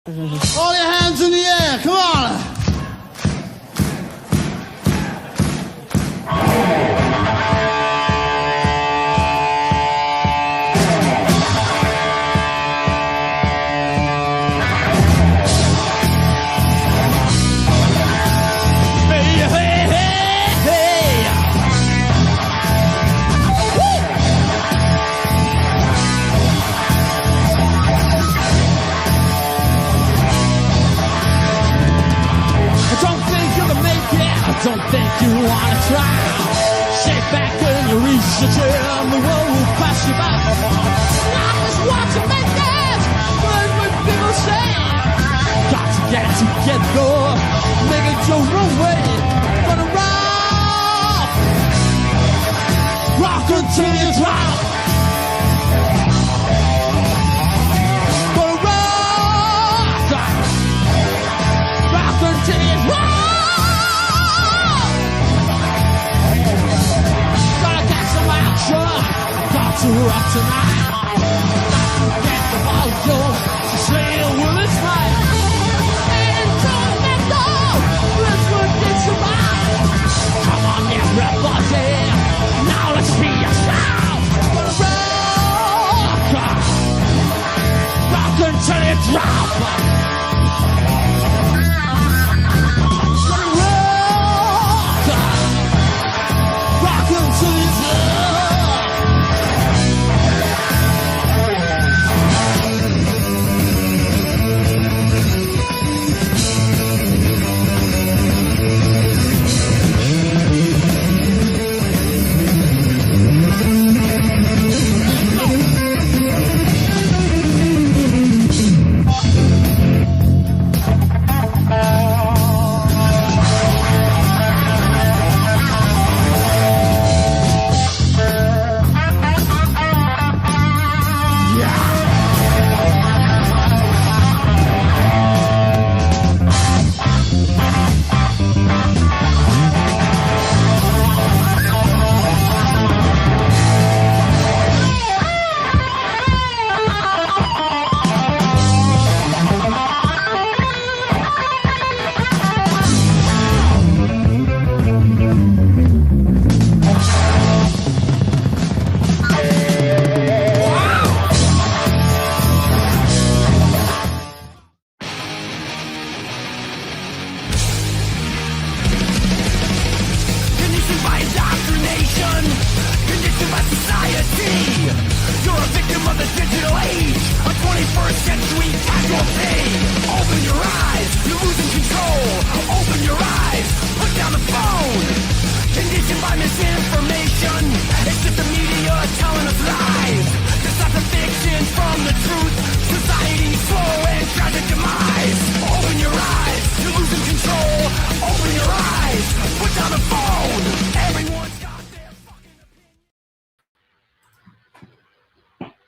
All your hands in the air, come on! Don't think you wanna try. Shake back and you reach the gym, the world will pass you by. Life is what you make it, but what people say. Got to get together, make it your own way. Gonna rock until you drop. Gonna rock until you drop. Got to rock tonight. Got to get the volume. Say it will it's right. And don't let go. Let's put this about. Come on, everybody. Now let's be a shout. Rock until it drop. Rock until it drop.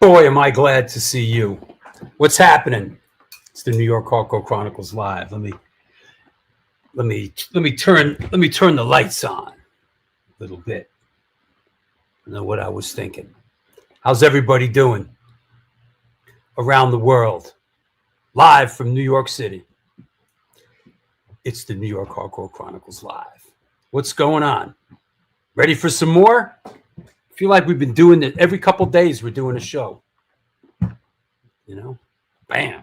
Boy, am I glad to see you. What's happening? It's the New York Hardcore Chronicles live. Let me turn the lights on a little bit. I know what I was thinking. How's everybody doing around the world? Live from New York City. It's the New York Hardcore Chronicles live. What's going on? Ready for some more? I feel like we've been doing it every couple days. We're doing a show. You know, bam.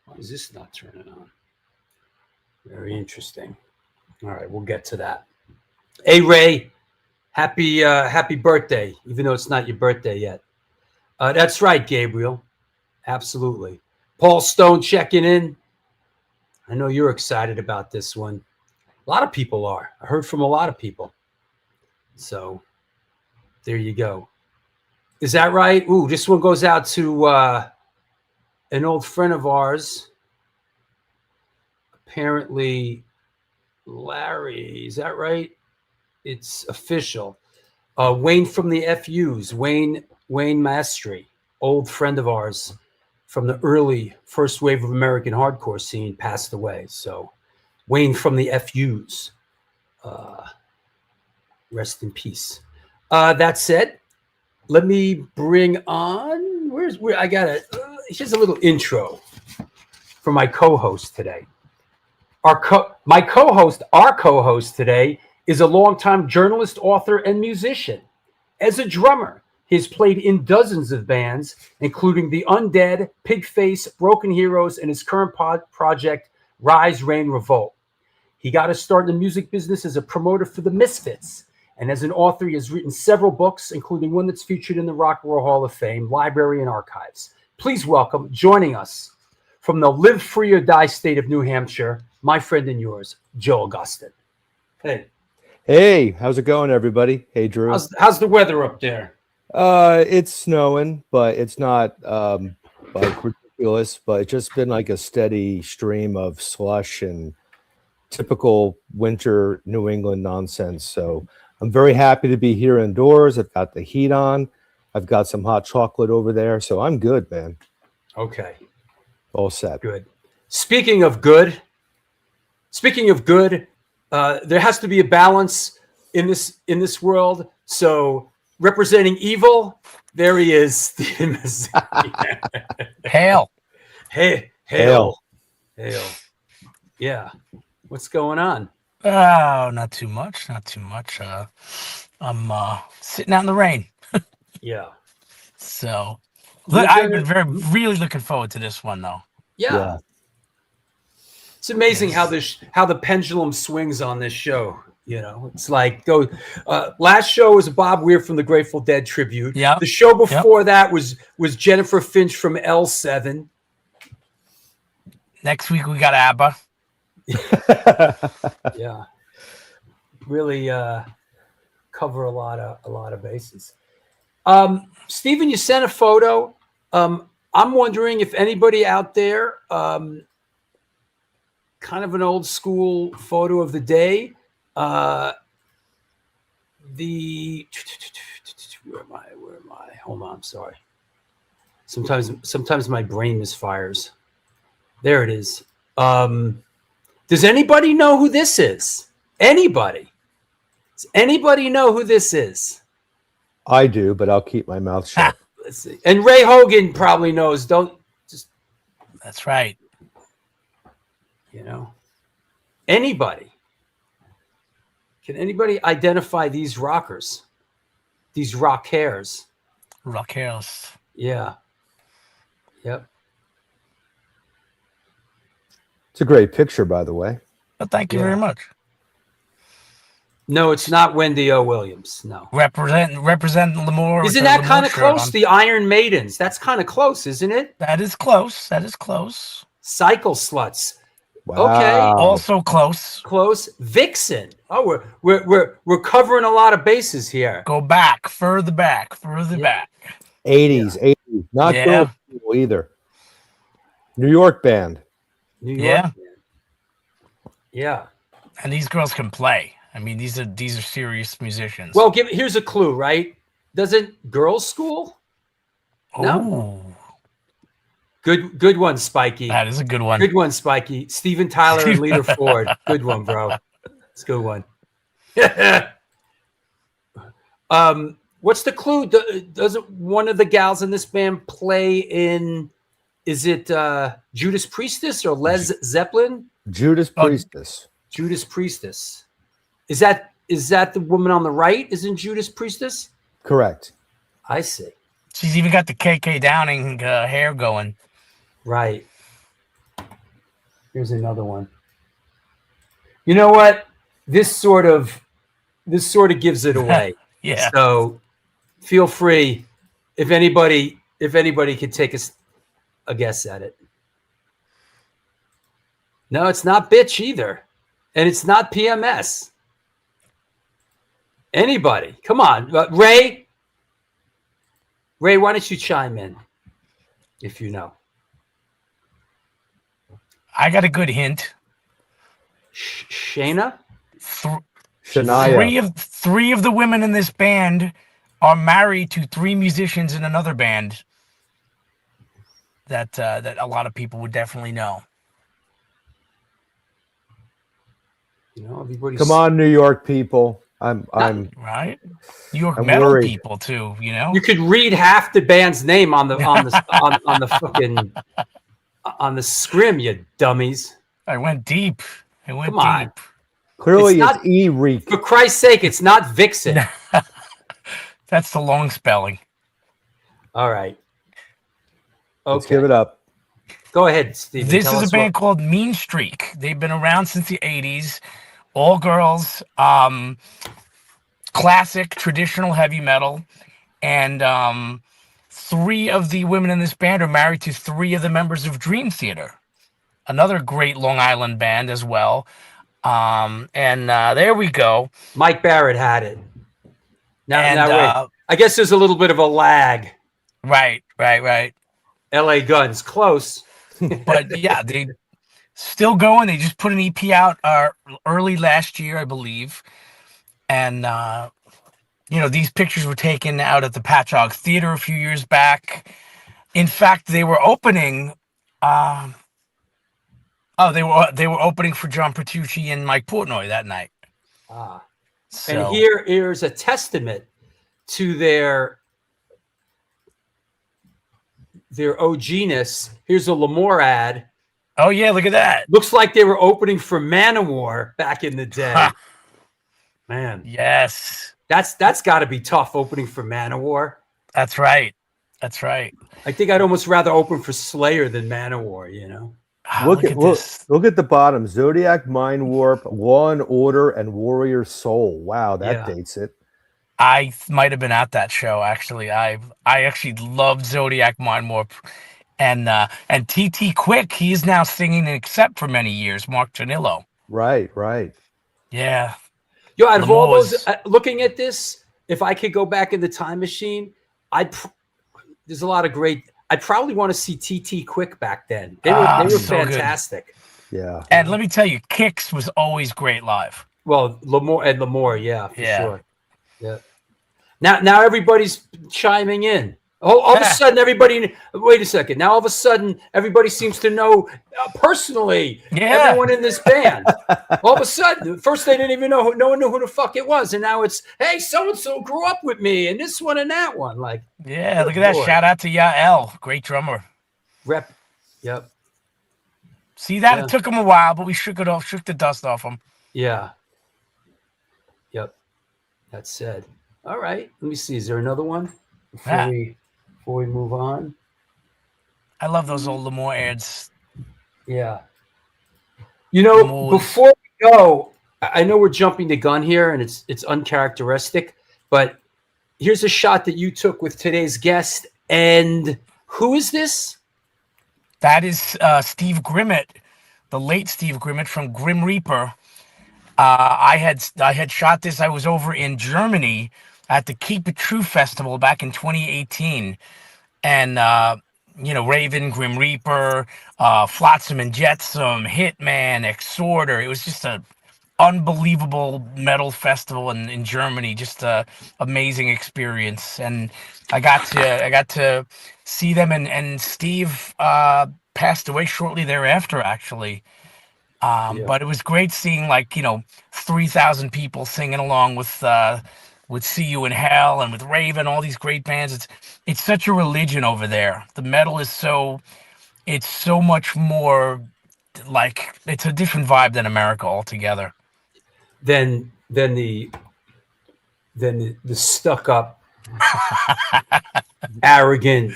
Why is this not turning on? Very interesting. All right, we'll get to that. Hey, Ray, happy birthday, even though it's not your birthday yet. That's right, Gabriel. Absolutely. Paul Stone checking in. I know you're excited about this one. A lot of people are. I heard from a lot of people. So there you go. Is that right? Ooh, this one goes out to an old friend of ours. Apparently, Larry. Is that right? It's official. Wayne from the FUs. Wayne Mastry, old friend of ours from the early first wave of American hardcore scene, passed away. So Wayne from the FUs. Rest in peace. That said, let me bring on. Here's a little intro for my co-host today. Our co-host today is a longtime journalist, author, and musician. As a drummer, he has played in dozens of bands, including The Undead, Pigface, Broken Heroes, and his current project, Rise, Reign, Revolt. He got his start in the music business as a promoter for the Misfits. And as an author, he has written several books, including one that's featured in the Rock and Roll Hall of Fame, Library and Archives. Please welcome, joining us from the Live Free or Die state of New Hampshire, my friend and yours, Joe Augustin. Hey. Hey, how's it going, everybody? Hey, Drew. How's the weather up there? It's snowing, but it's not like ridiculous, but it's just been like a steady stream of slush and typical winter New England nonsense. So I'm very happy to be here indoors. I've got the heat on. I've got some hot chocolate over there. So I'm good, man. Okay. All set. Good. Speaking of good, there has to be a balance in this world. So representing evil, there he is, Stephen Mazzini. Hail. Hey, hail. Yeah. What's going on? Oh, not too much. I'm sitting out in the rain. Yeah. So I've been really looking forward to this one, though. Yeah. It's amazing how the pendulum swings on this show. You know, it's like last show was Bob Weir from the Grateful Dead tribute. Yeah. The show before that was Jennifer Finch from L7. Next week we got ABBA. Yeah. Really cover a lot of bases. Stephen, you sent a photo. I'm wondering if anybody out there, kind of an old school photo of the day. Where am I? Hold on, I'm sorry. Sometimes my brain misfires. There it is. Does anybody know who this is? Anybody? Does anybody know who this is? I do, but I'll keep my mouth shut. Let's see. And Ray Hogan probably knows. That's right. You know, anybody. Can anybody identify these rockers? These rockers? Rockers. Yeah. Yep. It's a great picture, by the way. Well, thank you very much. No, it's not Wendy O. Williams. No. Represent Lamore. Isn't that kind of close? The Iron Maidens. That's kind of close, isn't it? That is close. Cycle Sluts. Wow. Okay. Also close. Close. Vixen. Oh, we're covering a lot of bases here. Go back, further back. 80s. Not girl school either. New York band. New York band. Yeah. And these girls can play. I mean, these are serious musicians. Well, here's a clue, right? Doesn't Girls School? No. Good one, Spiky. That is a good one. Good one, Spiky. Steven Tyler and Lita Ford. Good one, bro. It's a good one. What's the clue? Doesn't one of the gals in this band play in? Is it Judas Priestess or Led Zeppelin? Judas Priestess. Judas Priestess. Is that the woman on the right? Isn't Judas Priestess? Correct. I see. She's even got the KK Downing hair going. Right. Here's another one. You know what? This sort of gives it away. Yeah. So feel free if anybody could take a guess at it. No, it's not Bitch either. And it's not PMS. Anybody. Come on. Ray, why don't you chime in if you know? I got a good hint. Shayna? Shania. Three of the women in this band are married to three musicians in another band that a lot of people would definitely know. You know, everybody's... Come on, New York people. I'm right. New York I'm metal worried. people too. You know, you could read half the band's name on the on the scrim, you dummies. I went deep. Come on. Clearly, It's it's E-Reek. For Christ's sake, it's not Vixen. That's the long spelling. All right. Okay. Let's give it up. Go ahead, Steven. This Tell is a us band called Mean Streak. They've been around since the 80s. All girls, classic traditional heavy metal. And 3 of the women in this band are married to 3 of the members of Dream Theater, another great Long Island band as well. There we go. Mike Barrett had it. Now wait. I guess there's a little bit of a lag. Right. LA Guns, close. But yeah, they still going. They just put an EP out early last year, I believe. And these pictures were taken out at the Patchogue Theater a few years back. In fact, they were opening. They were opening for John Petrucci and Mike Portnoy that night. So, and here's a testament to their OG-ness. Here's a L'Amour ad. Oh yeah, look at that. Looks like they were opening for Manowar back in the day. Man. Yes. That's got to be tough, opening for Manowar. That's right. I think I'd almost rather open for Slayer than Manowar, you know? Look at the bottom. Zodiac, Mind Warp, Law and Order, and Warrior Soul. Wow, that dates it. I might have been at that show, actually. I actually loved Zodiac, Mind Warp. And TT Quick, he is now singing in Accept for many years, Mark Tonillo. Right. Yeah. Yo, out of all those, looking at this, if I could go back in the time machine, there's a lot of great. I'd probably want to see TT Quick back then. They were so fantastic. Good. Yeah. And let me tell you, Kicks was always great live. Well, L'Amour, yeah, for sure. Yeah. Now everybody's chiming in. All of a sudden, everybody. Wait a second. Now all of a sudden, everybody seems to know personally everyone in this band. All of a sudden, first they didn't even know. No one knew who the fuck it was, and now it's hey, so and so grew up with me, and this one and that one. Like, yeah, look at that! Shout out to Yael, great drummer. Rep. Yep. See that it took him a while, but we shook the dust off him. Yeah. Yep. That's said. All right. Let me see. Is there another one before we move on? I love those old L'Amour ads. Yeah. Before we go, I know we're jumping the gun here, and it's uncharacteristic, but here's a shot that you took with today's guest. And who is this? That is Steve Grimmett, the late Steve Grimmett from Grim Reaper. I had shot this. I was over in Germany at the Keep It True Festival back in 2018. And, Raven, Grim Reaper, Flotsam and Jetsam, Hitman, Exhorter. It was just an unbelievable metal festival in Germany. Just an amazing experience. And I got to see them, and Steve passed away shortly thereafter, actually. But it was great seeing 3,000 people singing along with See You in Hell and with Raven, all these great bands. It's such a religion over there. The metal is it's so much more it's a different vibe than America altogether. Than the stuck up, arrogant,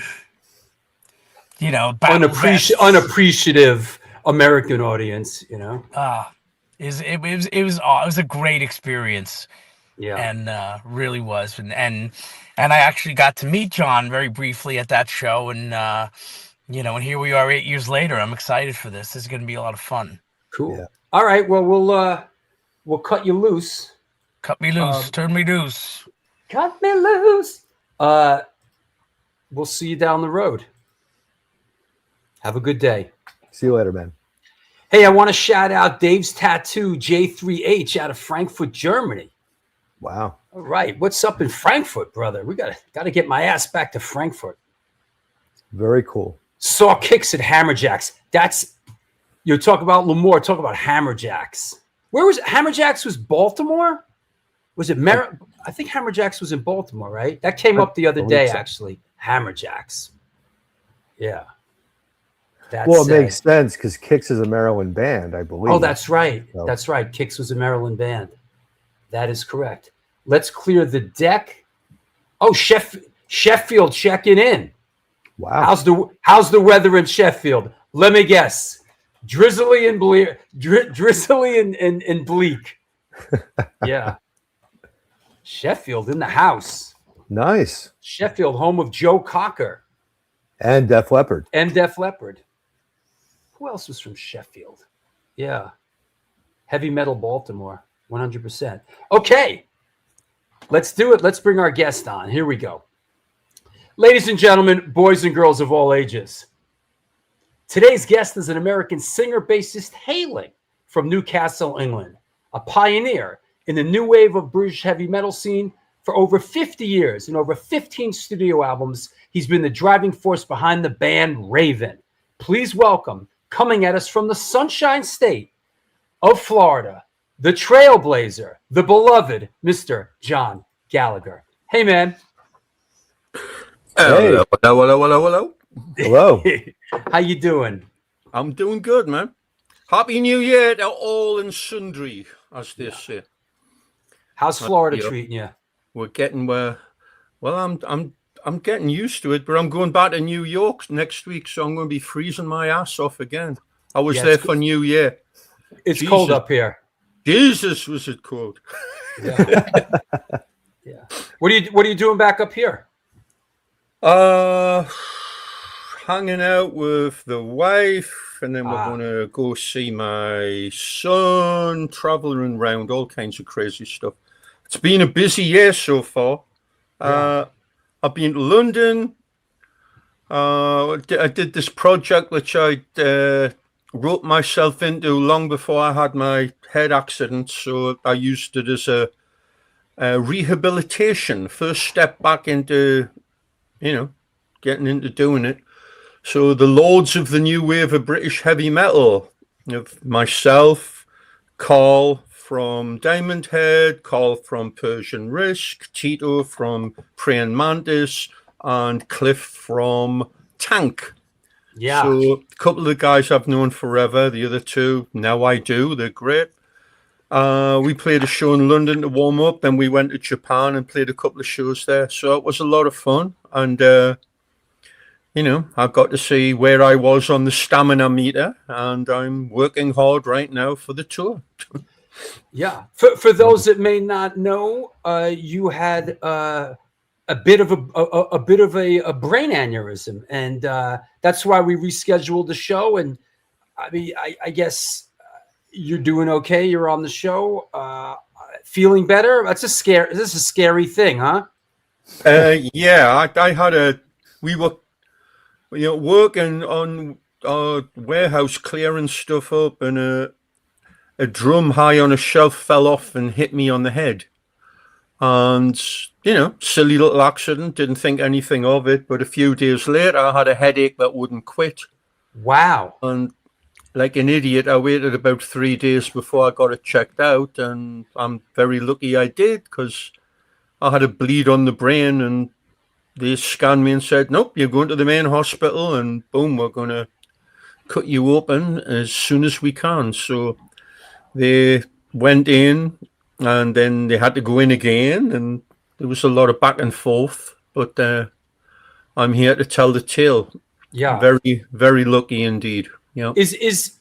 unappreciative American audience, It was a great experience. Yeah. And really was. And I actually got to meet John very briefly at that show, and and here we are 8 years later. I'm excited for this. This is going to be a lot of fun. Cool. Yeah. All right, well we'll cut you loose. Cut me loose, turn me loose. Cut me loose. We'll see you down the road. Have a good day. See you later, man. Hey, I want to shout out Dave's Tattoo J3H out of Frankfurt, Germany. Wow. All right. What's up in Frankfurt, brother? We gotta get my ass back to Frankfurt. Very cool. Saw Kicks at Hammerjacks. You talk about L'Amour, talk about Hammerjacks. Where was it? Hammerjacks was Baltimore? Was it I think Hammerjacks was in Baltimore, right? That came up the other day, actually. Hammerjacks. Yeah. That Well, it said, makes sense because Kix is a Maryland band, I believe. oh, that's right. So- That's right. Kix was a Maryland band. That is correct. Let's clear the deck. Oh, Sheffield checking in. Wow. How's the weather in Sheffield? Let me guess. Drizzly and bleak. Drizzly and bleak. Yeah. Sheffield in the house. Nice. Sheffield, home of Joe Cocker And Def Leppard. and Def Leppard. Who else was from Sheffield? Yeah. Heavy metal Baltimore, 100%. Okay. Let's do it. Let's bring our guest on. Here we go. Ladies and gentlemen, boys and girls of all ages. Today's guest is an American singer-bassist hailing from Newcastle, England, a pioneer in the new wave of British heavy metal scene for over 50 years and over 15 studio albums. He's been the driving force behind the band Raven. Please welcome, coming at us from the Sunshine State of Florida, the trailblazer, the beloved Mr. John Gallagher. Hey, man. Hello, hello. Hello. How you doing? I'm doing good, man. Happy New Year to all and sundry, as they say. How's Florida Yeah. treating you? We're getting where. Well, I'm getting used to it, but I'm going back to New York next week, so I'm going to be freezing my ass off again. I was Yeah, there it's for New Year. It's Jesus. cold up here. Jesus, was it cold? Yeah. Yeah. What are you doing back up here? Hanging out with the wife, and then we're going to go see my son, traveling around, all kinds of crazy stuff. It's been a busy year so far. I've been to London. I did this project which I wrote myself into long before I had my head accident, so I used it as a rehabilitation, first step back into, getting into doing it. So the lords of the new wave of British heavy metal, of myself, Carl from Diamond Head, Carl from Persian Risk, Tito from Praying Mantis, and Cliff from Tank. Yeah. So a couple of the guys I've known forever, the other two, now I do, they're great. We played a show in London to warm up, then we went to Japan and played a couple of shows there. So it was a lot of fun. And, I got to see where I was on the stamina meter, and I'm working hard right now for the tour. Yeah. For those that may not know, you had a bit of a brain aneurysm, and that's why we rescheduled the show. And I mean, I guess you're doing okay. You're on the show, feeling better. This is a scary thing, huh? Yeah, we were, working on our warehouse, clearing stuff up, and a drum high on a shelf fell off and hit me on the head. And, silly little accident, didn't think anything of it. But a few days later, I had a headache that wouldn't quit. Wow. And like an idiot, I waited about 3 days before I got it checked out. And I'm very lucky I did, because I had a bleed on the brain, and they scanned me and said, nope, you're going to the main hospital, and boom, we're going to cut you open as soon as we can. So they went in, and then they had to go in again, and there was a lot of back and forth, but I'm here to tell the tale. Yeah. Very, very lucky indeed. Yeah. Is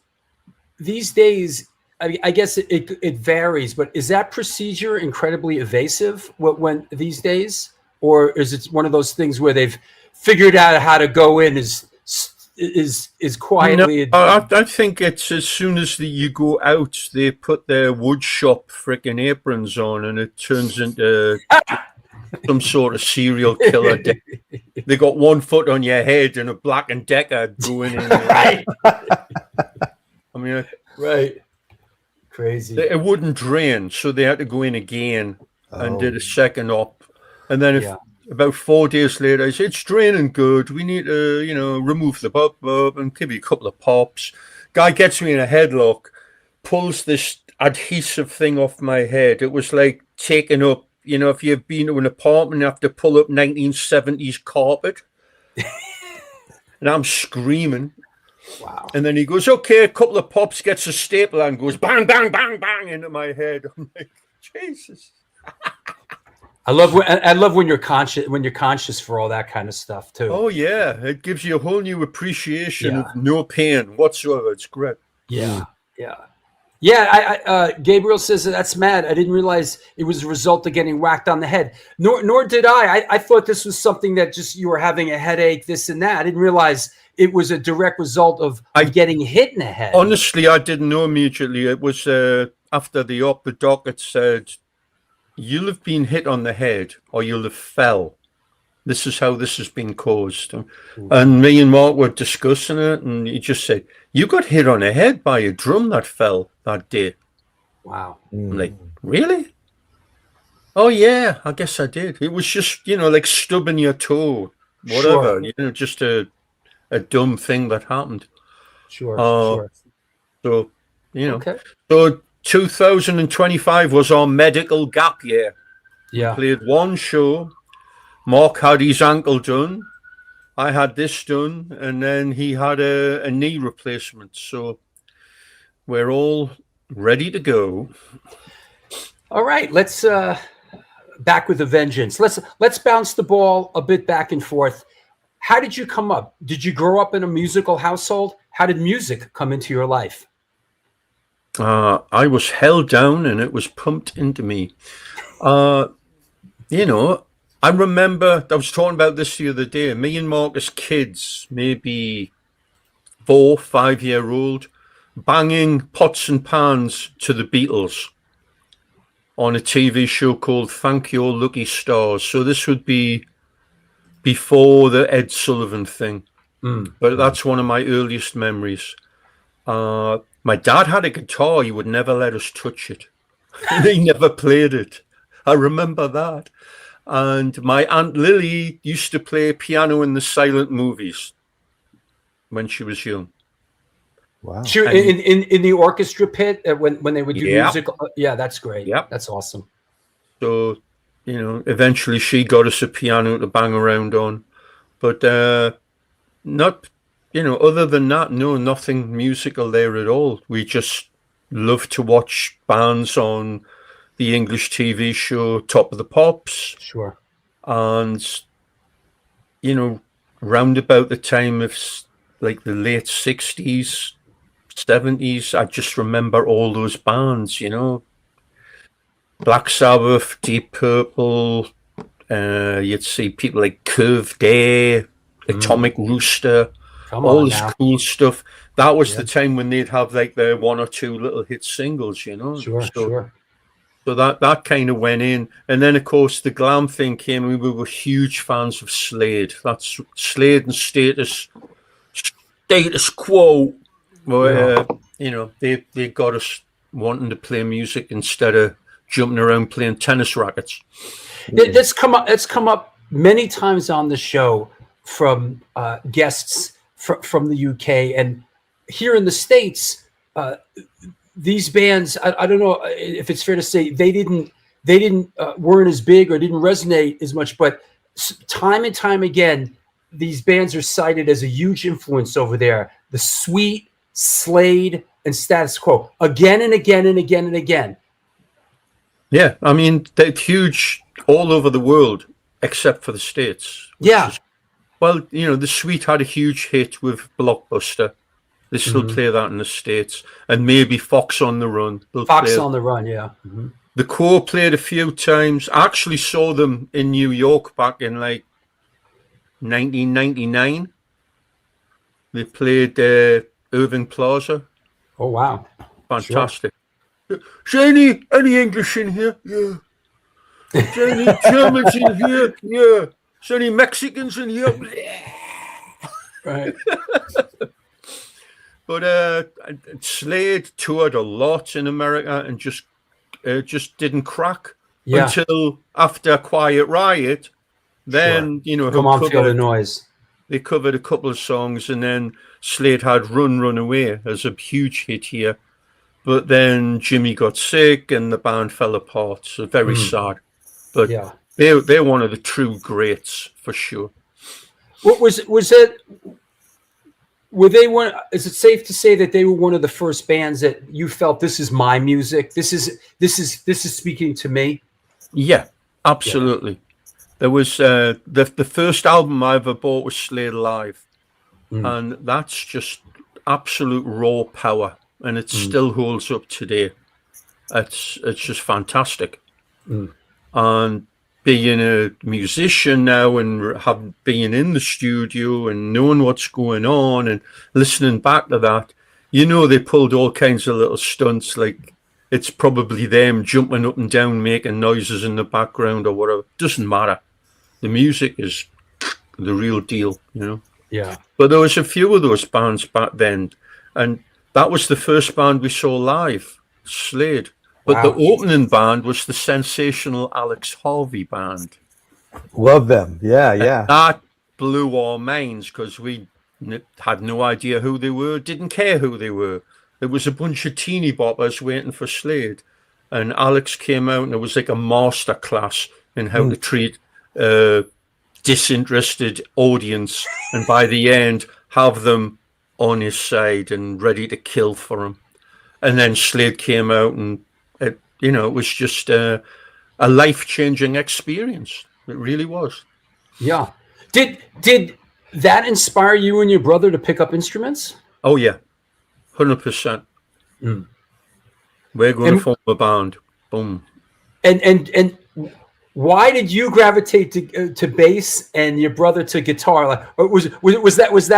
these days, I guess it varies, but is that procedure incredibly evasive when these days? Or is it one of those things where they've figured out how to go in is quietly? No, I think it's as soon as you go out, they put their wood shop freaking aprons on, and it turns into some sort of serial killer. They got 1 foot on your head and a Black and Decker going in. Right. I mean, right. Crazy. It wouldn't drain, so they had to go in again and did a second op. And then about 4 days later, I said, it's draining good. We need to, remove the bulb and give you a couple of pops. Guy gets me in a headlock, pulls this adhesive thing off my head. It was like taking up, if you've been to an apartment, you have to pull up 1970s carpet. And I'm screaming. Wow. And then he goes, okay, a couple of pops, gets a stapler and goes bang, bang, bang, bang into my head. I'm like, Jesus. I love when you're conscious for all that kind of stuff too. Oh yeah, it gives you a whole new appreciation Yeah. of no pain whatsoever. It's great. Yeah, yeah. Gabriel says that's mad. I didn't realize it was a result of getting whacked on the head. Nor did I. I thought this was something that just you were having a headache, this and that. I didn't realize it was a direct result of getting hit in the head. Honestly, I didn't know immediately. It was after the op, the doctor said, you'll have been hit on the head or you'll have fell. This is how this has been caused. And me and Mark were discussing it, and he just said, you got hit on the head by a drum that fell that day. Wow. I'm like, really? Oh, yeah, I guess I did. It was just, like stubbing your toe, whatever, Sure. Just a dumb thing that happened. Sure. So, Okay. So 2025 was our medical gap year. Yeah. We played one show. Mark had his ankle done. I had this done, and then he had a knee replacement. So we're all ready to go. All right, let's back with a vengeance. Let's bounce the ball a bit back and forth. How did you come up? Did you grow up in a musical household? How did music come into your life? I was held down and it was pumped into me. I remember, I was talking about this the other day, me and Mark as kids, maybe 4, 5-year-old, banging pots and pans to the Beatles on a TV show called Thank Your Lucky Stars. So this would be before the Ed Sullivan thing. But that's one of my earliest memories. My dad had a guitar. He would never let us touch it. He never played it. I remember that. And my Aunt Lily used to play piano in the silent movies when she was young. Wow. Sure, in the orchestra pit when they would do music. Yeah, that's great. Yeah, that's awesome. So, eventually she got us a piano to bang around on. But not, other than that, no, nothing musical there at all. We just love to watch bands on the English TV show Top of the Pops. Sure. And, round about the time of like the late 60s, 70s, I just remember all those bands, Black Sabbath, Deep Purple, you'd see people like Curved Air, Atomic Rooster, all this cool stuff. That was the time when they'd have like their 1 or 2 little hit singles, Sure. So that kind of went in. And then, of course, the glam thing came, and we were huge fans of Slade. That's Slade and Status Quo. Where, they got us wanting to play music instead of jumping around playing tennis rackets. It's come up many times on the show from guests from the UK, and here in the States, these bands, I don't know if it's fair to say they weren't as big or didn't resonate as much, but time and time again, these bands are cited as a huge influence over there. The Sweet, Slade, and Status Quo, again and again and again and again. Yeah, I mean, they're huge all over the world, except for the States. Yeah. Well, the Sweet had a huge hit with Blockbuster. They still play that in the States. And maybe Fox on the Run. Fox on the Run, yeah. The Core played a few times. I actually saw them in New York back in like 1999. They played Irving Plaza. Oh, wow. Fantastic. Sure. Is there any English in here? Yeah. Is there any Germans in here? Yeah. Is there any Mexicans in here? Right. But Slade toured a lot in America and just didn't crack until after Quiet Riot. Then, Come on, Feel the Noise. They covered a couple of songs, and then Slade had Run Away as a huge hit here. But then Jimmy got sick and the band fell apart. So very sad. But they're one of the true greats for sure. What was it? were they one? Is it safe to say that they were one of the first bands that you felt this is my music? This is speaking to me. Yeah, absolutely. There was the first album I ever bought was Slade Live, and that's just absolute raw power, and it still holds up today. It's just fantastic. And being a musician now and being in the studio and knowing what's going on and listening back to that, you know, they pulled all kinds of little stunts, like it's probably them jumping up and down, making noises in the background or whatever. Doesn't matter. The music is the real deal, you know. Yeah. But there was a few of those bands back then, and that was the first band we saw live, Slade. But the opening band was the sensational Alex Harvey band. Love them. Yeah, yeah. That blew our minds because we had no idea who they were, didn't care who they were. There was a bunch of teeny boppers waiting for Slade. And Alex came out and it was like a master class in how to treat a disinterested audience. And by the end, have them on his side and ready to kill for him. And then Slade came out and it was just a life-changing experience. It really was. Yeah. Did that inspire you and your brother to pick up instruments? Oh, yeah. 100%. We're going to form a band. Boom. And why did you gravitate to bass and your brother to guitar? Like, was that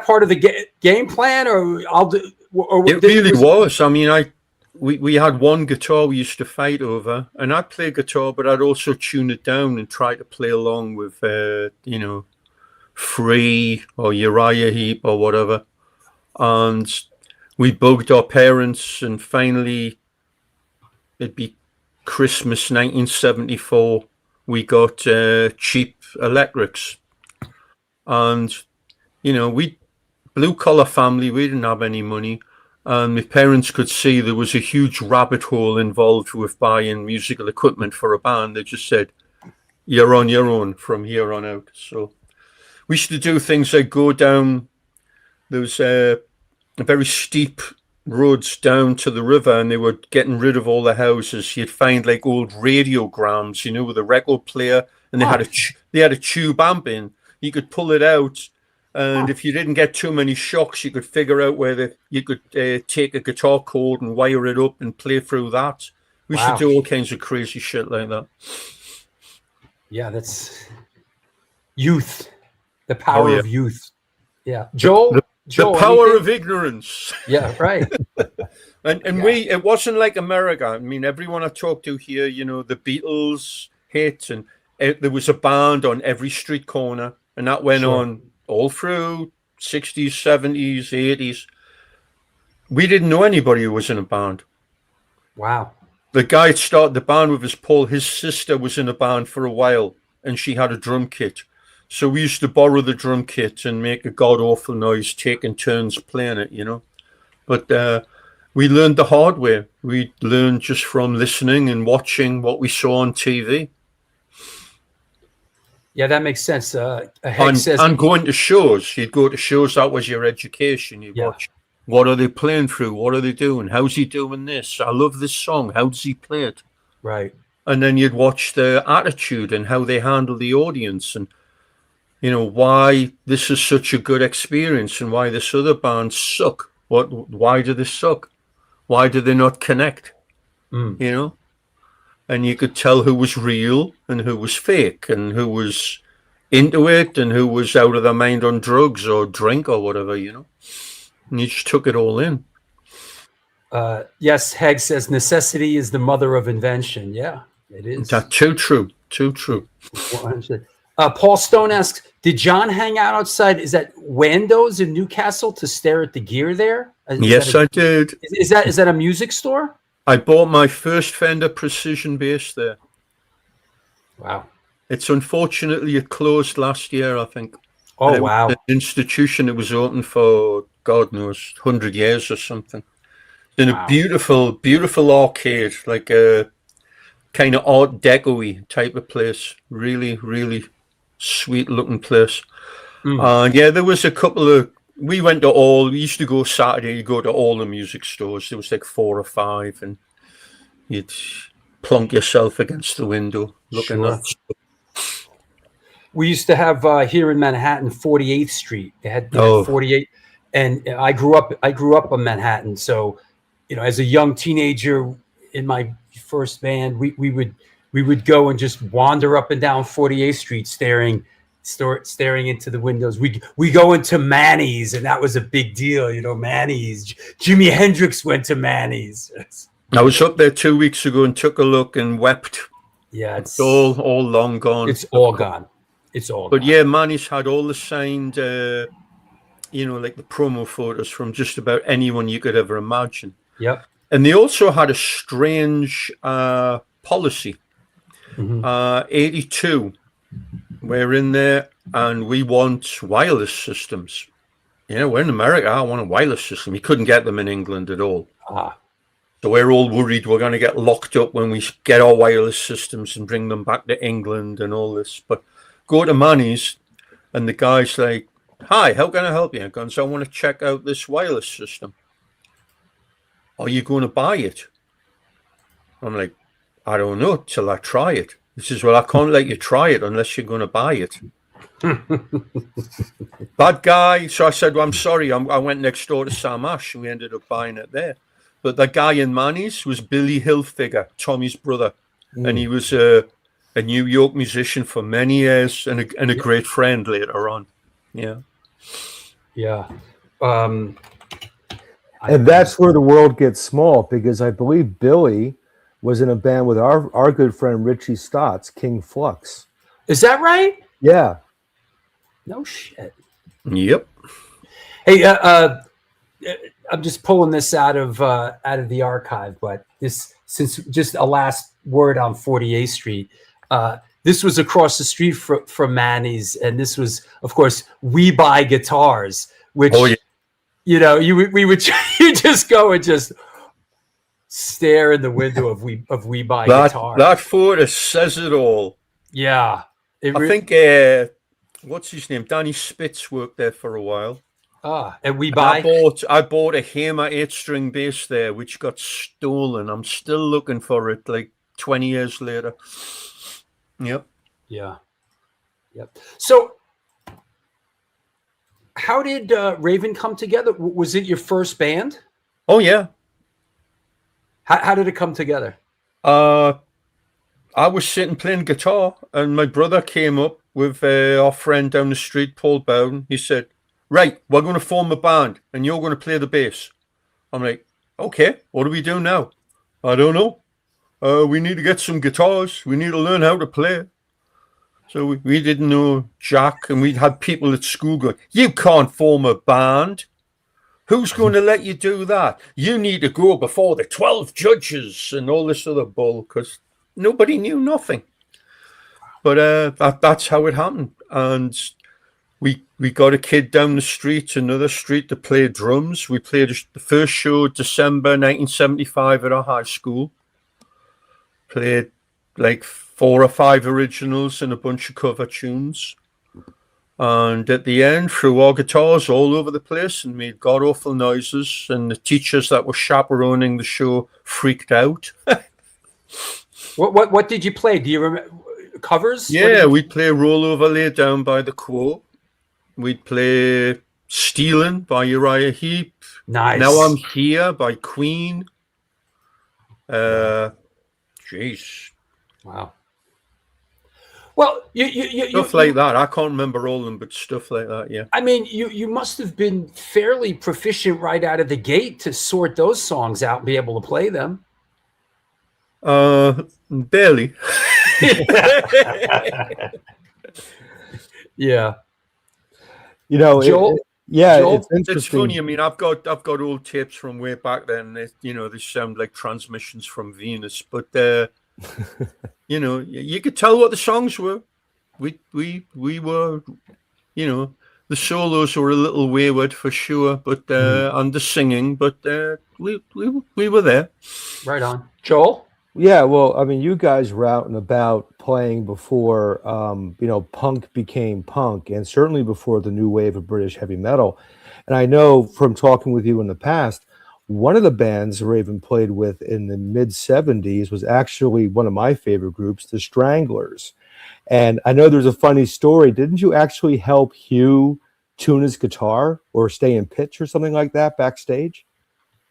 part of the game plan, or it really was. I mean, we had one guitar we used to fight over, and I'd play guitar, but I'd also tune it down and try to play along with, Free or Uriah Heep or whatever. And we bugged our parents, and finally, it'd be Christmas 1974, we got cheap electrics. And, we blue collar family, we didn't have any money. And my parents could see there was a huge rabbit hole involved with buying musical equipment for a band. They just said, you're on your own from here on out. So we used to do things like go down, there was a very steep roads down to the river, and they were getting rid of all the houses. You'd find like old radiograms, with a record player, and they had a tube amp in. You could pull it out, and if you didn't get too many shocks, you could figure out where you could take a guitar cord and wire it up and play through that. We used to do all kinds of crazy shit like that. Yeah, that's youth, the power of youth. Yeah, Joel. The power of ignorance. Yeah, right. and it wasn't like America. I mean, everyone I talked to here, the Beatles hit, and there was a band on every street corner, and that went on all through 60s, 70s, 80s. We didn't know anybody who was in a band. Wow. The guy that started the band with us, Paul, his sister was in a band for a while, and she had a drum kit. So we used to borrow the drum kit and make a god-awful noise, taking turns playing it, But we learned the hard way. We learned just from listening and watching what we saw on TV. Yeah, that makes sense. And going to shows. You'd go to shows, that was your education. You'd watch, what are they playing through? What are they doing? How's he doing this? I love this song. How does he play it? Right. And then you'd watch their attitude and how they handle the audience, and why this is such a good experience and why this other band suck. Why do they suck? Why do they not connect? And you could tell who was real and who was fake, and who was into it and who was out of their mind on drugs or drink or whatever, And you just took it all in. Yes, Heg says necessity is the mother of invention. Yeah, it is. That's too true. Too true. Paul Stone asks, did John hang out outside? Is that Wando's in Newcastle to stare at the gear there? Yes, I did. Is that a music store? I bought my first Fender Precision bass there. Wow. It's unfortunately it closed last year, I think. Oh, wow. An institution, it was open for, God knows, 100 years or something. In a beautiful, beautiful arcade, like a kind of Art Deco-y type of place. Really, really sweet looking place. And yeah, there was a couple of. We used to go Saturday, you go to all the music stores. There was like 4 or 5, and you'd plonk yourself against the window looking at stuff. We used to have here in Manhattan, 48th Street. They had 48, and I grew up on Manhattan. So, as a young teenager in my first band, we would go and just wander up and down 48th Street, staring into the windows. We go into Manny's, and that was a big deal. Manny's. Jimi Hendrix went to Manny's. I was up there 2 weeks ago and took a look and wept. Yeah, it's all long gone. It's all gone. It's all. But gone. yeah, Manny's had all the signed, like the promo photos from just about anyone you could ever imagine. Yep. And they also had a strange policy. 82. We're in there and we want wireless systems. We're in America. I want a wireless system. You couldn't get them in England at all. So we're all worried we're going to get locked up when we get our wireless systems and bring them back to England and all this. But go to Manny's and the guy's like, "Hi, how can I help you?" I so I want to check out this wireless system. Are you going to buy it? I'm like, I don't know till I try it. He says, well, I can't let you try it unless you're going to buy it. Bad guy. So I said, well, I'm sorry. I went next door to Sam Ash and we ended up buying it there. But the guy in Manny's was Billy Hilfiger, Tommy's brother. And he was a New York musician for many years and a great friend later on. Yeah. Yeah. And that's where the world gets small, because I believe Billy was in a band with our good friend Richie Stotts, King Flux. Is that right? Yeah. No shit. Yep. Hey, I'm just pulling this out of the archive, but since just a last word on 48th Street. This was across the street from Manny's, and this was, of course, We Buy Guitars, which we would you just go and just stare in the window of We Buy Guitars. That photo says it all. Yeah, I think what's his name? Danny Spitz worked there for a while. And We Buy. I bought a Hamer 8-string bass there, which got stolen. I'm still looking for it, like 20 years later. Yep. Yeah. Yep. So, how did Raven come together? Was it your first band? Oh yeah. How did it come together? I was sitting playing guitar, and my brother came up with our friend down the street, Paul Bowden. He said, "Right, we're going to form a band, and you're going to play the bass." I'm like, "Okay, what do we do now?" "I don't know. We need to get some guitars. We need to learn how to play." So we didn't know jack, and we had people at school going, "You can't form a band. Who's going to let you do that? You need to go before the 12 judges," and all this other bull, because nobody knew nothing. But that's how it happened. And we got a kid down the street, another street, to play drums. We played the first show December 1975 at our high school. Played like 4 or 5 originals and a bunch of cover tunes. And at the end, threw our guitars all over the place and made god-awful noises. And the teachers that were chaperoning the show freaked out. What did you play? Do you remember covers? Yeah, we'd play Roll Over, Lay Down by The Quo. We'd play Stealin' by Uriah Heep. Nice. Now I'm Here by Queen. Jeez. Wow. Well, you stuff like that. I can't remember all of them, but stuff like that, yeah. I mean, you must have been fairly proficient right out of the gate to sort those songs out and be able to play them. Barely. Yeah. Joel, Joel, it's interesting. It's funny. I mean, I've got old tapes from way back then. They sound like transmissions from Venus, but you could tell what the songs were. We were, the solos were a little wayward for sure, but and the singing, but we were there. Right on. Joel? Yeah, well, I mean, you guys were out and about playing before, punk became punk, and certainly before the new wave of British heavy metal. And I know from talking with you in the past, one of the bands Raven played with in the mid 70s was actually one of my favorite groups, the Stranglers. And I know there's a funny story. Didn't you actually help Hugh tune his guitar or stay in pitch or something like that backstage?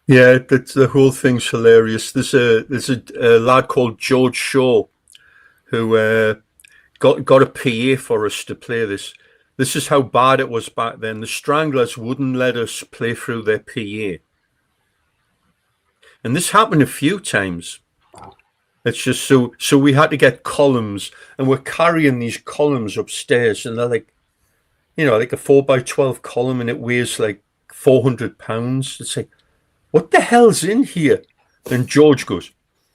Yeah, that's the whole thing's hilarious. There's a lad called George Shaw who got a PA for us to play this. This is how bad it was back then. The Stranglers wouldn't let us play through their PA, and this happened a few times. It's just so we had to get columns, and we're carrying these columns upstairs, and they're like, like a 4x12 column, and it weighs like 400 pounds. It's like, what the hell's in here? And George goes,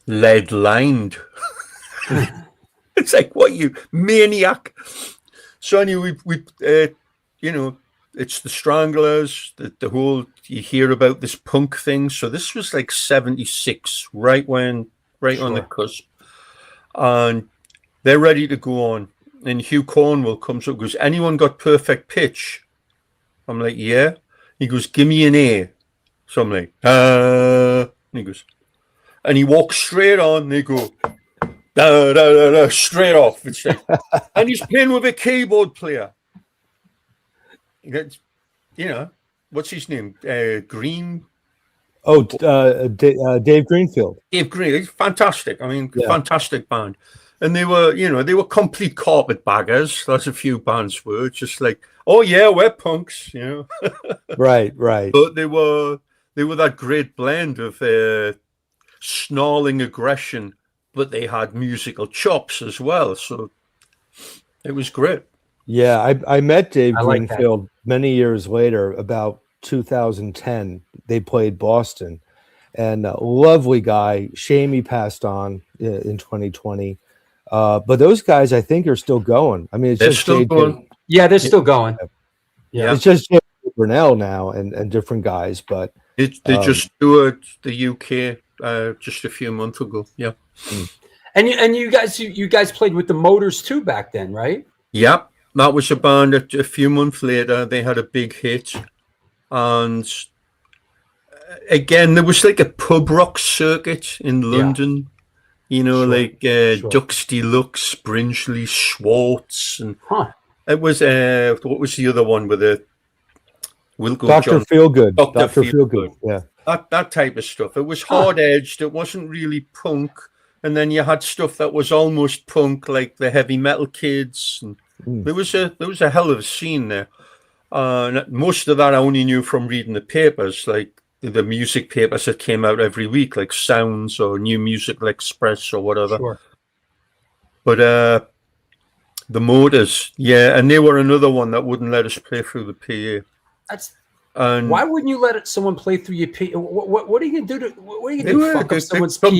lead lined. It's like, what, you maniac? So anyway, we it's the Stranglers, the whole, you hear about this punk thing. So this was like 76, right on the cusp. And they're ready to go on. And Hugh Cornwell comes up and goes, anyone got perfect pitch? I'm like, yeah. He goes, give me an A. So I'm like, and he goes, and he walks straight on, and they go, da, da, da, da, straight off. It's like, and he's playing with a keyboard player. That's, what's his name? Green. Oh, Dave Greenfield. Dave Green. He's fantastic. I mean, fantastic band. And they were complete carpetbaggers. That's a few bands were just like, oh yeah, we're punks, Right. But they were that great blend of snarling aggression, but they had musical chops as well. So it was great. Yeah, I met Dave Greenfield many years later, about 2010. They played Boston, and a lovely guy. Shame he passed on in 2020. But those guys, I think, are still going. I mean, they're still going. Yeah, they're still going. Yeah, it's just Brunel now and different guys, but they just toured the UK just a few months ago. Yeah, and you guys played with the Motors too back then, right? Yeah, that was a band that a few months later they had a big hit, and again there was like a pub rock circuit in London. Like Dux Deluxe, Brinsley, Schwartz, and it was what was the other one with the Wilco Dr. Feelgood. Dr. Feelgood. Yeah, that type of stuff. It was hard edged. It wasn't really punk, and then you had stuff that was almost punk, like the Heavy Metal Kids. And there was a hell of a scene there. Most of that I only knew from reading the papers, like the music papers that came out every week, like Sounds or New Musical Express or whatever. Sure. But the Motors, and they were another one that wouldn't let us play through the PA. Why wouldn't you let someone play through your PA? What are you gonna do what are you gonna do? Fuck up someone's PA?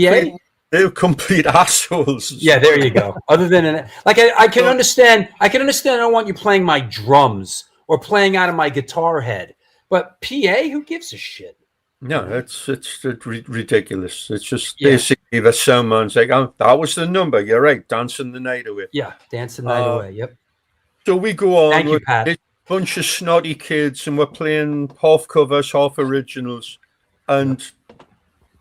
They were complete assholes. Yeah, there you go. Other than I can understand. I don't want you playing my drums or playing out of my guitar head, but PA, who gives a shit? No, it's ridiculous. It's just basically the soundman's like, oh, that was the number. You're right, dancing the night away. Yeah, dancing the night away. Yep. So we go on. Thank you, Pat. A bunch of snotty kids, and we're playing half covers, half originals, and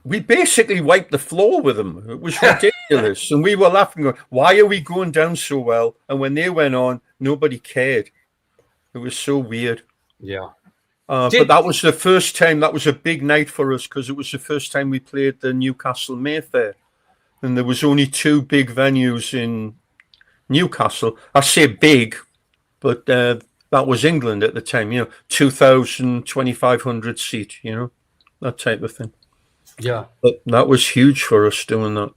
we basically wiped the floor with them. It was ridiculous, and we were laughing, going, "Why are we going down so well?" And when they went on, nobody cared. It was so weird. Yeah. But that was the first time. That was a big night for us because it was the first time we played the Newcastle Mayfair, and there was only 2 big venues in Newcastle. I say big, but that was England at the time. 2,000, 2,500 seat. That type of thing. Yeah, but that was huge for us doing that.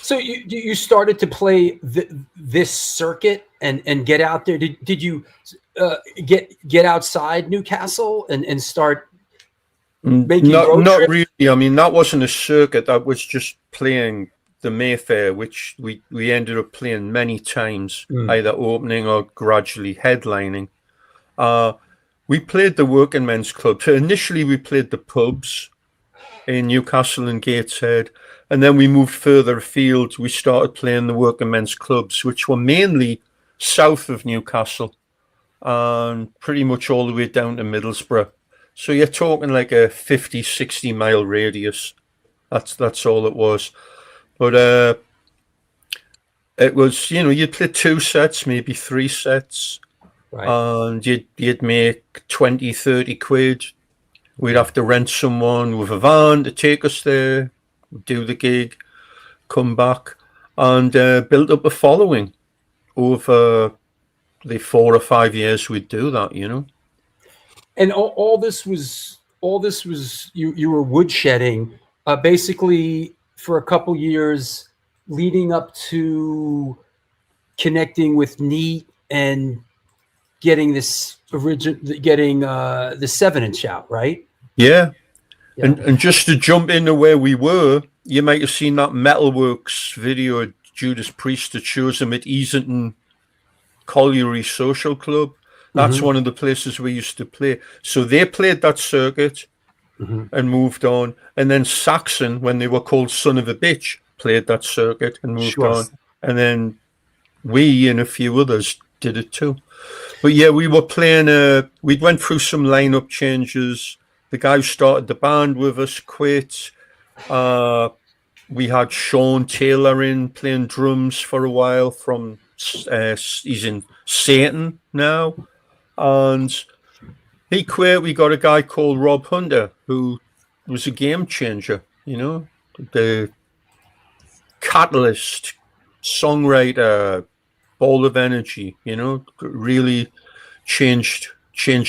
So you started to play this circuit and get out there. Did you get outside Newcastle and start making road not trips? really. I mean, that wasn't a circuit. That was just playing the Mayfair, which we ended up playing many times, either opening or gradually headlining. We played the working men's club. So initially, we played the pubs in Newcastle and Gateshead. And then we moved further afield. We started playing the working men's clubs, which were mainly south of Newcastle and pretty much all the way down to Middlesbrough. So you're talking like a 50, 60 mile radius. That's all it was. But it was, you'd play 2 sets, maybe 3 sets. Right. And you'd make 20, 30 quid. We'd have to rent someone with a van to take us there, do the gig, come back, and build up a following over the 4 or 5 years we'd do that, And all this was you were woodshedding basically for a couple years leading up to connecting with Neat and getting the 7-inch out, right? Yeah. Yeah. And just to jump into where we were, you might have seen that Metalworks video of Judas Priest that shows him at Easington Colliery Social Club. That's one of the places we used to play. So they played that circuit and moved on. And then Saxon, when they were called Son of a Bitch, played that circuit and moved on. And then we and a few others did it too. But yeah, we were playing, we went through some lineup changes. The guy who started the band with us quit. We had Sean Taylor in playing drums for a while from, he's in Satan now. And he quit. We got a guy called Rob Hunter, who was a game changer, the catalyst, songwriter, ball of energy, really changed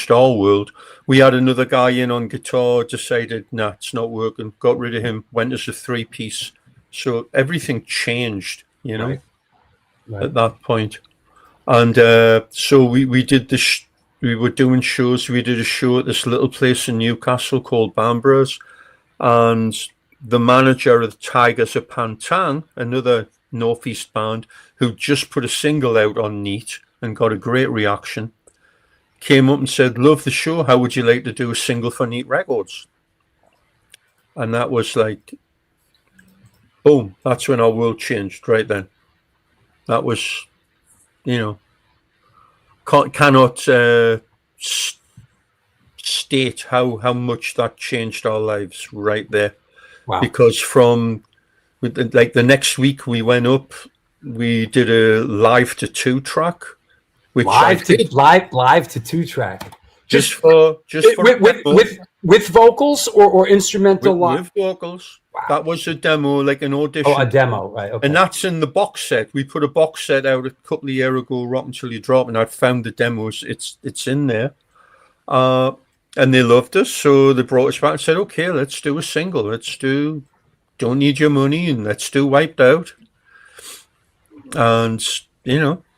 our world. We had another guy in on guitar, decided, nah, it's not working, got rid of him, went as a 3-piece. So everything changed, Right. at that point. And so we did this. We were doing shows. We did a show at this little place in Newcastle called Bambra's, and the manager of the Tigers of Pantang, another Northeast band, who just put a single out on Neat and got a great reaction, came up and said, "Love the show. How would you like to do a single for Neat Records?" And that was like, boom. That's when our world changed right then. That was, cannot state how much that changed our lives right there. Wow. Because from like the next week we went up, we did a live to 2 track, which live to 2 track, just with vocals or instrumental with vocals. Wow. That was a demo, like an audition. Oh, a demo, right? Okay. And that's in the box set. We put a box set out a couple of years ago, Rock Until You Drop, and I found the demos. It's in there, and they loved us, so they brought us back and said, "Okay, let's do a single. Let's do Don't Need Your Money, and let's do Wiped Out." And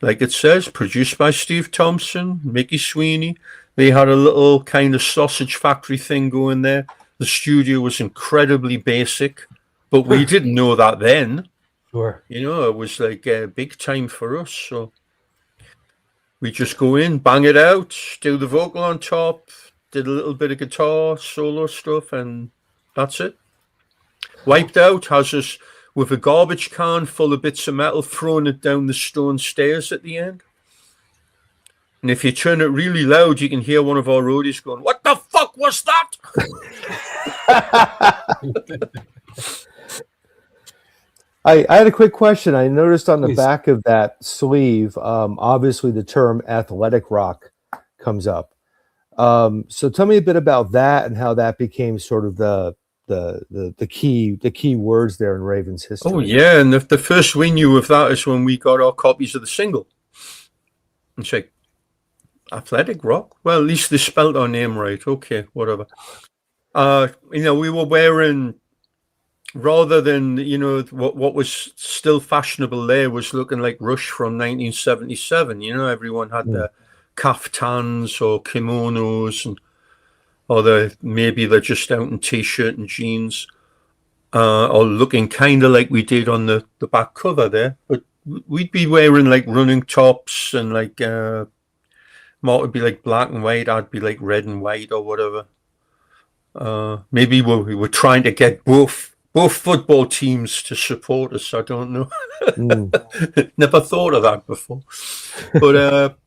like it says, produced by Steve Thompson, Mickey Sweeney. They had a little kind of sausage factory thing going there. The studio was incredibly basic, but we didn't know that then. Sure. It was like big time for us. So we just go in, bang it out, do the vocal on top, did a little bit of guitar, solo stuff, and that's it. Wiped Out has us with a garbage can full of bits of metal, throwing it down the stone stairs at the end. And if you turn it really loud, you can hear one of our roadies going, "What the fuck was that?" I had a quick question. I noticed on the Please. back of that sleeve, obviously the term athletic rock comes up. So tell me a bit about that and how that became sort of the key words there in Raven's history. Oh yeah, and the first we knew of that is when we got our copies of the single. And it's like, athletic rock? Well, at least they spelt our name right. Okay, whatever. We were wearing, rather than, what was still fashionable there was looking like Rush from 1977. Everyone had their kaftans or kimonos, or maybe they're just out in t-shirt and jeans, or looking kind of like we did on the back cover there. But we'd be wearing like running tops and like Mark would be like black and white, I'd be like red and white or whatever. Maybe we were trying to get both both football teams to support us. I don't know. Never thought of that before. But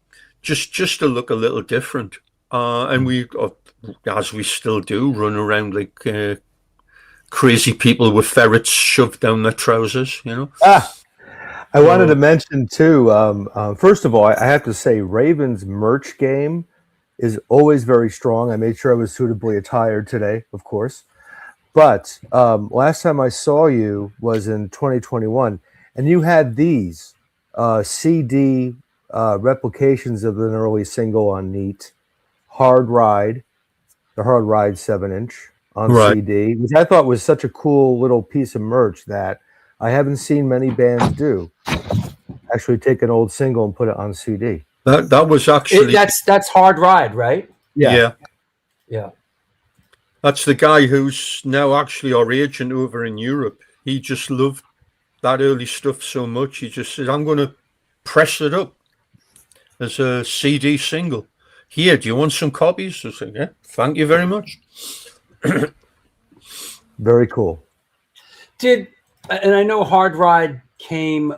just to look a little different. And we, as we still do, run around like crazy people with ferrets shoved down their trousers, you know. I wanted to mention too, first of all, I have to say Ravens merch game is always very strong. I made sure I was suitably attired today, of course. But last time I saw you was in 2021, and you had these CD replications of an early single on Neat, Hard Ride, the Hard Ride 7-inch on CD, which I thought was such a cool little piece of merch that I haven't seen many bands do. Actually take an old single and put it on CD. That was actually... That's Hard Ride, right? Yeah. That's the guy who's now actually our agent over in Europe. He just loved that early stuff so much. He just said, I'm going to press it up as a CD single. Here, do you want some copies? I said, yeah, thank you very much. Very cool. And I know Hard Ride came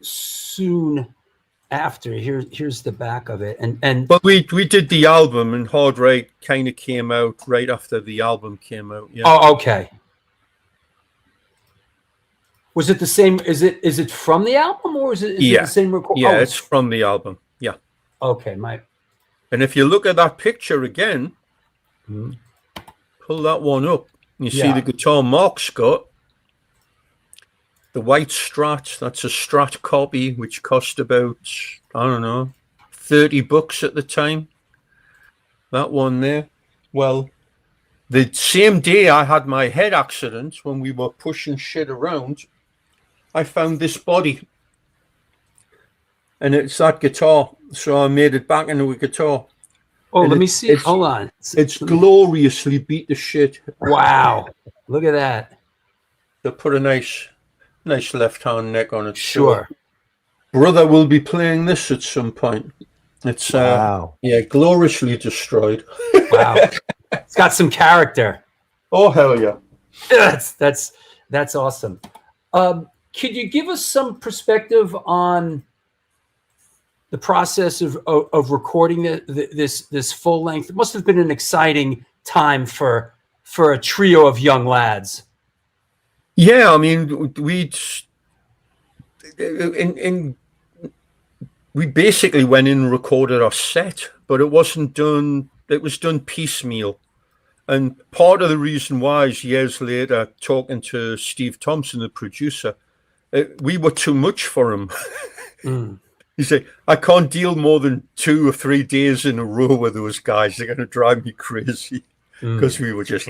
soon after. Here's the back of it, but we did the album, and Hard Ride kind of came out right after the album came out. Yeah. Oh, okay. Was it the same? Is it from the album, or is it the same record? Yeah, it's from the album. Yeah. Okay, And if you look at that picture again, pull that one up, and you see the guitar Mark's got. The white Strat, that's a Strat copy, which cost about, I don't know, $30 at the time. That one there. Well, the same day I had my head accident, when we were pushing shit around, I found this body. And it's that guitar. So I made it back into a guitar. Oh, let me see. Hold on. It's gloriously beat the shit. Wow. Look at that. They put a nice left-hand neck on it. Sure. So brother will be playing this at some point. It's gloriously destroyed. Wow. It's got some character. Oh, hell yeah. That's awesome. Could you give us some perspective on the process of recording this full length? It must have been an exciting time for a trio of young lads. Yeah, I mean, we basically went in and recorded our set, but it wasn't done. It was done piecemeal, and part of the reason why is years later, talking to Steve Thompson, the producer, we were too much for him. He said, "I can't deal more than 2 or 3 days in a row with those guys. They're going to drive me crazy," because we were just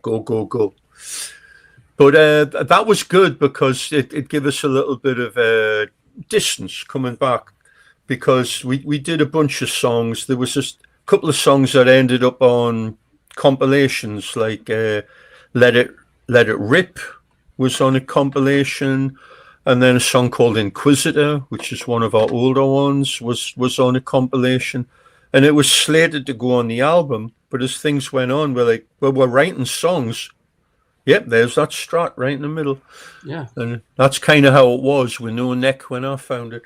go. But that was good because it gave us a little bit of distance coming back, because we did a bunch of songs. There was just a couple of songs that ended up on compilations, like Let It Rip was on a compilation, and then a song called Inquisitor, which is one of our older ones, was on a compilation, and it was slated to go on the album. But as things went on, we're like, well, we're writing songs. Yep, there's that Strat right in the middle. Yeah. And that's kind of how it was with no neck when I found it.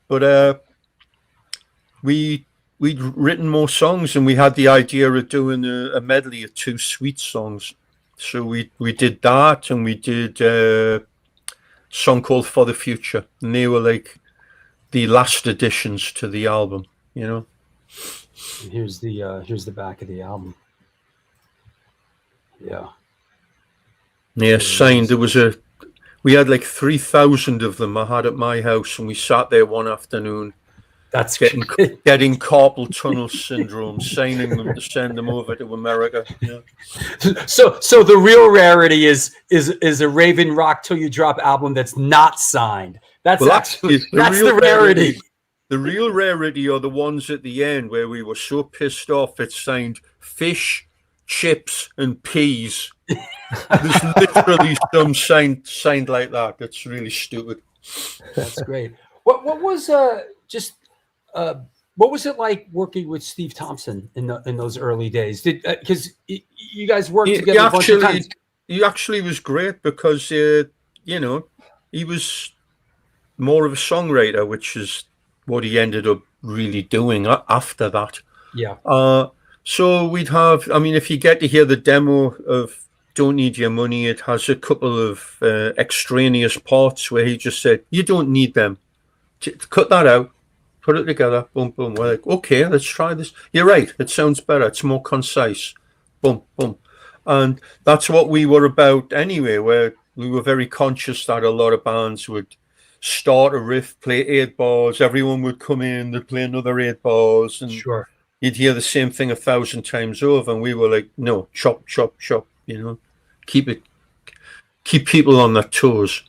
But we'd written more songs, and we had the idea of doing a medley of 2 Sweet songs. So we did that, and we did a song called For the Future. And they were like the last additions to the album, you know. And here's the back of the album. Yeah. Yeah, signed. We had like 3,000 of them I had at my house, and we sat there one afternoon. That's getting carpal tunnel syndrome, signing them to send them over to America. Yeah. So the real rarity is a Raven Rock Till You Drop album that's not signed. That's the rarity. The real rarity are the ones at the end where we were so pissed off it signed fish, chips, and peas. There's literally some signed like that. That's really stupid. That's great. What was what was it like working with Steve Thompson in those early days? Because you guys worked together a bunch of times. he actually was great because you know, he was more of a songwriter, which is what he ended up really doing after that. Yeah. So we'd have, I mean, if you get to hear the demo of Don't Need Your Money, it has a couple of extraneous parts where he just said, you don't need them. Cut that out, put it together, boom, boom. We're like, okay, let's try this. You're right, it sounds better, it's more concise, boom, boom. And that's what we were about anyway, where we were very conscious that a lot of bands would start a riff, play 8 bars, everyone would come in, they'd play another 8 bars, and Sure. you'd hear the same thing 1,000 times over, and we were like, no, chop, chop, chop, you know, keep people on their toes.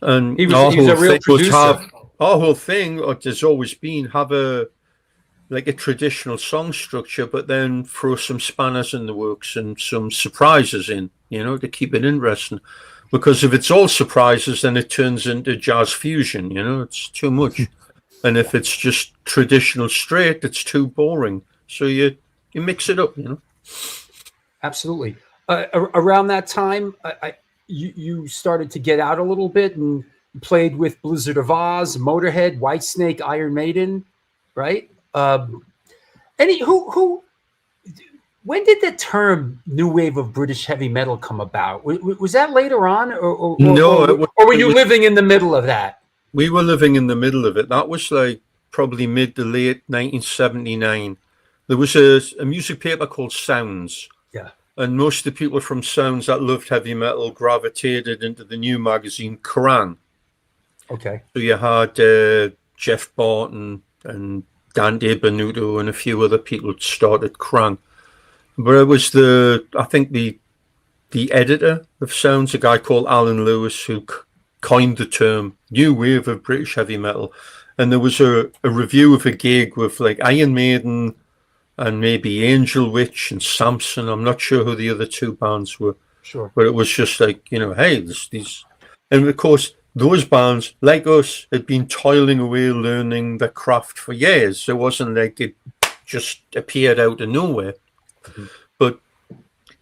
And He was a real producer. Our whole thing has always been have a traditional song structure, but then throw some spanners in the works and some surprises in, you know, to keep it interesting. Because if it's all surprises, then it turns into jazz fusion, you know, it's too much. And if it's just traditional straight, it's too boring. So you mix it up, you know. Absolutely. Around that time, you started to get out a little bit and played with Blizzard of Oz, Motorhead, Whitesnake, Iron Maiden, right? When did the term new wave of British heavy metal come about? Was that later on, or were you living in the middle of that? We were living in the middle of it. That was like probably mid to late 1979. There was a music paper called Sounds. Yeah. And most of the people from Sounds that loved heavy metal gravitated into the new magazine Kerrang. Okay. So you had Jeff Barton and Dante Benuto and a few other people started Kerrang. But it was I think the editor of Sounds, a guy called Alan Lewis, who coined the term new wave of British heavy metal. And there was a review of a gig with like Iron Maiden and maybe Angel Witch and Samson. I'm not sure who the other 2 bands were. Sure. But it was just like, you know, hey, these. And of course, those bands, like us, had been toiling away learning the craft for years. It wasn't like it just appeared out of nowhere. Mm-hmm. But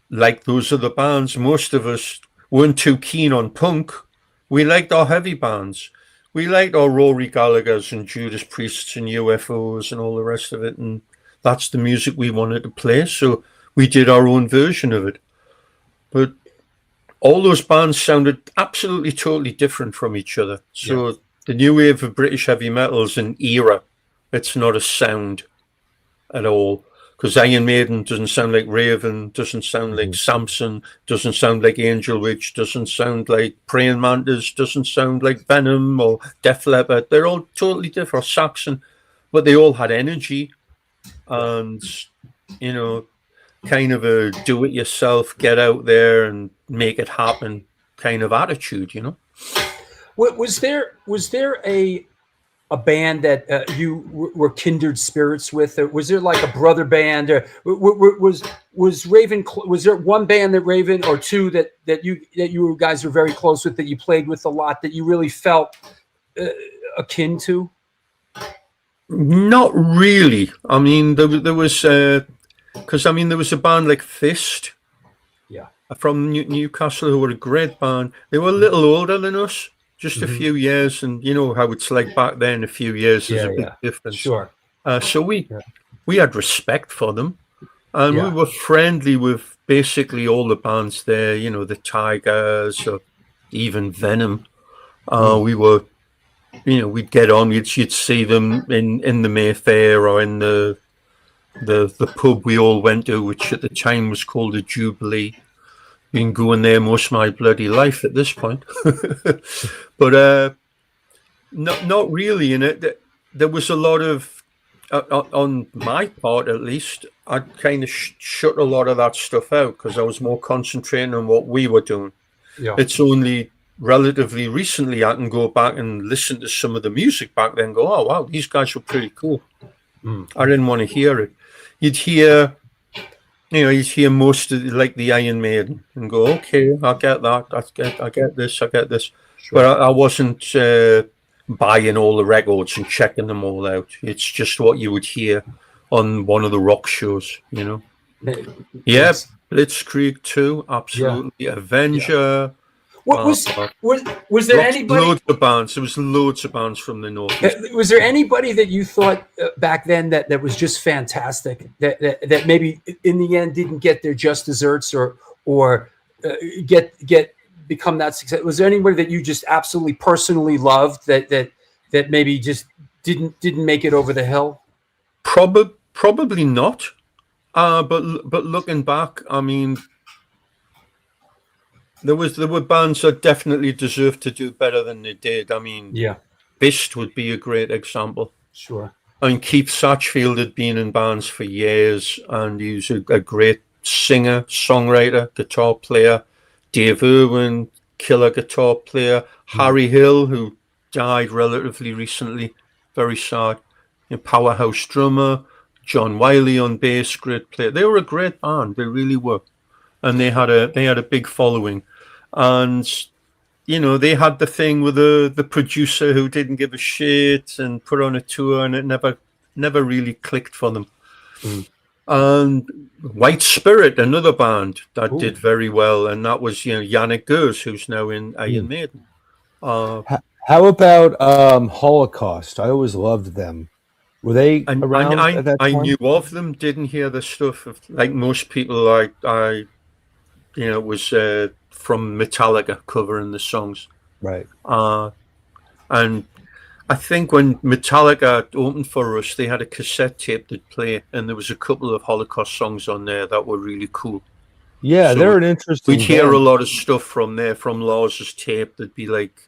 like those other bands, most of us weren't too keen on punk. We liked our heavy bands. We liked our Rory Gallaghers and Judas Priests and UFOs and all the rest of it. And that's the music we wanted to play. So we did our own version of it. But all those bands sounded absolutely, totally different from each other. So the new wave of British heavy metal is an era. It's not a sound at all. Because Iron Maiden doesn't sound like Raven, doesn't sound like Samson, doesn't sound like Angel Witch, doesn't sound like Praying Mantis, doesn't sound like Venom or Def Leppard. They're all totally different, or Saxon, but they all had energy and, you know, kind of a do-it-yourself, get out there and make it happen kind of attitude, you know. Was there a band that you were kindred spirits with? Or was there like a brother band? Or was Raven? Was there one band that Raven, or 2 that you guys were very close with, that you played with a lot, that you really felt akin to? Not really. I mean, there was because I mean there was a band like Fist, from Newcastle, who were a great band. They were a little older than us. Just a few years, and you know how it's like back then. A few years, there's a big difference. Sure. So we had respect for them, and we were friendly with basically all the bands there. You know, the Tigers, or even Venom. We were, you know, we'd get on. You'd see them in the Mayfair or in the pub we all went to, which at the time was called the Jubilee. Been going there most of my bloody life at this point. But not really in it. There was a lot of, on my part at least, I kind of shut a lot of that stuff out because I was more concentrating on what we were doing. Yeah. It's only relatively recently I can go back and listen to some of the music back then and go, oh, wow, these guys were pretty cool. I didn't want to hear it. You'd hear most of like the Iron Maiden and go, okay, I get that. I get this. Sure. But I wasn't buying all the records and checking them all out. It's just what you would hear on one of the rock shows, you know. Yeah, Yes. Blitzkrieg 2, absolutely. Avenger. Was there anybody? Loads of bands. There was loads of bands from the Northeast. Was there anybody that you thought back then that was just fantastic that maybe in the end didn't get their just desserts or become that success? Was there anybody that you just absolutely personally loved that maybe just didn't make it over the hill? Probably not. But looking back, I mean, there were bands that definitely deserved to do better than they did. I mean, Yeah, Bist would be a great example. sure. I mean, Keith Satchfield had been in bands for years, and he was a great singer, songwriter, guitar player. Dave Irwin, killer guitar player. Harry Hill, who died relatively recently, very sad. Powerhouse drummer. John Wiley on bass, great player. They were a great band, they really were, and they had a big following. And they had the thing with the producer who didn't give a shit and put on a tour, and it never really clicked for them. And White Spirit, another band that did very well, and that was Yannick Gers, who's now in Iron Maiden. How about Holocaust? I always loved them. Were they around at that I point? knew of them, didn't hear the stuff. Like most people, it was from Metallica covering the songs. Right. And I think when Metallica opened for us, they had a cassette tape they'd play, and there was a couple of Holocaust songs on there that were really cool. Yeah, So they're an interesting we'd hear band. a lot of stuff from there, from Lars's tape. There'd be like,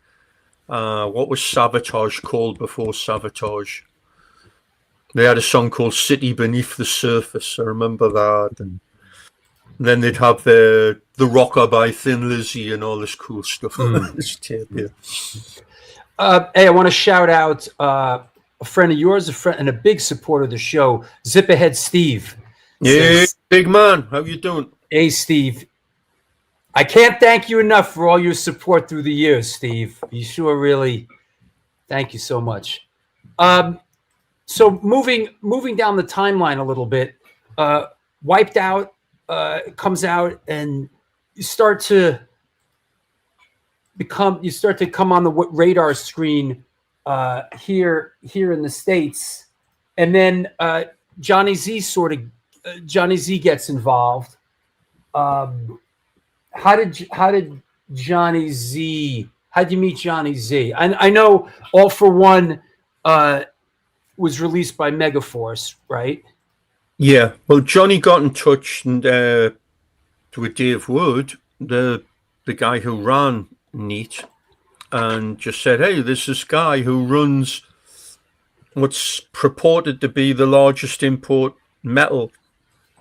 what was Sabotage called before Sabotage? They had a song called City Beneath the Surface. I remember that. And then they'd have the Rocker by Thin Lizzy and all this cool stuff on this tape. Yeah. Hey, I want to shout out a friend of yours, and a big supporter of the show, Zip Ahead Steve. Yeah, big man. How you doing? Hey, Steve. I can't thank you enough for all your support through the years, Steve. You sure really. Thank you so much. So moving down the timeline a little bit, Wiped Out comes out, and you start to come on the radar screen here in the States, and then Johnny Z gets involved. How did Johnny Z? How'd you meet Johnny Z? I know All for One was released by Megga Force, right? Yeah. Well, Johnny got in touch with Dave Wood, the guy who ran Neat, and just said, "Hey, there's this guy who runs what's purported to be the largest import metal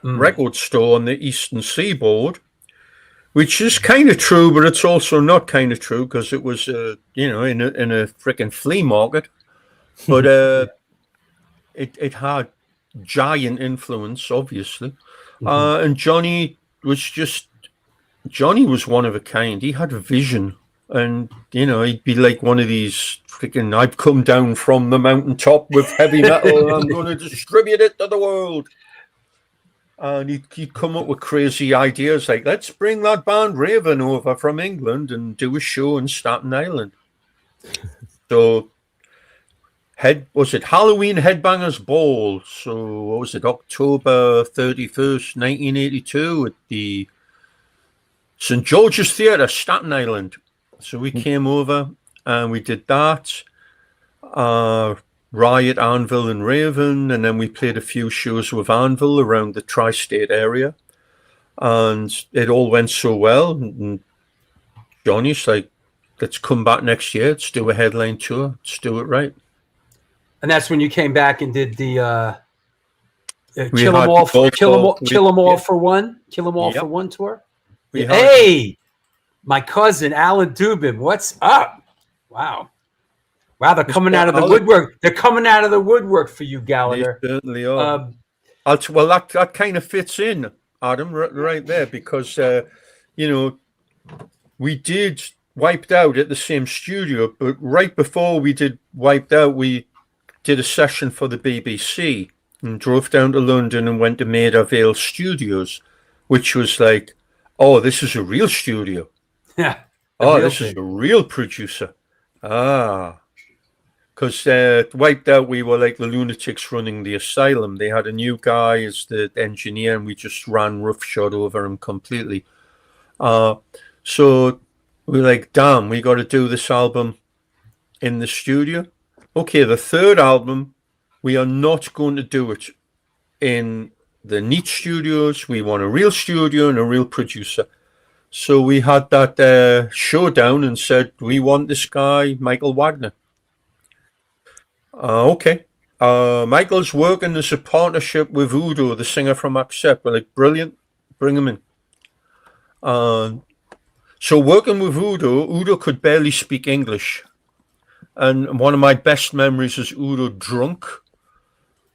record store on the Eastern Seaboard," which is kind of true, but it's also not kind of true because it was, in a freaking flea market. But it had giant influence, obviously. And Johnny was one of a kind. He had a vision, and he'd be like one of these freaking, "I've come down from the mountaintop with heavy metal and I'm going to distribute it to the world." And he'd come up with crazy ideas like, "Let's bring that band Raven over from England and do a show in Staten Island." So was it Halloween Headbangers Ball? So what was it, October 31st, 1982 at the St. George's Theatre, Staten Island. So we came over and we did that. Riot, Anvil and Raven, and then we played a few shows with Anvil around the tri-state area. And it all went so well. And Johnny's like, "Let's come back next year. Let's do a headline tour. Let's do it right." And that's when you came back and did the We Kill 'em had all the for Baltimore- for one Yep. for one tour. We had- Hey, my cousin Alan Dubin, what's up? Wow, they're coming out of the woodwork. They're coming out of the woodwork for you, They Gallagher. certainly are. Um, Well, that kind of fits in, Adam, right there, because we did Wiped Out at the same studio, but right before we did Wiped Out, we did a session for the BBC and drove down to London and went to Maida Vale Studios, which was like, oh, this is a real studio. Yeah. Oh, this is a real producer. Ah. Because Wiped Out, we were like the lunatics running the asylum. They had a new guy as the engineer, and we just ran roughshod over him completely. So we're like, damn, we got to do this album in the studio. Okay, the third album, we are not going to do it in the neat studios. We want a real studio and a real producer. So we had that showdown and said, we want this guy, Michael Wagner. Okay. Michael's working as a partnership with Udo, the singer from Accept. We're like, brilliant, bring him in. So working with Udo could barely speak English. And one of my best memories is Udo drunk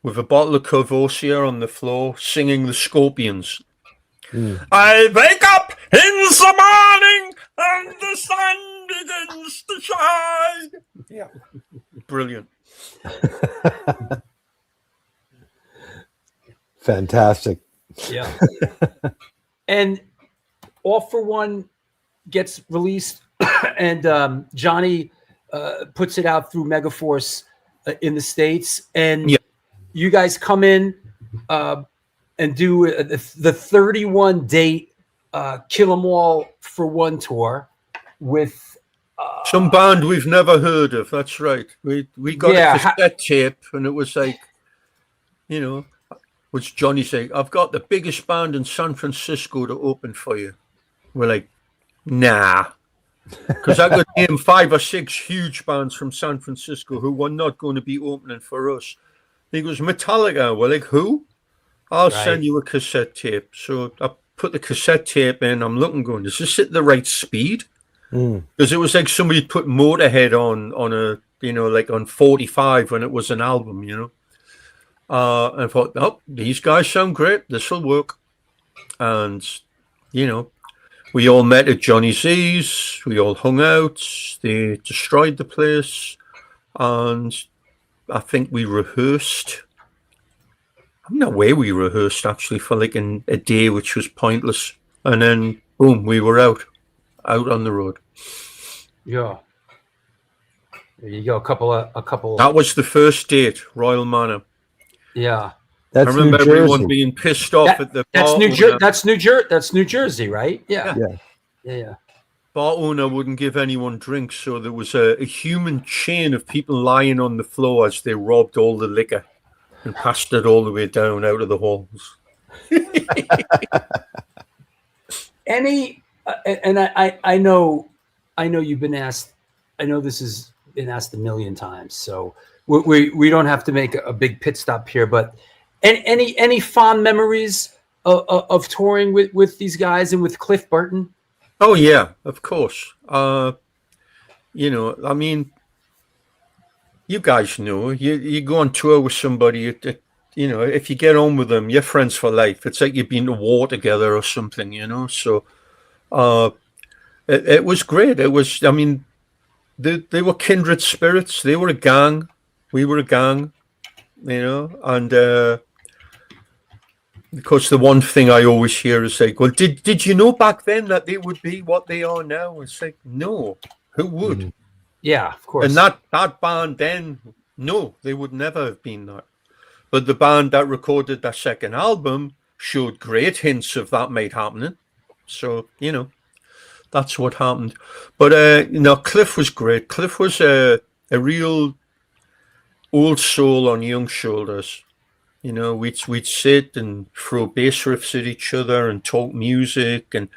with a bottle of Courvoisier on the floor, singing the Scorpions. I wake up in the morning and the sun begins to shine. Yeah, brilliant. Fantastic. Yeah. And All For One gets released, and Johnny puts it out through Megga Force in the States, and you guys come in and do the 31 date Kill 'Em All for One tour with some band we've never heard of. That's right. We got a cassette tape, and it was like, you know, what's Johnny saying? I've got the biggest band in San Francisco to open for you. We're like, nah, because I could name 5 or 6 huge bands from San Francisco who were not going to be opening for us. He goes, Metallica. We're like, who? I'll send you a cassette tape. So I put the cassette tape in. I'm looking, going, is this at the right speed? Because it was like somebody put Motorhead on a, you know, like on 45 when it was an album, you know. And I thought, oh, these guys sound great. This will work. And, you know, we all met at Johnny Z's. We all hung out. They destroyed the place. And I think we rehearsed. I don't know where we rehearsed, actually, for like a day, which was pointless. And then, boom, we were out on the road. Yeah. There you go. A couple. That was the first date, Royal Manor. Yeah. That's I remember New Jersey. everyone being pissed off at the that's bar That's New Jersey, right? Yeah. Yeah. Bar owner wouldn't give anyone drinks, so there was a human chain of people lying on the floor as they robbed all the liquor and passed it all the way down out of the halls. I know you've been asked. I know this has been asked a million times, so we don't have to make a big pit stop here. But any fond memories of touring with these guys and with Cliff Burton? Oh yeah, of course. You know, I mean, you guys know, you go on tour with somebody. You know, if you get on with them, you're friends for life. It's like you've been to war together or something. You know, so. It was great. It was, I mean, they were kindred spirits. They were a gang. We were a gang, you know. And because the one thing I always hear is like, well, did you know back then that they would be what they are now? It's like, no, who would? Yeah, of course. And that band then, no, they would never have been that. But the band that recorded their second album showed great hints of that might happen. So, you know, that's what happened. But, you know, Cliff was great. Cliff was a real old soul on young shoulders. You know, we'd sit and throw bass riffs at each other and talk music. And,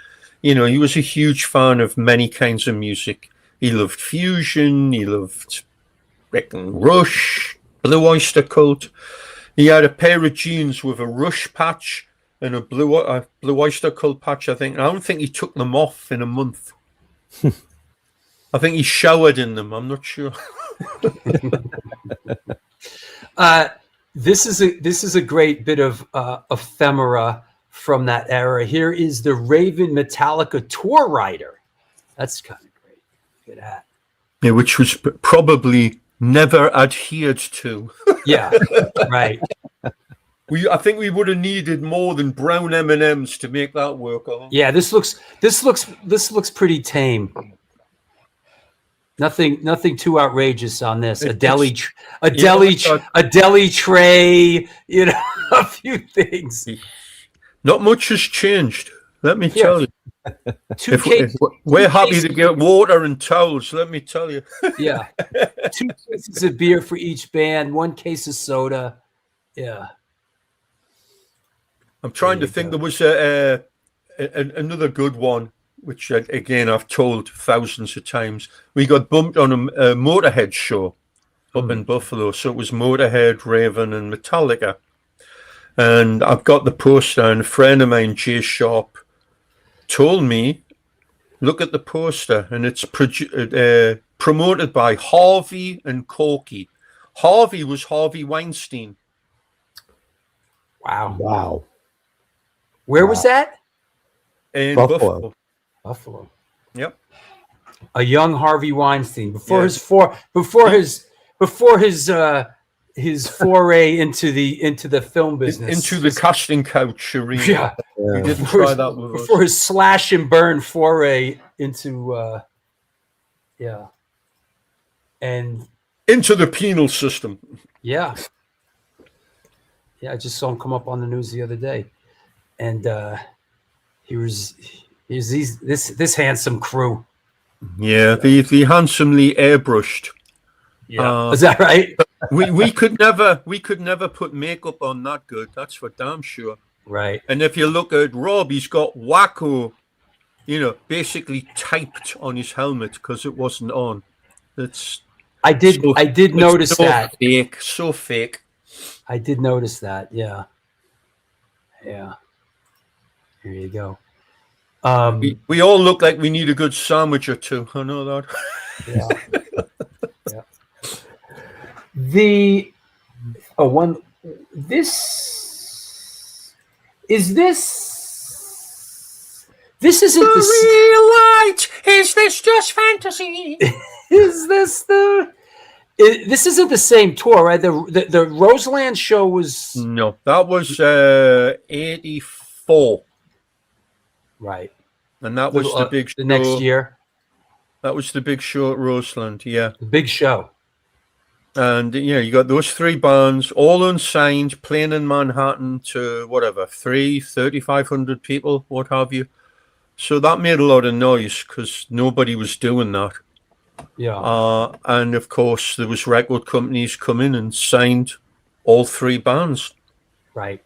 you know, he was a huge fan of many kinds of music. He loved fusion. He loved Rush, Blue Oyster Cult. He had a pair of jeans with a Rush patch and a Blue Oyster Cult patch, I think. And I don't think he took them off in a month. I think he showered in them. I'm not sure. This is a great bit of ephemera from that era. Here is the Raven Metallica tour rider. That's kind of great. Look at that. Yeah, which was probably never adhered to. Yeah, right. I think we would have needed more than brown M&Ms to make that work. Yeah, this looks pretty tame. Nothing too outrageous on this. A deli tray, you know, a few things. Not much has changed. Let me tell you. We're happy cases, to get water and towels. Let me tell you. Yeah, 2 cases of beer for each band, 1 case of soda. Yeah. I'm trying to think. There was another good one, which again I've told thousands of times. We got bumped on a Motorhead show up in Buffalo, so it was Motorhead, Raven, and Metallica. And I've got the poster, and a friend of mine, Jay Sharp, told me, look at the poster, and it's promoted by Harvey and Corky. Harvey was Harvey Weinstein. Wow. Where was that? In Buffalo. Buffalo. Yep. A young Harvey Weinstein before his foray into the film business, into the casting couch arena. Yeah. We didn't try that with us. Before his slash and burn foray into and into the penal system. Yeah, I just saw him come up on the news the other day, and he's this handsome crew. Yeah, the handsomely airbrushed. Yeah, is that right? we could never put makeup on that good. That's for damn sure. Right. And if you look at Rob, he's got Wacko, basically typed on his helmet because it wasn't on. I did notice so that. Fake, so fake. I did notice that. Yeah. Here you go. We all look like we need a good sandwich or two. I know that. Yeah. Yeah. This isn't the real light. Is this just fantasy? Is this this isn't the same tour, right? The Roseland show was no, that was 84, right? And that was the big show the next year. That was the big show at Roseland, yeah. The big show. And you got those 3 bands, all unsigned, playing in Manhattan to whatever, 3,500 people, what have you. So that made a lot of noise because nobody was doing that. Yeah. And of course, there was record companies come in and signed all 3 bands. Right.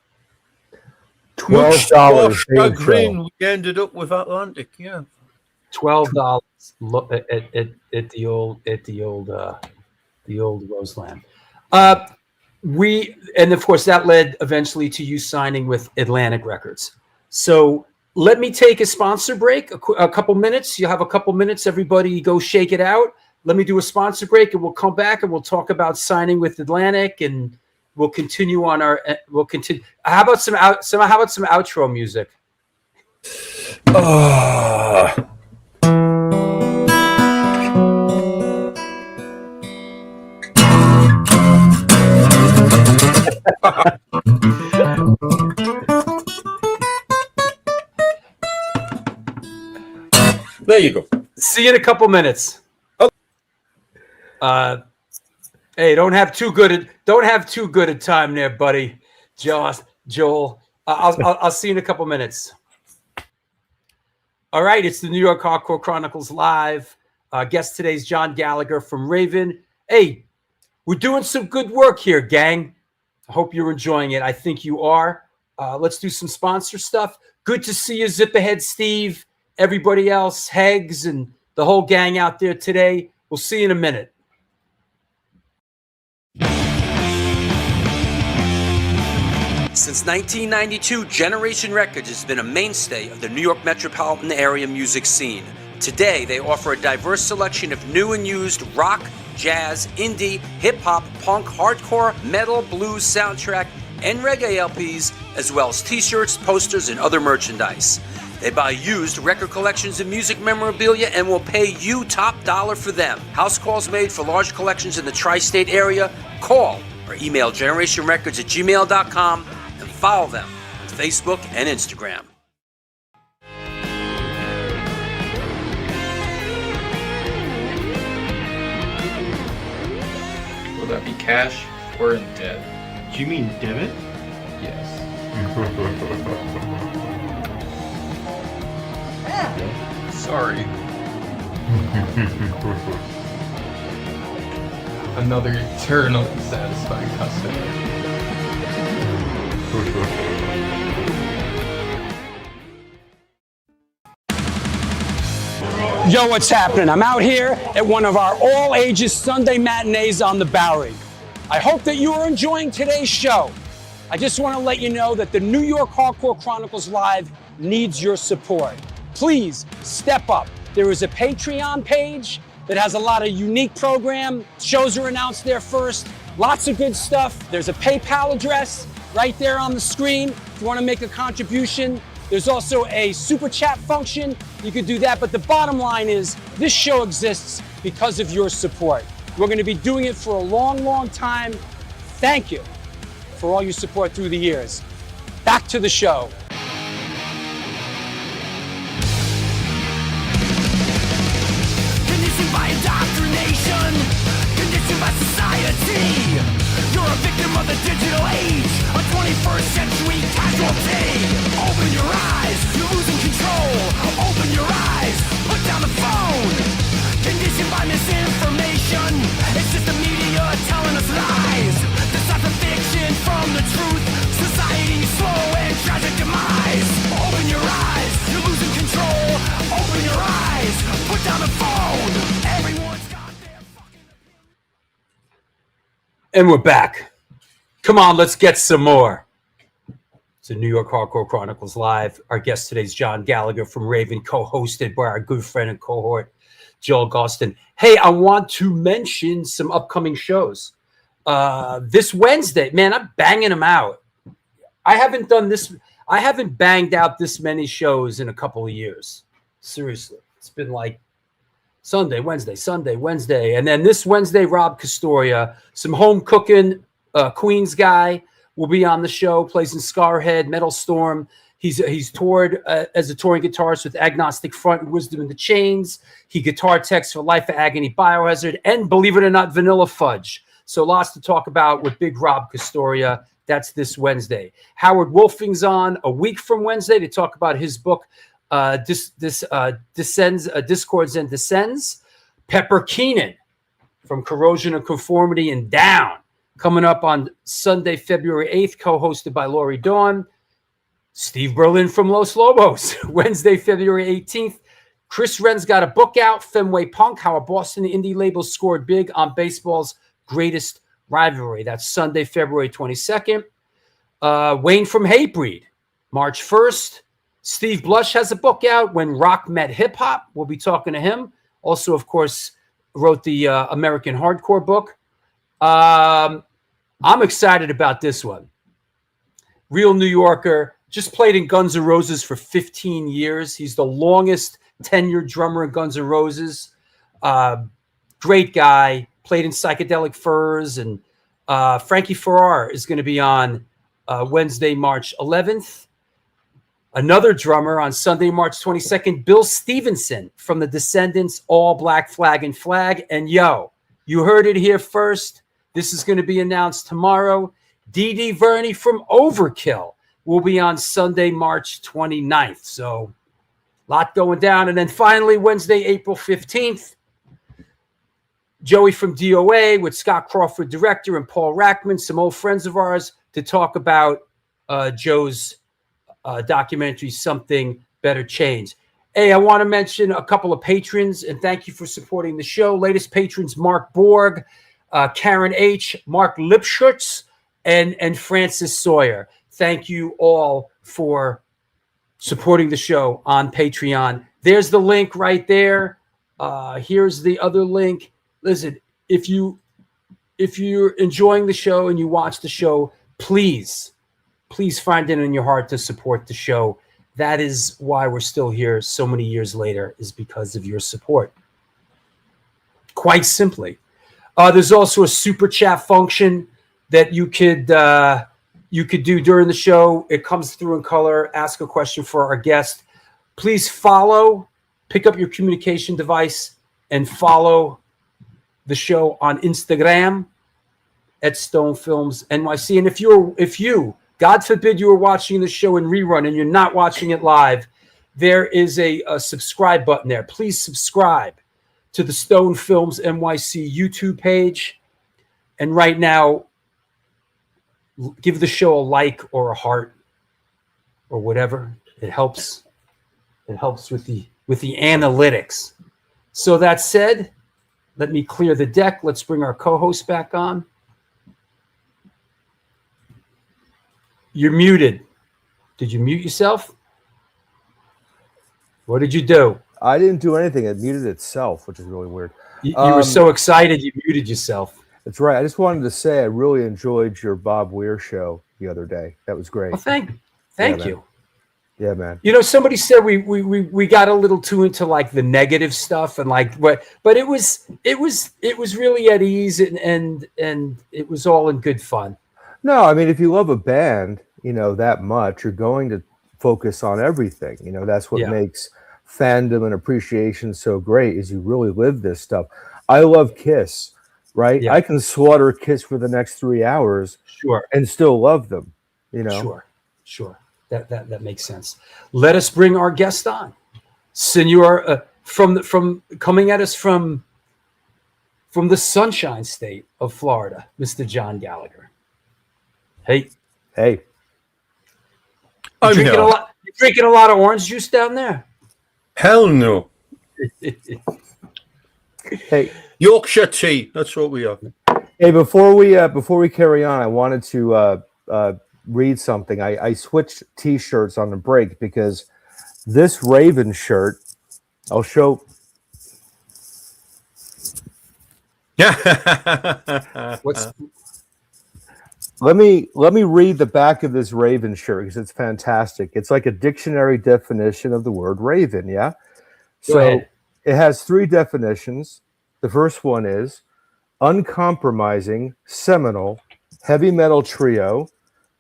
$12. We ended up with Atlantic, yeah. $12 at the old Roseland. And of course that led eventually to you signing with Atlantic Records. So let me take a sponsor break, a couple minutes. You have a couple minutes. Everybody go shake it out. Let me do a sponsor break, and we'll come back and we'll talk about signing with Atlantic, and we'll continue on we'll continue. How about some outro music? There you go. See you in a couple minutes. Oh. Hey, don't have too good a time there, buddy. Joel. I'll see you in a couple minutes. All right, it's the New York Hardcore Chronicles Live. Guest today's John Gallagher from Raven. Hey, we're doing some good work here, gang. I hope you're enjoying it. I think you are. Let's do some sponsor stuff. Good to see you, Zip Ahead Steve, everybody else, Hegs, and the whole gang out there today. We'll see you in a minute. Since 1992, Generation Records has been a mainstay of the New York metropolitan area music scene. Today, they offer a diverse selection of new and used rock, jazz, indie, hip-hop, punk, hardcore, metal, blues, soundtrack, and reggae LPs, as well as t-shirts, posters, and other merchandise. They buy used record collections and music memorabilia and will pay you top dollar for them. House calls made for large collections in the tri-state area. Call or email generationrecords@gmail.com follow them on Facebook and Instagram. Will that be cash or in debt? Do you mean debit? Yes. Sorry. Another eternally satisfied customer. Yo, what's happening? I'm out here at one of our all-ages Sunday matinees on the Bowery. I hope that you are enjoying today's show. I just want to let you know that the New York Hardcore Chronicles Live needs your support. Please step up. There is a Patreon page that has a lot of unique program. Shows are announced there first. Lots of good stuff. There's a PayPal address right there on the screen if you want to make a contribution. There's also a super chat function. You could do that, but the bottom line is this show exists because of your support. We're going to be doing it for a long, long time. Thank you for all your support through the years. Back to the show. Conditioned by indoctrination, conditioned by society. You're a victim of the digital age, a 21st century casualty. Open your eyes, you're losing control. Open your eyes, put down the phone. Conditioned by misinformation, it's just the media telling us lies. Decipher fiction from the truth, society's slow and tragic demise. Open your eyes, you're losing control. Open your eyes, put down the phone. Everyone's got their fucking... And we're back. Come on, let's get some more. It's the New York Hardcore Chronicles Live. Our guest today is John Gallagher from Raven, co-hosted by our good friend and cohort, Joel Gostin. Hey, I want to mention some upcoming shows. This Wednesday, man, I'm banging them out. I haven't banged out this many shows in a couple of years. Seriously. It's been like Sunday, Wednesday. And then this Wednesday, Rob Castoria, some home cooking, Queens guy will be on the show, plays in Scarhead, Metal Storm. He's toured as a touring guitarist with Agnostic Front and Wisdom in the Chains. He guitar techs for Life of Agony, Biohazard, and believe it or not, Vanilla Fudge. So lots to talk about with Big Rob Castoria. That's this Wednesday. Howard Wolfing's on a week from Wednesday to talk about his book, Discords and Descends. Pepper Keenan from Corrosion of Conformity and Down, coming up on Sunday, February 8th, co-hosted by Lori Dawn. Steve Berlin from Los Lobos, Wednesday, February 18th. Chris Wren's got a book out, Fenway Punk, How a Boston Indie Label Scored Big on Baseball's Greatest Rivalry. That's Sunday, February 22nd. Wayne from Hatebreed, March 1st. Steve Blush has a book out, When Rock Met Hip Hop. We'll be talking to him. Also, of course, wrote the American Hardcore book. I'm excited about this one. Real New Yorker, just played in Guns N' Roses for 15 years. He's the longest tenured drummer in Guns N' Roses. Great guy, played in Psychedelic Furs. And Frankie Farrar is going to be on Wednesday, March 11th. Another drummer on Sunday, March 22nd, Bill Stevenson from the Descendants, All Black Flag and Flag. And yo, you heard it here first. This is going to be announced tomorrow. D.D. Verney from Overkill will be on Sunday, March 29th. So a lot going down. And then finally, Wednesday, April 15th, Joey from DOA with Scott Crawford, director, and Paul Rackman, some old friends of ours, to talk about Joe's documentary, Something Better Change. Hey, I want to mention a couple of patrons, and thank you for supporting the show. Latest patrons, Mark Borg, Karen H., Mark Lipschutz, and Francis Sawyer. Thank you all for supporting the show on Patreon. There's the link right there. Here's the other link. Listen, if you're enjoying the show and you watch the show, please find it in your heart to support the show. That is why we're still here so many years later, is because of your support. Quite simply. There's also a super chat function that you could you could do during the show. It comes through in color. Ask a question for our guest. Please pick up your communication device and follow the show on Instagram at Stone Films NYC. And if you, God forbid, you were watching the show in rerun and you're not watching it live, there is a subscribe button there. Please subscribe to the Stone Films NYC YouTube page. And right now, give the show a like or a heart or whatever. It helps. It helps with the analytics. So that said, let me clear the deck. Let's bring our co-host back on. You're muted. Did you mute yourself? What did you do? I didn't do anything. It muted itself, which is really weird. You were so excited you muted yourself. That's right. I just wanted to say I really enjoyed your Bob Weir show the other day. That was great. Well, thank you. Yeah, man. You know, somebody said we got a little too into like the negative stuff and like but it was really at ease and it was all in good fun. No, I mean, if you love a band, you know, that much, you're going to focus on everything. You know, that's what makes fandom and appreciation so great is you really live this stuff. I love Kiss, right? Yeah. I can slaughter Kiss for the next 3 hours, and still love them. You know, sure. That makes sense. Let us bring our guest on, Senor, from coming at us from the Sunshine State of Florida, Mr. John Gallagher. Hey. You drinking a lot of orange juice down there? Hell no. Hey, Yorkshire tea. That's what we are. Hey, before we carry on, I wanted to read something. I switched T-shirts on the break because this Raven shirt, I'll show. Let me read the back of this Raven shirt because it's fantastic. It's like a dictionary definition of the word raven. Yeah. So it has 3 definitions. The first one is uncompromising, seminal, heavy metal trio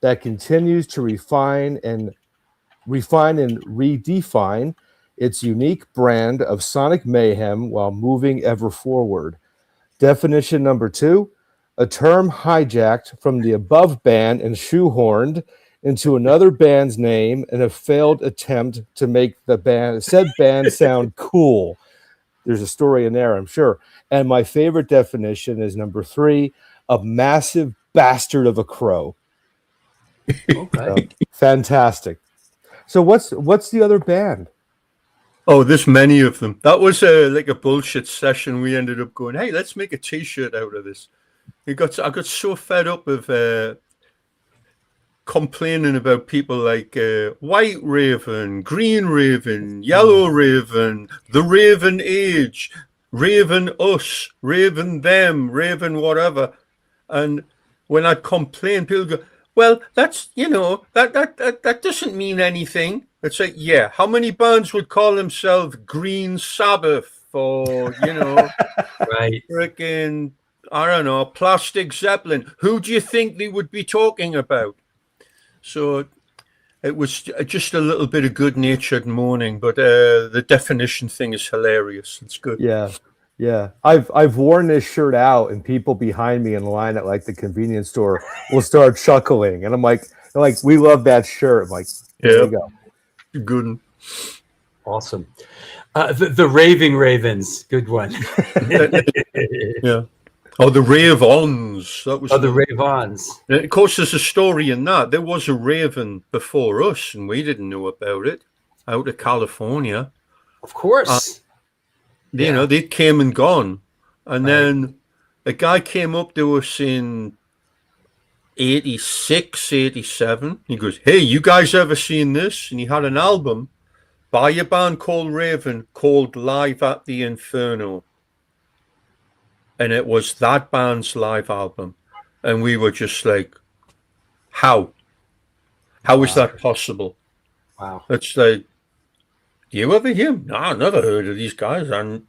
that continues to refine and redefine its unique brand of sonic mayhem while moving ever forward. Definition number 2, a term hijacked from the above band and shoehorned into another band's name in a failed attempt to make said band sound cool. There's a story in there, I'm sure. And my favorite definition is number 3, a massive bastard of a crow. Okay. Fantastic. So what's the other band? Oh, there's many of them. That was like a bullshit session. We ended up going, hey, let's make a T-shirt out of this. I got so fed up of complaining about people like White Raven, Green Raven, Yellow Raven, The Raven Age, Raven Us, Raven Them, Raven whatever. And when I'd complain, people go, well, that's, you know, that doesn't mean anything. It's like, yeah, how many bands would call themselves Green Sabbath or, you know, right, freaking, I don't know, Plastic Zeppelin? Who do you think they would be talking about? So it was just a little bit of good-natured moaning, but the definition thing is hilarious. It's good. Yeah. I've worn this shirt out, and people behind me in line at like the convenience store will start chuckling, and I'm like, we love that shirt. I'm like, there you go. Good. Awesome. The Raving Ravens. Good one. Yeah. Oh, the Ravens. That was the Ravens. Of course, there's a story in that. There was a Raven before us, and we didn't know about it. Out of California. Of course. You know, they came and gone. And then a guy came up to us in 86, 87. He goes, hey, you guys ever seen this? And he had an album by a band called Raven called Live at the Inferno. And it was that band's live album. And we were just like, how? How is that possible? Wow. It's like, do you ever hear them? No, I never heard of these guys. And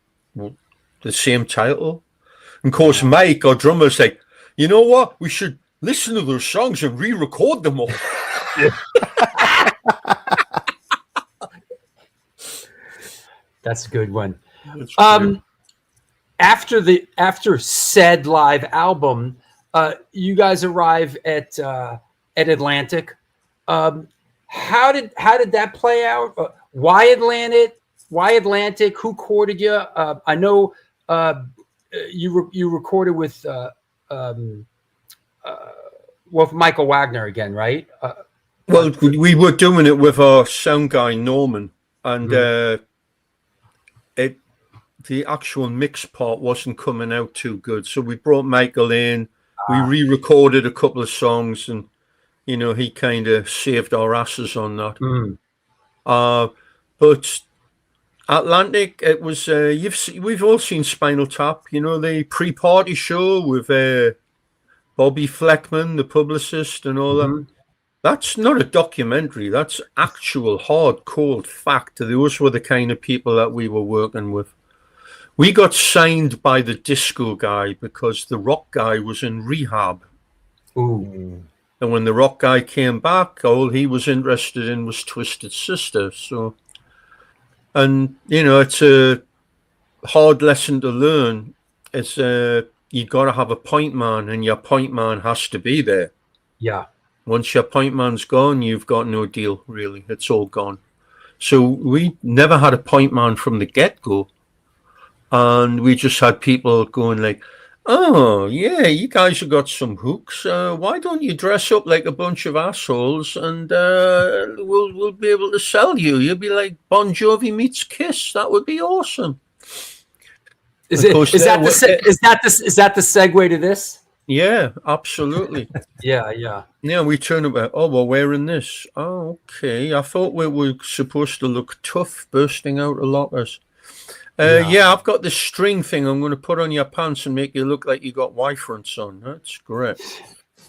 the same title. And of course, Mike, our drummer's like, you know what? We should listen to their songs and re-record them all. That's a good one. That's great. After said live album, you guys arrive at Atlantic. How did that play out? Why Atlantic? Why Atlantic? Who courted you? I know you recorded with Michael Wagner again, right? Well, we were doing it with our sound guy Norman, and the actual mix part wasn't coming out too good. So we brought Michael in. We re-recorded a couple of songs, and he kind of saved our asses on that. But Atlantic, it was we've all seen Spinal Tap, the pre-party show with Bobby Fleckman, the publicist, and all that. That's not a documentary. That's actual hard, cold fact. Those were the kind of people that we were working with. We got signed by the disco guy because the rock guy was in rehab. Ooh. And when the rock guy came back, all he was interested in was Twisted Sister. So, and it's a hard lesson to learn. It's you got to have a point man, and your point man has to be there. Yeah. Once your point man's gone, you've got no deal, really. It's all gone. So we never had a point man from the get-go. And we just had people going like, oh, yeah, you guys have got some hooks. Why don't you dress up like a bunch of assholes and we'll be able to sell you. You'll be like Bon Jovi meets Kiss. That would be awesome. Is that the segue to this? Yeah, absolutely. Yeah. Yeah, we turn about, oh, we're wearing this. Oh, okay. I thought we were supposed to look tough bursting out of lockers. Yeah, I've got this string thing I'm going to put on your pants and make you look like you got Y-fronts on. That's great.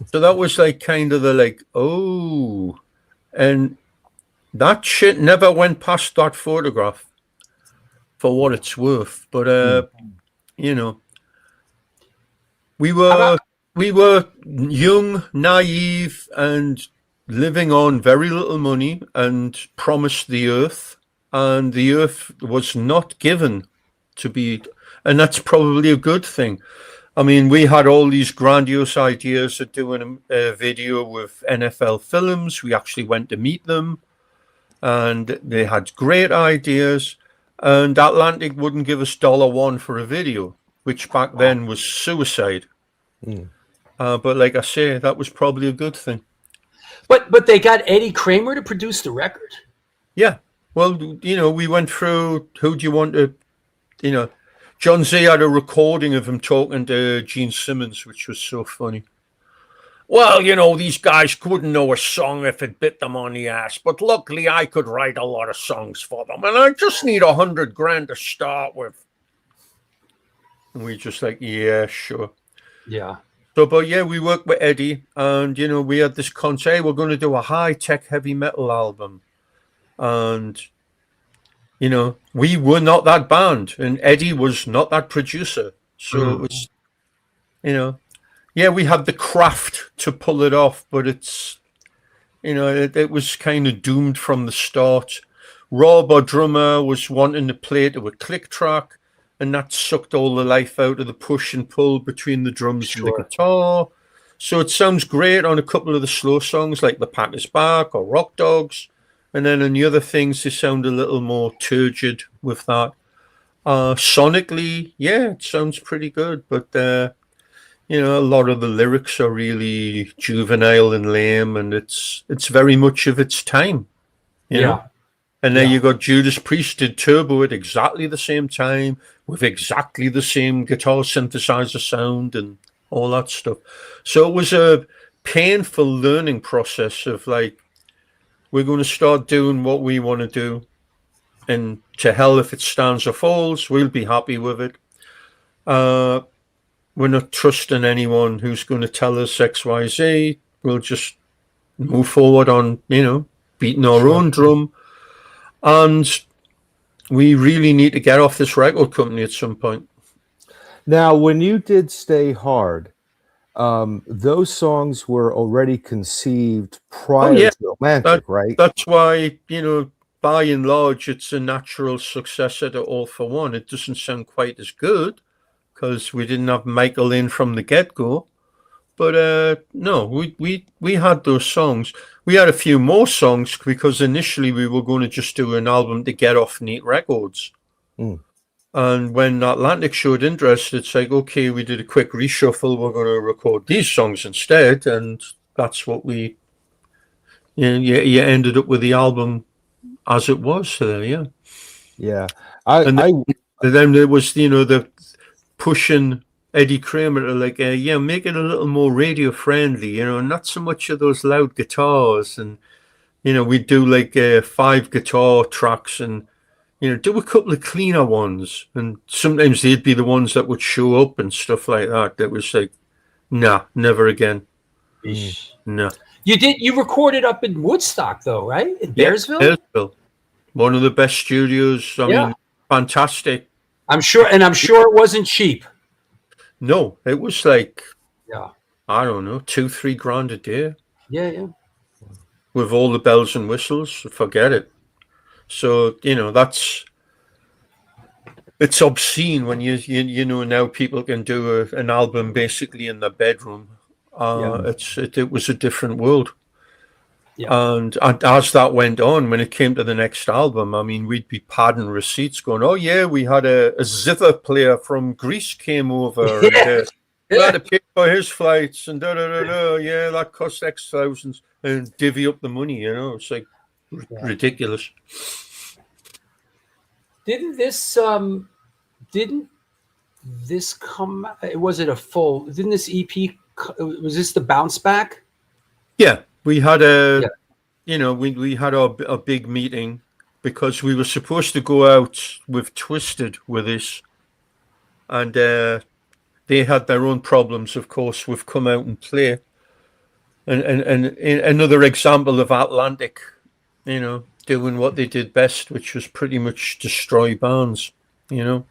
So that was like kind of oh. And that shit never went past that photograph for what it's worth. But, we were young, naive, and living on very little money and promised the earth. And the earth was not given to be, and that's probably a good thing. I mean, we had all these grandiose ideas of doing a video with NFL Films. We actually went to meet them, and they had great ideas. And Atlantic wouldn't give us $1 for a video, which back then was suicide. But like I say, that was probably a good thing. But they got Eddie Kramer to produce the record. Yeah. Well, we went through, who do you want to, John Z had a recording of him talking to Gene Simmons, which was so funny. Well, these guys couldn't know a song if it bit them on the ass, but luckily I could write a lot of songs for them, and I just need $100,000 to start with. And we just like, yeah, sure. Yeah. So, but yeah, we worked with Eddie, and, we had this concept, hey, we're going to do a high-tech heavy metal album. And, we were not that band, and Eddie was not that producer. So it was, yeah, we had the craft to pull it off, but it's, it was kind of doomed from the start. Rob, our drummer, was wanting to play it to a click track, and that sucked all the life out of the push and pull between the drums and the guitar. So it sounds great on a couple of the slow songs like The Pack Is Back or Rock Dogs. And then on the other things, they sound a little more turgid with that. Sonically, yeah, it sounds pretty good. But, a lot of the lyrics are really juvenile and lame. And it's very much of its time, you know. And then you got Judas Priest did Turbo at exactly the same time with exactly the same guitar synthesizer sound and all that stuff. So it was a painful learning process of like, we're going to start doing what we want to do. And to hell if it stands or falls, we'll be happy with it. We're not trusting anyone who's going to tell us X, Y, Z. We'll just move forward on, beating our own drum. And we really need to get off this record company at some point. Now, when you did Stay Hard, those songs were already conceived prior yeah. to Atlantic, right? That's why, by and large, it's a natural successor to All for One. It doesn't sound quite as good because we didn't have Michael in from the get-go. But no, we had those songs. We had a few more songs because initially we were going to just do an album to get off Neat Records. And when Atlantic showed interest, it's like, okay, we did a quick reshuffle. We're going to record these songs instead. And that's what you ended up with the album as it was there, yeah. Yeah. And then there was, the pushing Eddie Kramer to like, make it a little more radio friendly, not so much of those loud guitars. And, we'd do like 5 guitar tracks and, do a couple of cleaner ones. And sometimes they'd be the ones that would show up and stuff like that. That was like, nah, never again. No. You recorded up in Woodstock though, right? In Bearsville? Bearsville. One of the best studios. I mean, fantastic. I'm sure it wasn't cheap. No, it was like, yeah, I don't know, $2-3 grand a day. Yeah. With all the bells and whistles, forget it. So, it's obscene when now people can do an album basically in their bedroom. It was a different world. Yeah. And as that went on, when it came to the next album, I mean, we'd be padding receipts going, oh, yeah, we had a zither player from Greece came over. And, we had to pay for his flights and yeah, that cost X thousands and divvy up the money, It's like ridiculous. Didn't this come? Was it a full? Didn't this EP? Was this the bounce back? Yeah, we had we had a big meeting because we were supposed to go out with Twisted with this, and they had their own problems, of course, with come out and play. And another example of Atlantic, doing what they did best, which was pretty much destroy bands, Yeah.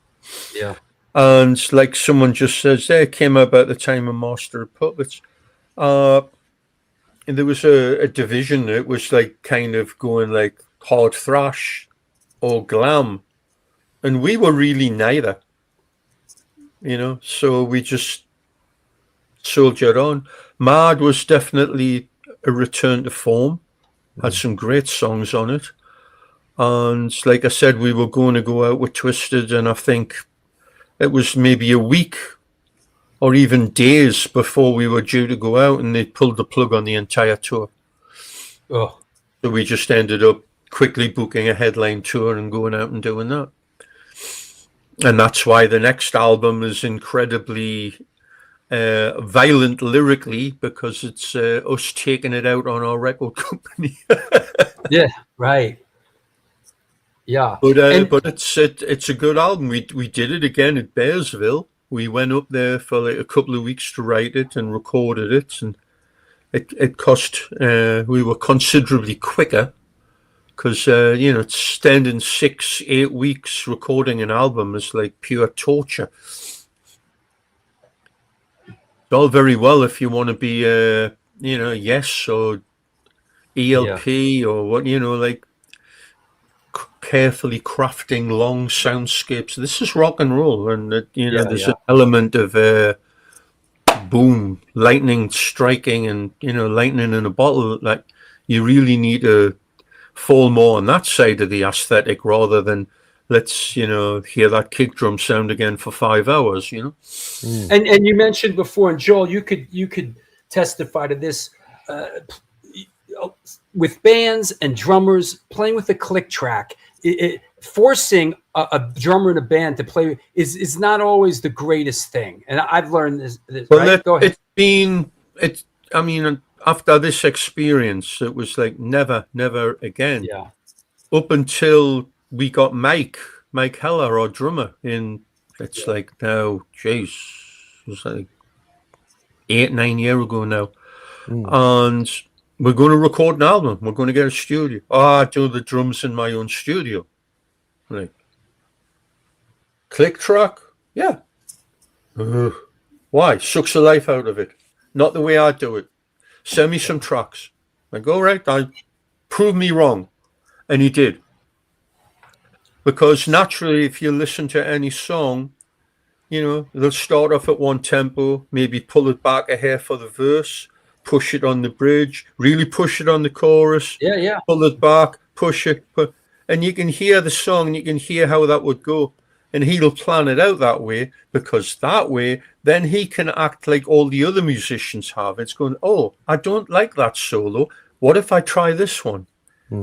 And like someone just says, they came out at the time of Master of Puppets. And there was a division. It was like kind of going like hard thrash or glam. And we were really neither, so we just soldiered on. Mad was definitely a return to form. Had some great songs on it. And like I said, we were going to go out with Twisted, and I think it was maybe a week or even days before we were due to go out, and they pulled the plug on the entire tour. Oh. So we just ended up quickly booking a headline tour and going out and doing that. And that's why the next album is incredibly violent lyrically, because it's us taking it out on our record company. Yeah, right. Yeah, but it's a good album. We did it again at Bearsville. We went up there for like a couple of weeks to write it and recorded it, and it cost. We were considerably quicker because standing 6-8 weeks recording an album is like pure torture. It's all very well if you want to be Yes or ELP or what, like carefully crafting long soundscapes. This is rock and roll, and there's an element of boom, lightning striking, and lightning in a bottle. Like you really need to fall more on that side of the aesthetic rather than let's hear that kick drum sound again for 5 hours. And you mentioned before, and Joel, you could testify to this. With bands and drummers playing with a click track, forcing a drummer in a band to play is not always the greatest thing. And I've learned this. Well, right? Go ahead. I mean, after this experience, it was like never again. Yeah. Up until we got Mike Heller, our drummer, in. It's like now, jeez, it was like 8-9 years ago now, and we're going to record an album. We're going to get a studio. I do the drums in my own studio. Like, click track? Yeah. Why? Sucks the life out of it. not the way I do it. Send me some tracks. I go, right, prove me wrong. And he did. Because naturally, if you listen to any song, you know, they'll start off at one tempo, maybe pull it back a hair for the verse, push it on the bridge, really push it on the chorus, pull it back, push it, and you can hear the song and you can hear how that would go. And he'll plan it out that way, because that way, then he can act like all the other musicians have. It's going, oh, I don't like that solo. What if I try this one?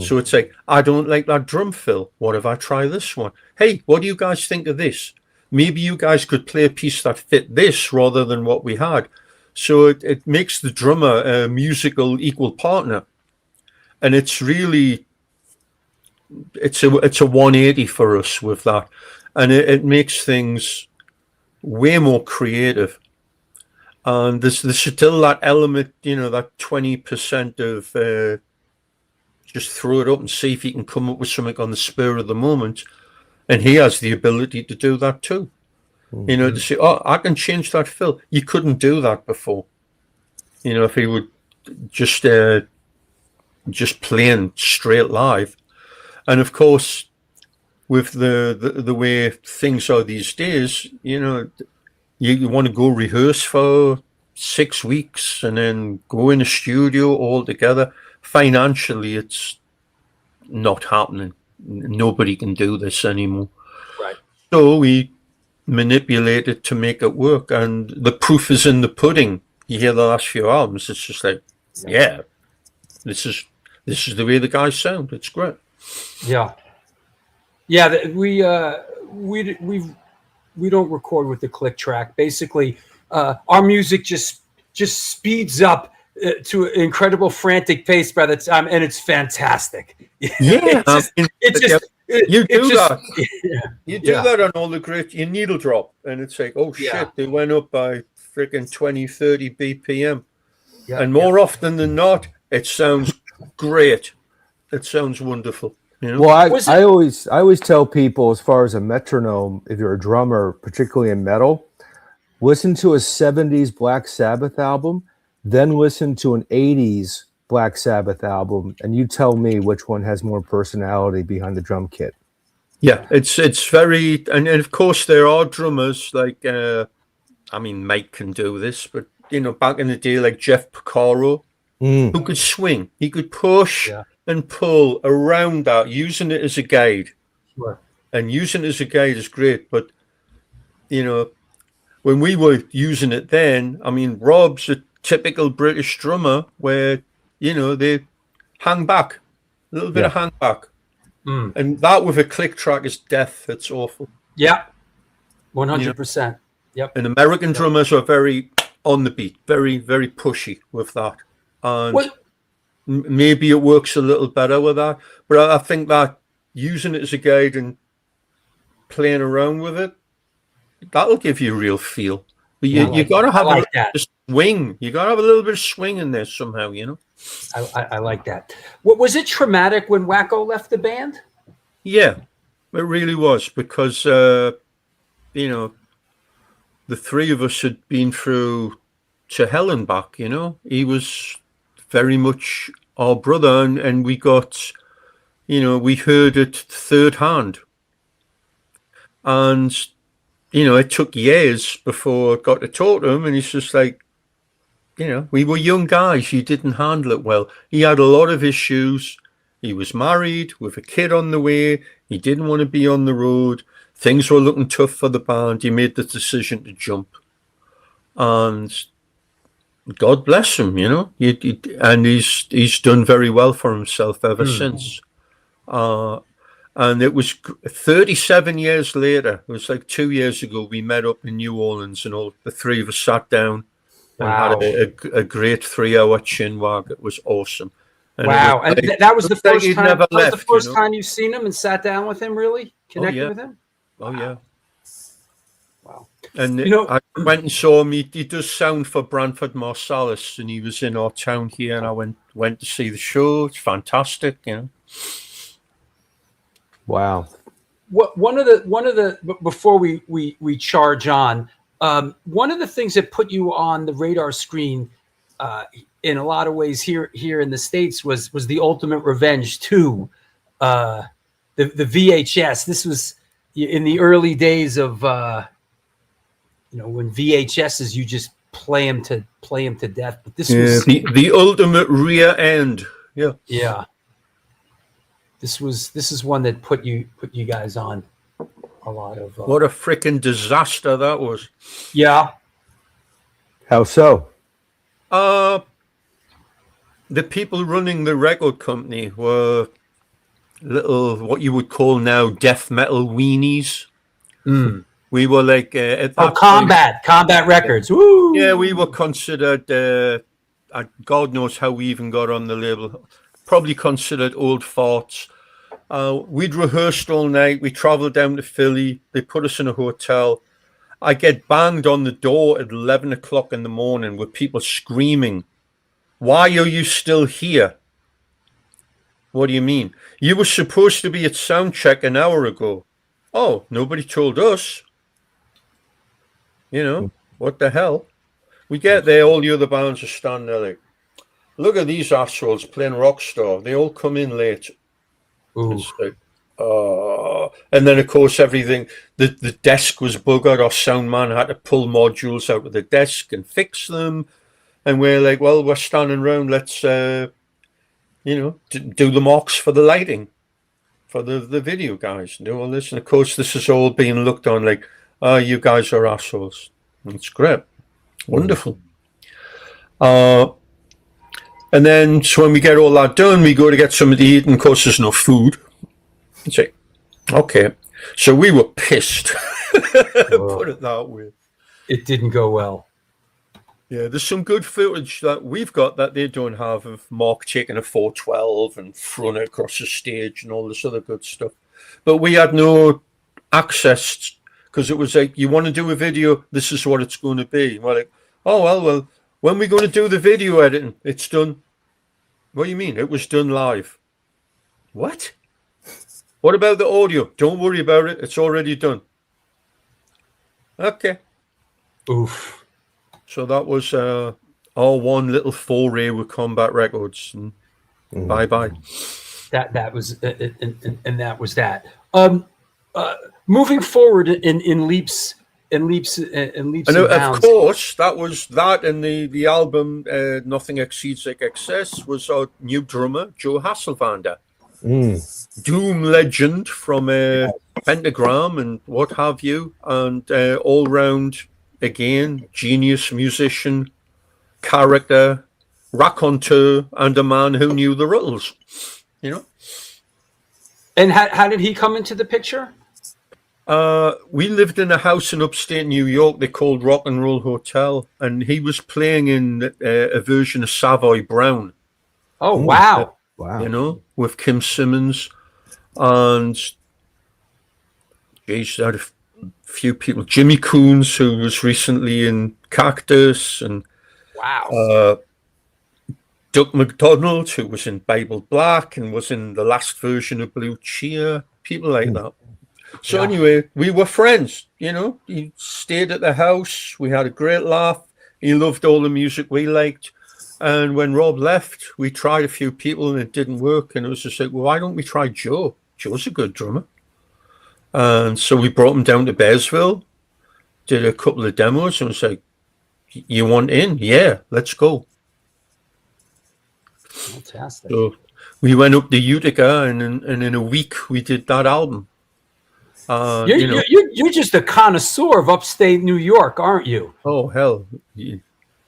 So it's like, I don't like that drum fill. What if I try this one? Hey, what do you guys think of this? Maybe you guys could play a piece that fit this rather than what we had. So it makes the drummer a musical equal partner. And it's really, it's a 180 for us with that. And it makes things way more creative. And there's still that element, you know, that 20% of just throw it up and see if you can come up with something on the spur of the moment. And he has the ability to do that too. You know, to say, oh, I can change that fill. You couldn't do that before. You know, if he would just playing straight live. And of course, with the way things are these days, you know, you want to go rehearse for 6 weeks and then go in a studio all together. Financially, it's not happening. Nobody can do this anymore. Right. So we manipulate it to make it work, and the proof is in the pudding. You hear the last few albums, it's just like, yeah, this is the way the guys sound. It's great. Yeah. We don't record with the click track. Basically, our music just speeds up to an incredible frantic pace by the time, and it's fantastic. Yeah, you do that on all the great. You needle drop, and it's like, oh shit, they went up by freaking 20, 30 BPM, and more often than not, it sounds great. It sounds wonderful. You know? Well, I always tell people, as far as a metronome, if you're a drummer, particularly in metal, listen to a 70s Black Sabbath album, then listen to an 80s Black Sabbath album, and you tell me which one has more personality behind the drum kit. Yeah, it's very, and of course there are drummers like, I mean, Mike can do this, but you know, back in the day, like Jeff Porcaro, who could swing, he could push and pull around that, using it as a guide. Sure. And using it as a guide is great, but you know, when we were using it then, I mean, Rob's a typical British drummer where, you know, they hang back, a little bit of hang back. And that with a click track is death. It's awful. Yeah, 100%. Yep. And American drummers are very on the beat, very, very pushy with that. And maybe it works a little better with that. But I think that using it as a guide and playing around with it, that'll give you a real feel. But you got to have a swing. You got to have a little bit of swing in there somehow, you know? I like that. What was it traumatic when Wacko left the band? Yeah, it really was, because, you know, the three of us had been through to hell and back, you know? He was very much our brother, and we got, you know, we heard it third hand. And, you know, it took years before I got to talk to him, and he's just like, you know, we were young guys. You didn't handle it well. He had a lot of issues. He was married with a kid on the way. He didn't want to be on the road. Things were looking tough for the band. He made the decision to jump. And God bless him, you know. And he's done very well for himself ever since. And it was 37 years later. It was like 2 years ago. We met up in New Orleans, and all the three of us sat down and had a great 3-hour chinwag. It was awesome. And wow! Like, and that was the first time. That was the first you know? time you've seen him and sat down with him, really connected with him. Oh yeah. Wow. And you know, I went and saw him. He does sound for Branford Marsalis, and he was in our town here. And I went to see the show. It's fantastic, you know. Wow. One of the before we charge on, One of the things that put you on the radar screen in a lot of ways here in the States was the Ultimate Revenge 2, the VHS. This was in the early days of when VHSs, you just play them to death. But this was the ultimate rear end. Yeah. Yeah. This is one that put you guys on a lot of. What a freaking disaster that was. Yeah. How so? The people running the record company were little, what you would call now, death metal weenies. Mm. We were like at that combat records. Woo! Yeah, we were considered. God knows how we even got on the label. Probably considered old farts. We'd rehearsed all night. We traveled down to Philly. They put us in a hotel. I get banged on the door at 11 o'clock in the morning with people screaming, "Why are you still here?" What do you mean? You were supposed to be at sound check an hour ago. Oh, nobody told us. What the hell? We get there, all the other bands are standing there like, look at these assholes playing Rockstar. They all come in late. It's like, and then, of course, everything, the desk was buggered. Our sound man had to pull modules out of the desk and fix them. And we're like, well, we're standing around. Let's, do the mocks for the lighting, for the video guys, do all this. And, of course, this is all being looked on like, you guys are assholes. It's great. Wonderful. And then, so when we get all that done, we go to get something to eat, and of course, there's no food. It's like, okay. So we were pissed. Put it that way. It didn't go well. Yeah, there's some good footage that we've got that they don't have of Mark taking a 412 and throwing it across the stage and all this other good stuff. But we had no access, because it was like, you want to do a video, this is what it's going to be. We're like, oh, well, when we're going to do the video editing, it's done. What do you mean? It was done live. What? What about the audio? Don't worry about it. It's already done. Okay. Oof. So that was our one little foray with Combat Records. And bye-bye. That was and that was that. Moving forward in leaps and bounds. Of course, that was that, and the album Nothing Exceeds Like Excess was our new drummer, Joe Hasselvander. Doom legend from Pentagram and what have you, and all round, again, genius musician, character, raconteur, and a man who knew the riddles, And how did he come into the picture? We lived in a house in upstate New York they called Rock and Roll Hotel, and he was playing in a version of Savoy Brown. Oh, wow. Wow. With Kim Simmons, and geez, had a few people. Jimmy Coons, who was recently in Cactus, and wow. Duck McDonald, who was in Bible Black and was in the last version of Blue Cheer. People like that. So anyway, we were friends, He stayed at the house. We had a great laugh. He loved all the music we liked. And when Rob left, we tried a few people and it didn't work. And it was just like, well, why don't we try Joe? Joe's a good drummer. And so we brought him down to Bearsville, did a couple of demos, and was like, you want in? Yeah, let's go. Fantastic. So we went up to Utica, and in a week we did that album. You're just a connoisseur of upstate New York, aren't you? Oh hell,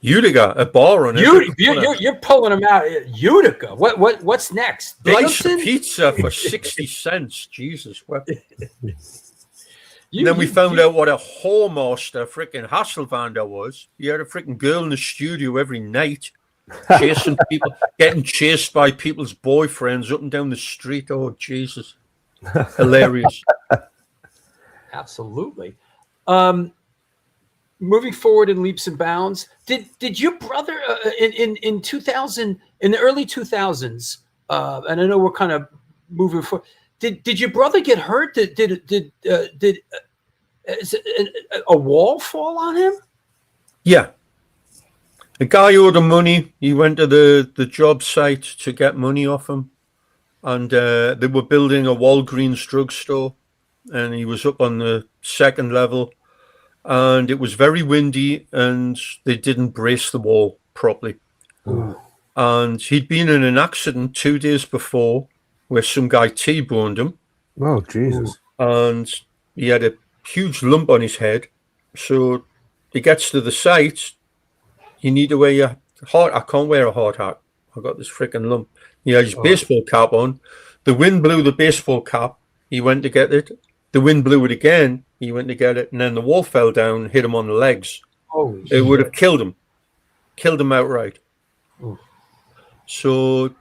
Utica, a bar on it. You're pulling them out. Utica. What's next? Slice of pizza for 60 cents. Jesus. Then we found out what a whoremaster freaking Hasselvander was. He had a freaking girl in the studio every night, chasing people, getting chased by people's boyfriends up and down the street. Oh Jesus, hilarious. Absolutely. Moving forward in leaps and bounds, did your brother in 2000, in the early 2000s, and I know we're kind of moving forward, did your brother get hurt? Did Is a wall fall on him? Yeah. The guy owed him money. He went to the job site to get money off him. And they were building a Walgreens drugstore. And he was up on the second level. And it was very windy. And they didn't brace the wall properly. Ooh. And he'd been in an accident 2 days before where some guy T-boned him. Oh, Jesus. And he had a huge lump on his head. So he gets to the site. You need to wear your hard. I can't wear a hard hat. I got this freaking lump. He had his baseball cap on. The wind blew the baseball cap. He went to get it. The wind blew it again. He went to get it. And then the wall fell down and hit him on the legs. It would have killed him. Killed him outright. Ooh. So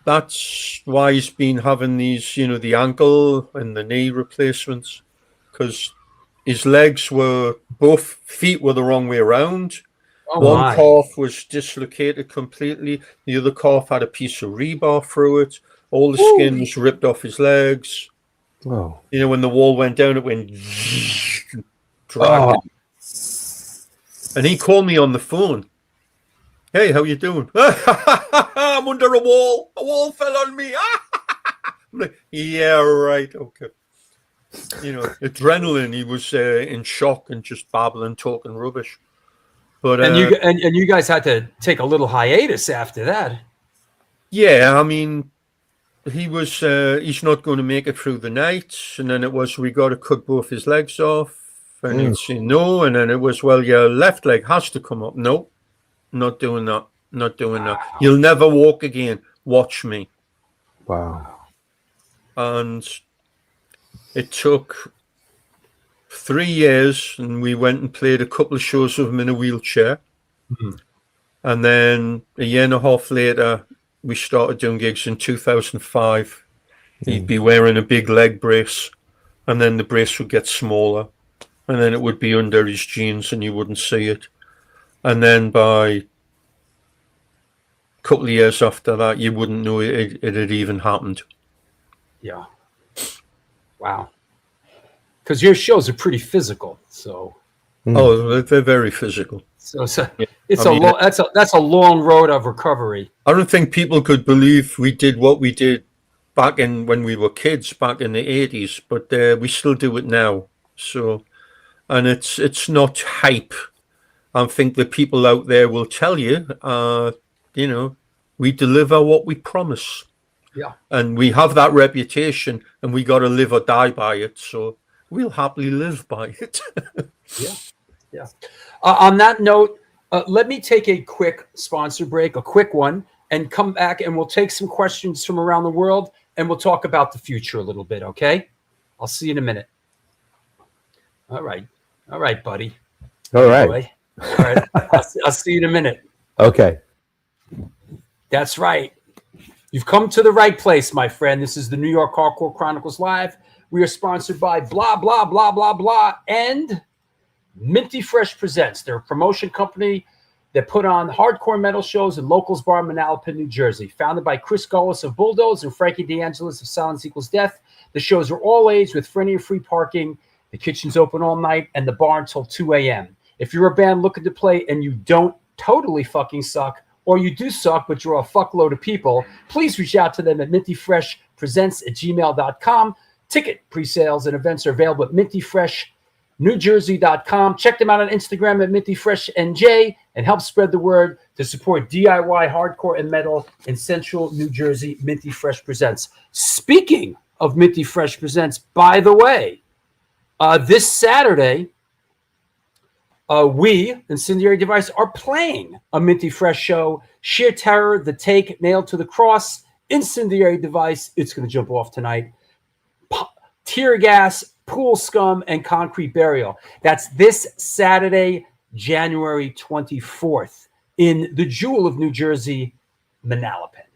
that's why he's been having these, the ankle and the knee replacements, because his legs were, both feet were the wrong way around. One calf was dislocated completely. The other calf had a piece of rebar through it. All the skin was ripped off his legs. Oh. When the wall went down, it went dragged. And he called me on the phone. Hey, how you doing? I'm under a wall. A wall fell on me. I'm like, yeah, right. Okay. Adrenaline. He was in shock and just babbling, talking rubbish. But and you guys had to take a little hiatus after that. Yeah, I mean, he was. He's not going to make it through the night, and then it was we got to cut both his legs off, and he'd say no, and then it was your left leg has to come up. No. Not doing that. Not doing that. You'll never walk again. Watch me. Wow. And it took 3 years, and we went and played a couple of shows with him in a wheelchair. Mm-hmm. And then a year and a half later, we started doing gigs in 2005. He'd be wearing a big leg brace, and then the brace would get smaller, and then it would be under his jeans, and you wouldn't see it. And then by a couple of years after that, you wouldn't know it had even happened. Yeah. Wow. Because your shows are pretty physical, so. Oh, they're very physical. So that's a long road of recovery. I don't think people could believe we did what we did back when we were kids, back in the 80s, but we still do it now. So, and it's not hype. I think the people out there will tell you, we deliver what we promise. Yeah. And we have that reputation, and we got to live or die by it. So we'll happily live by it. Yeah. On that note, let me take a quick sponsor break, a quick one, and come back, and we'll take some questions from around the world, and we'll talk about the future a little bit, okay? I'll see you in a minute. All right, buddy. All right. Boy. All right. I'll see you in a minute. Okay. That's right. You've come to the right place, my friend. This is the New York Hardcore Chronicles Live. We are sponsored by blah, blah, blah, blah, blah, and Minty Fresh Presents. They're a promotion company that put on hardcore metal shows in Locals Bar in Manalapan, New Jersey. Founded by Chris Gullis of Bulldoze and Frankie DeAngelis of Silence Equals Death. The shows are all age with free parking. The kitchen's open all night and the bar until 2 a.m. If you're a band looking to play and you don't totally fucking suck, or you do suck, but you're a fuckload of people, please reach out to them at mintyfreshpresents@gmail.com. Ticket pre-sales and events are available at mintyfreshnewjersey.com. Check them out on Instagram at mintyfreshnj and help spread the word to support DIY hardcore and metal in Central New Jersey. Minty Fresh Presents. Speaking of Minty Fresh Presents, by the way, this Saturday, we, Incendiary Device, are playing a Minty Fresh show. Sheer Terror, The Take, Nailed to the Cross, Incendiary Device, it's going to jump off tonight, Tear Gas, Pool Scum, and Concrete Burial. That's this Saturday, January 24th, in the Jewel of New Jersey, Manalapan.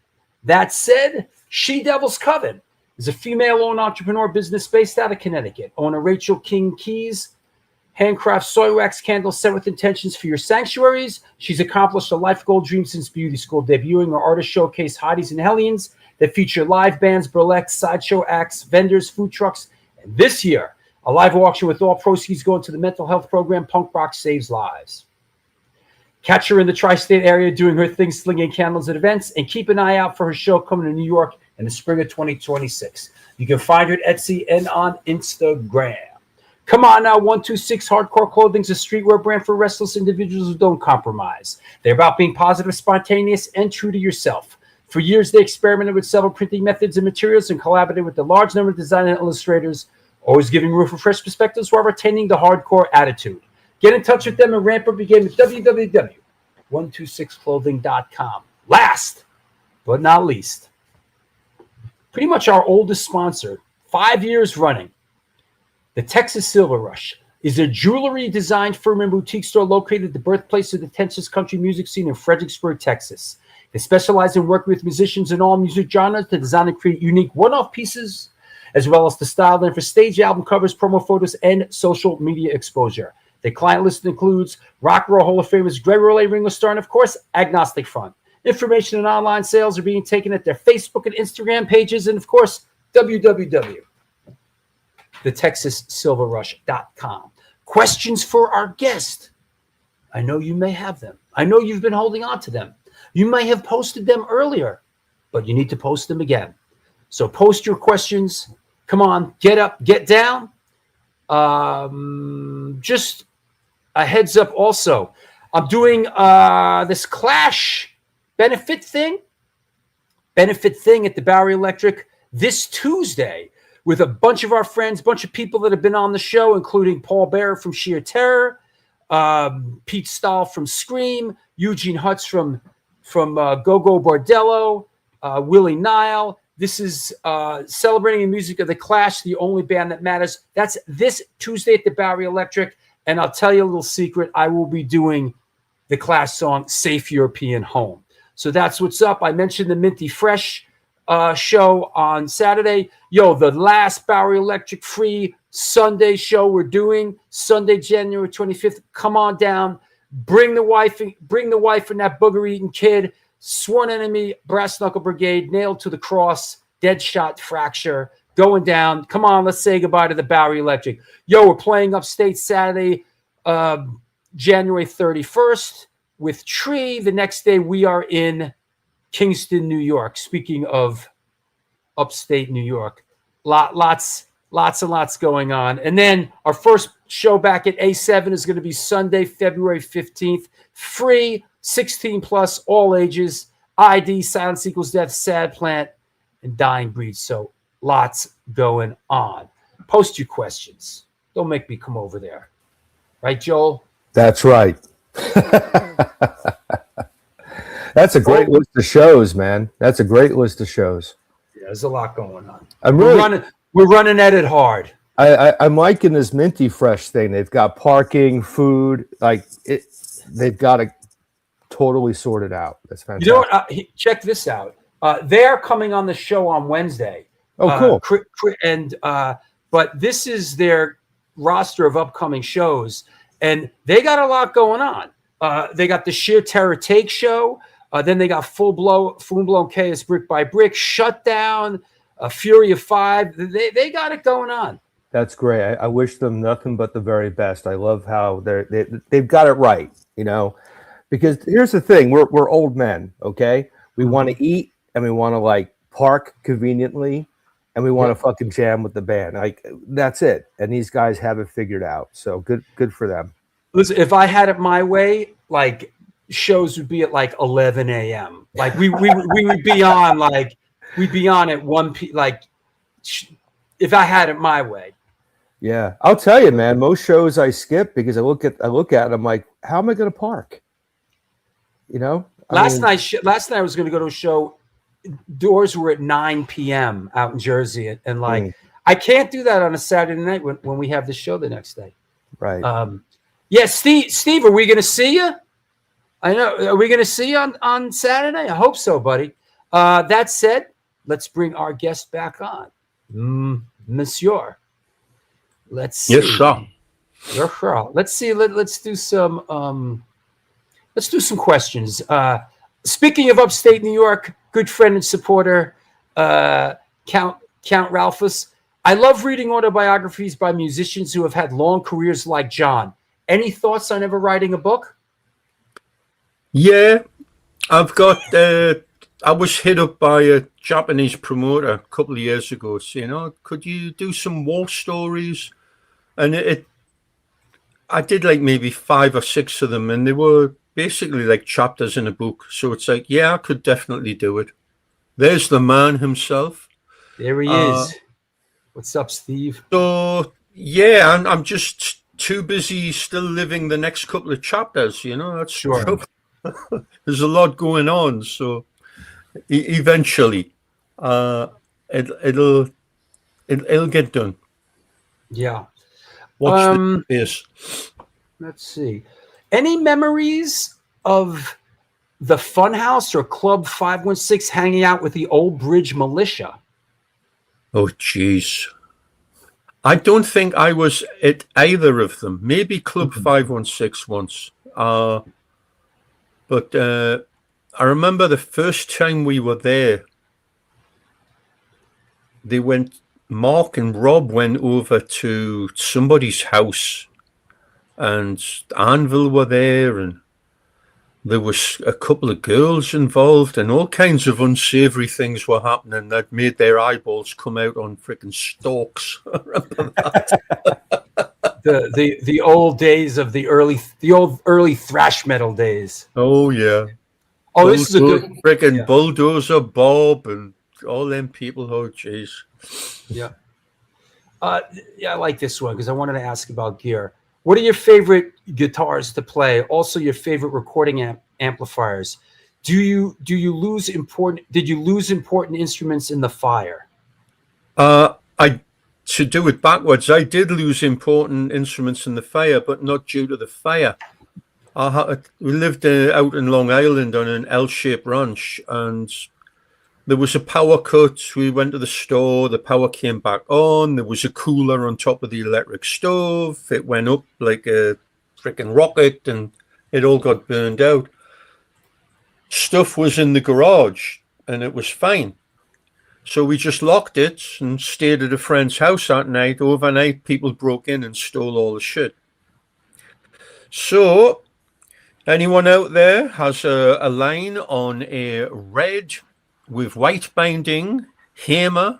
That said, She Devil's Coven is a female-owned entrepreneur business based out of Connecticut. Owner Rachel King Keys handcraft soy wax candles set with intentions for your sanctuaries. She's accomplished a life goal dream since beauty school, debuting her artist showcase Hotties and Hellions that feature live bands, burlesque, sideshow acts, vendors, food trucks. And this year, A live auction with all proceeds going to the mental health program Punk Rock Saves Lives. Catch her in the tri-state area doing her thing, slinging candles at events, and keep an eye out for her show coming to New York in the spring of 2026. You can find her at Etsy and on Instagram. Come on now, 126 Hardcore Clothing is a streetwear brand for restless individuals who don't compromise. They're about being positive, spontaneous, and true to yourself. For years, they experimented with several printing methods and materials and collaborated with a large number of designers and illustrators, always giving room for fresh perspectives while retaining the hardcore attitude. Get in touch with them and ramp up your game at www.126clothing.com. Last but not least, pretty much our oldest sponsor, 5 years running, the Texas Silver Rush is a jewelry design firm and boutique store located at the birthplace of the Texas country music scene in Fredericksburg, Texas. They specialize in working with musicians in all music genres to design and create unique one-off pieces, as well as to style them for stage album covers, promo photos, and social media exposure. The client list includes Rock and Roll Hall of Famers Greg Rolle, Ringo Starr, and of course, Agnostic Front. Information and online sales are being taken at their Facebook and Instagram pages, and of course, www.thetexassilverrush.com. Questions for our guest? I know you may have them. I know you've been holding on to them. You may have posted them earlier, but you need to post them again. So post your questions. Come on, get up, get down. Just a heads up also, I'm doing this Clash benefit thing at the Bowery Electric this Tuesday with a bunch of our friends, bunch of people that have been on the show, including Paul Bearer from Sheer Terror, Pete Stahl from Scream, Eugene Hutz from Go-Go Bordello, Willie Nile. This is celebrating the music of the Clash, the only band that matters. That's this Tuesday at the Bowery Electric. And I'll tell you a little secret. I will be doing the Clash song, Safe European Home. So that's what's up. I mentioned the Minty Fresh show on Saturday. Yo, the last Bowery Electric free Sunday show we're doing, Sunday, January 25th. Come on down. Bring the wife and that booger-eating kid. Sworn Enemy, Brass Knuckle Brigade, Nailed to the Cross, Deadshot Fracture, going down. Come on, let's say goodbye to the Bowery Electric. Yo, we're playing upstate Saturday, January 31st with Tree. The next day we are in Kingston, New York. Speaking of upstate New York, lots and lots going on. And then our first show back at A7 is going to be Sunday, February 15th. Free, 16 plus, all ages, ID, Silence Equals Death, Sad Plant, and Dying Breed. So lots going on. Post your questions. Don't make me come over there. Right, Joel? That's right. That's a great list of shows, man. That's a great list of shows. Yeah, there's a lot going on. We're running at it hard. I'm liking this Minty Fresh thing. They've got parking, food, they've got it totally sorted out. That's fantastic. You know what? Check this out. They're coming on the show on Wednesday. Oh, cool. But this is their roster of upcoming shows, and they got a lot going on. They got the Sheer Terror Take show. Then they got Full Blown Chaos Brick by Brick, Shutdown, Fury of Five. They got it going on. That's great. I wish them nothing but the very best. I love how they've got it right, because here's the thing. We're old men, okay? We want to eat and we want to park conveniently and we want to fucking jam with the band. That's it. And these guys have it figured out. So good for them. Listen, if I had it my way, shows would be at 11 a.m. We would be on we'd be on at 1 p.m. If I had it my way. Yeah, I'll tell you, man. Most shows I skip because I look at it. I'm like, how am I going to park? Last night I was going to go to a show. Doors were at 9 p.m. out in Jersey, and I can't do that on a Saturday night when we have the show the next day. Right. Yeah, Steve, are we going to see you? I know. Are we going to see you on Saturday? I hope so, buddy. That said, let's bring our guest back on, Monsieur. Let's see. Yes, sir. Yes, sir. Let's see. Let's do some. Let's do some questions. Speaking of upstate New York, good friend and supporter, Count Ralphus. I love reading autobiographies by musicians who have had long careers like John. Any thoughts on ever writing a book? Yeah, I've got. I was hit up by a Japanese promoter a couple of years ago, saying, "Oh, could you do some war stories?" And I did like maybe 5 or 6 of them, and they were basically like chapters in a book. So it's like, yeah, I could definitely do it. There's the man himself. There he is. What's up, Steve? So yeah, I'm just too busy still living the next couple of chapters. That's Sure. There's a lot going on, so eventually, it'll get done. Yeah. Watch this. Let's see. Any memories of the Funhouse or Club 516 hanging out with the Old Bridge Militia? Oh, jeez. I don't think I was at either of them. Maybe Club 516 once. But I remember the first time we were there, Mark and Rob went over to somebody's house, and Anvil were there, and there was a couple of girls involved, and all kinds of unsavory things were happening that made their eyeballs come out on freaking stalks. I remember that. the old days of the early thrash metal days. Oh yeah. Oh, this is a good freaking Bulldozer Bob and all them people. Oh jeez. Yeah. Yeah, I like this one because I wanted to ask about gear. What are your favorite guitars to play? Also, your favorite recording amplifiers. Did you lose important instruments in the fire? To do it backwards, I did lose important instruments in the fire, but not due to the fire. We lived out in Long Island on an L-shaped ranch, and there was a power cut. We went to the store. The power came back on. There was a cooler on top of the electric stove. It went up like a freaking rocket, and it all got burned out. Stuff was in the garage, and it was fine. So we just locked it and stayed at a friend's house that night. Overnight, people broke in and stole all the shit. So, anyone out there has a line on a red with white binding Hamer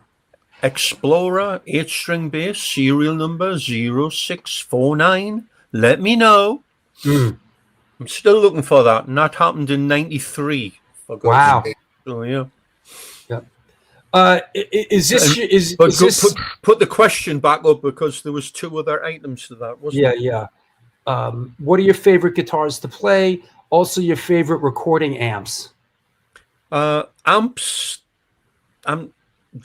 Explorer 8-string bass, serial number 0649? Let me know. I'm still looking for that, and that happened in '93. Wow. So yeah. Is this Put the question back up, because there was 2 other items to that, wasn't there? Yeah. What are your favorite guitars to play? Also, your favorite recording amps. Amps. I'm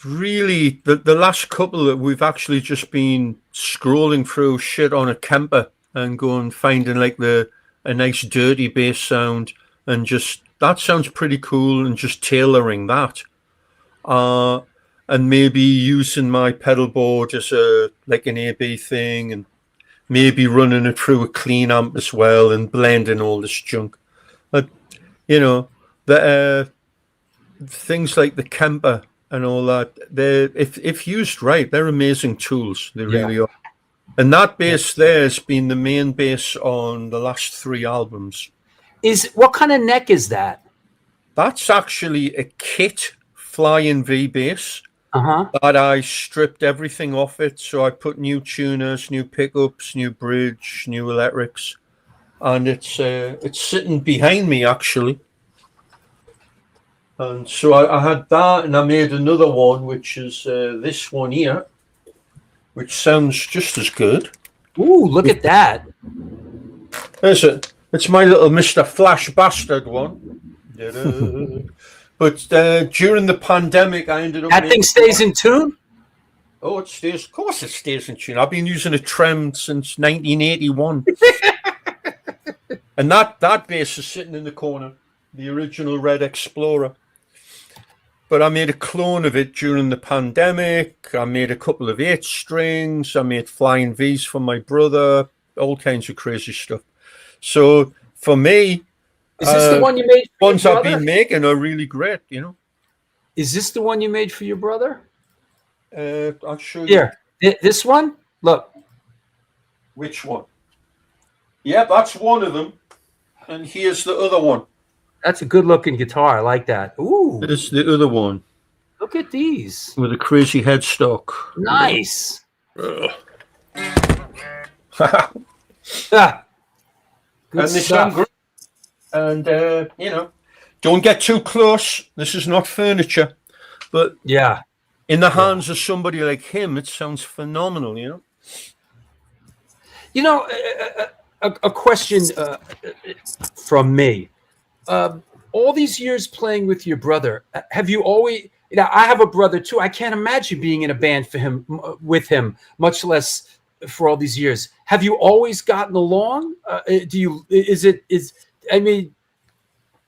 really the last couple that we've actually just been scrolling through shit on a Kemper and going finding like a nice dirty bass sound, and just that sounds pretty cool, and just tailoring that. And maybe using my pedal board as like an AB thing, and maybe running it through a clean amp as well, and blending all this junk. But the things like the Kemper and all that, if used right, they're amazing tools. They really are. And that bass there has been the main bass on the last 3 albums. What kind of neck is that? That's actually a kit Flying V bass that I stripped everything off it. So I put new tuners, new pickups, new bridge, new electrics, and it's sitting behind me actually. And so I had that, and I made another one, which is this one here, which sounds just as good. Ooh, look at that! There's it. It's my little Mr. Flash Bastard one. But during the pandemic, I ended up... That thing stays in tune? Oh, it stays. Of course it stays in tune. I've been using a trem since 1981. And that bass is sitting in the corner, the original Red Explorer. But I made a clone of it during the pandemic. I made a couple of 8-strings. I made Flying V's for my brother. All kinds of crazy stuff. So for me... Is this the one you made for ones your I've brother? been making are really great, Is this the one you made for your brother? I'll show you. Here, this one. Look, Which one? Yeah, that's one of them. And here's the other one. that's a good-looking guitar. I like that. Ooh, There's the other one look at these. with a crazy headstock. Nice. Ugh. Ah, good And they stuff. sound great. And, don't get too close. This is not furniture. But Yeah. in the hands of somebody like him, it sounds phenomenal, you know? You know, a question from me. All these years playing with your brother, have you always? You know, I have a brother too. I can't imagine being in a band with him, much less for all these years. Have you always gotten along? Do you? I mean,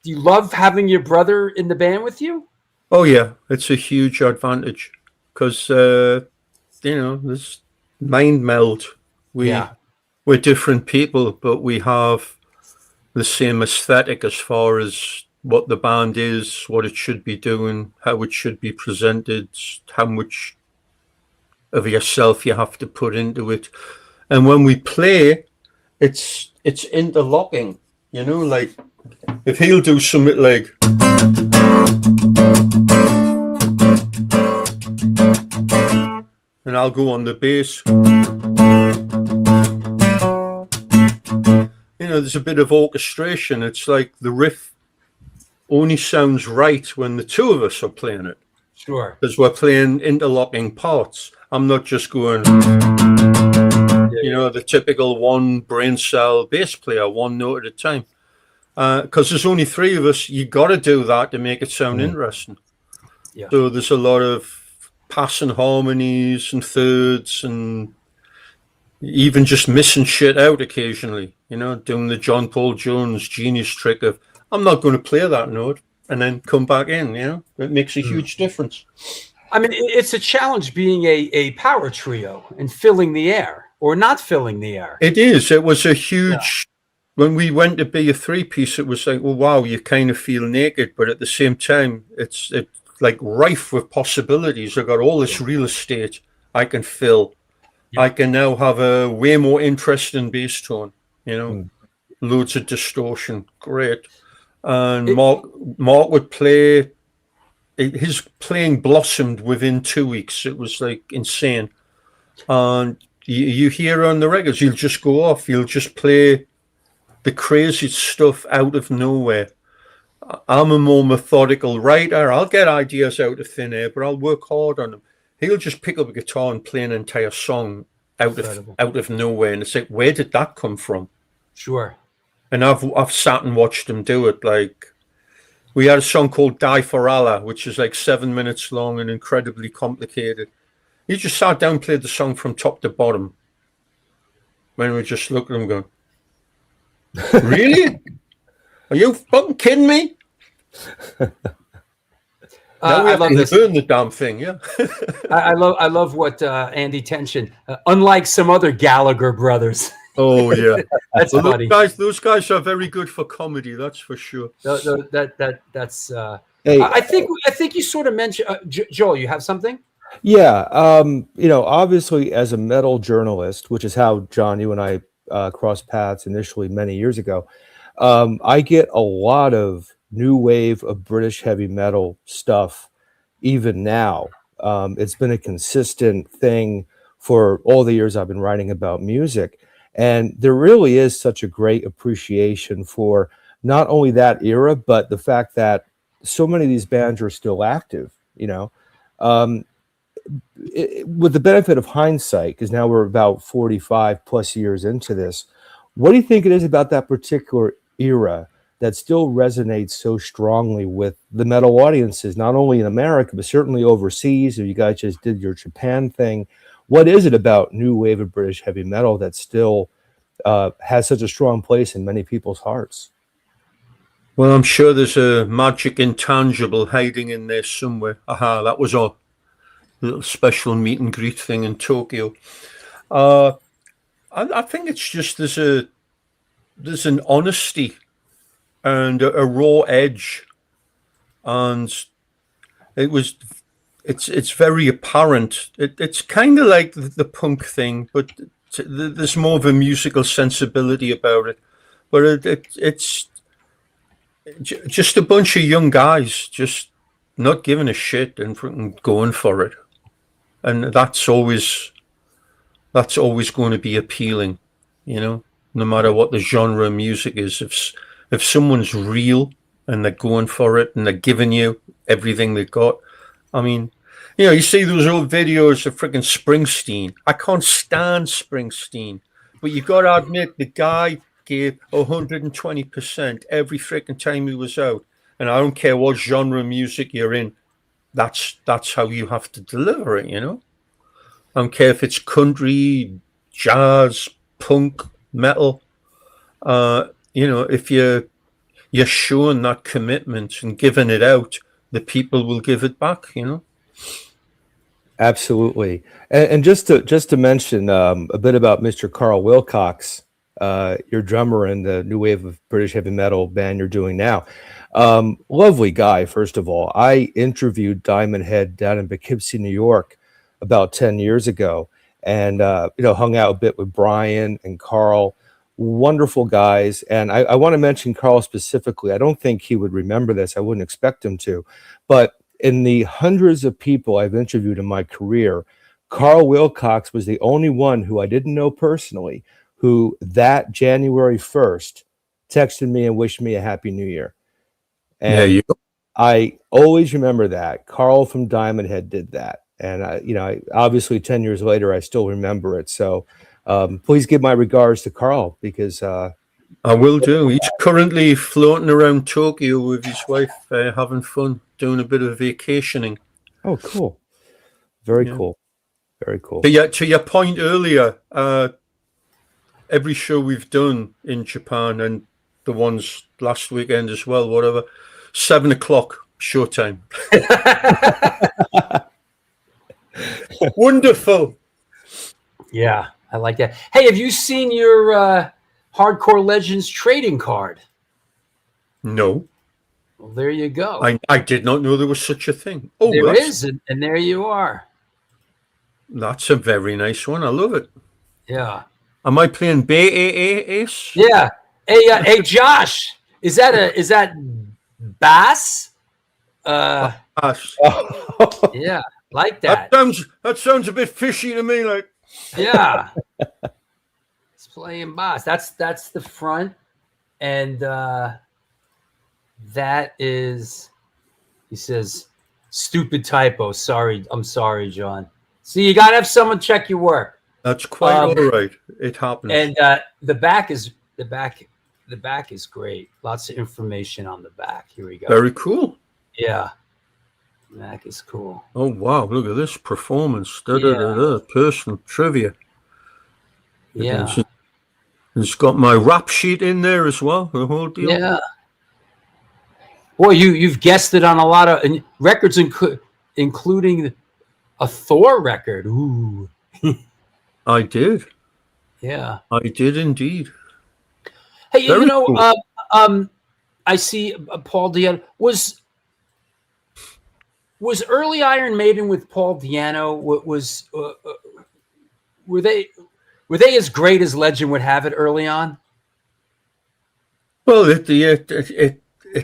do you love having your brother in the band with you? Oh, yeah. It's a huge advantage because, this mind meld. We're different people, but we have the same aesthetic as far as what the band is, what it should be doing, how it should be presented, how much of yourself you have to put into it. And when we play, it's interlocking, like if he'll do something like and I'll go on the bass. There's a bit of orchestration. It's like the riff only sounds right when the two of us are playing it. Sure. Because we're playing interlocking parts. I'm not just going, the typical one brain cell bass player, one note at a time. Because there's only three of us, you got to do that to make it sound interesting. Yeah. So there's a lot of passing harmonies and thirds and even just missing shit out occasionally, doing the John Paul Jones genius trick of, I'm not going to play that note and then come back in, it makes a huge difference. I mean, it's a challenge being a power trio and filling the air or not filling the air. It is. It was a huge, when we went to be a three-piece, it was like, well, wow, you kind of feel naked, but at the same time, it's like rife with possibilities. I got all this real estate I can fill. I can now have a way more interesting bass tone, loads of distortion. Great. And Mark would play, his playing blossomed within 2 weeks. It was like insane. And you hear on the records, he'll just go off. He'll just play the craziest stuff out of nowhere. I'm a more methodical writer. I'll get ideas out of thin air, but I'll work hard on them. He'll just pick up a guitar and play an entire song out of nowhere, and it's like, where did that come from? Sure. And I've sat and watched him do it. Like, we had a song called Die for Allah, which is like 7 minutes long and incredibly complicated. He just sat down and played the song from top to bottom. When we just looked at him going, really? Are you fucking kidding me? Now we have to burn the damn thing, yeah. I love what Andy Tension, unlike some other Gallagher brothers. Oh yeah, that's funny. Those guys are very good for comedy, that's for sure. That's. Hey, I think you sort of mentioned Joel. You have something? Yeah, obviously as a metal journalist, which is how John, you and I crossed paths initially many years ago. I get a lot of new wave of British heavy metal stuff even now. It's been a consistent thing for all the years I've been writing about music. And there really is such a great appreciation for not only that era, but the fact that so many of these bands are still active, with the benefit of hindsight, because now we're about 45 plus years into this. What do you think it is about that particular era that still resonates so strongly with the metal audiences, not only in America, but certainly overseas? Or you guys just did your Japan thing. What is it about new wave of British heavy metal that still has such a strong place in many people's hearts? Well, I'm sure there's a magic intangible hiding in there somewhere. Aha, that was our little special meet and greet thing in Tokyo. I think it's just there's an honesty and a raw edge, and it was it's very apparent. It's kind of like the punk thing, but there's more of a musical sensibility about it. But it's just a bunch of young guys just not giving a shit and freaking going for it, and that's always going to be appealing, no matter what the genre of music is. If someone's real and they're going for it and they're giving you everything they've got, I mean, you see those old videos of freaking Springsteen. I can't stand Springsteen, but you got to admit the guy gave 120% every freaking time he was out. And I don't care what genre of music you're in, that's how you have to deliver it, I don't care if it's country, jazz, punk, metal. If you're showing that commitment and giving it out, the people will give it back, Absolutely. And just to mention a bit about Mr. Carl Wilcox, your drummer in the new wave of British heavy metal band you're doing now. Lovely guy, first of all. I interviewed Diamond Head down in Poughkeepsie, New York about 10 years ago, and hung out a bit with Brian and Carl. Wonderful guys. And I want to mention Carl specifically. I don't think he would remember this. I wouldn't expect him to. But in the hundreds of people I've interviewed in my career, Carl Wilcox was the only one who I didn't know personally who that January 1st texted me and wished me a Happy New Year. And I always remember that. Carl from Diamond Head did that. And, I obviously 10 years later, I still remember it. So please give my regards to Carl, because I will do. He's currently floating around Tokyo with his wife, having fun, doing a bit of vacationing. Oh, cool. Very cool. Very cool. But to your point earlier, every show we've done in Japan and the ones last weekend as well, whatever, 7:00 showtime. Wonderful. Yeah, I like that. Hey, have you seen your Hardcore Legends trading card? No. Well, there you go. I did not know there was such a thing. Oh, there is, and there you are. That's a very nice one. I love it. Yeah. Am I playing bass? Yeah. Hey, Josh, is that bass? Bass. Yeah, like that. That sounds a bit fishy to me. Like, yeah, it's playing bass. That's the front, and that is. He says, "Stupid typo. Sorry, I'm sorry, John." See, you gotta have someone check your work. That's quite all right. It happens. And the back is great. Lots of information on the back. Here we go. Very cool. Yeah. The back is cool. Oh wow, look at this performance. Personal trivia. Yeah. It's got my rap sheet in there as well, the whole deal. Yeah. Boy, you've guested on a lot of records, including a Thor record. Ooh. I did. Yeah. I did indeed. Hey, Very cool. I see Paul Diano was early Iron Maiden with Paul Diano. Were they as great as legend would have it early on? Well, it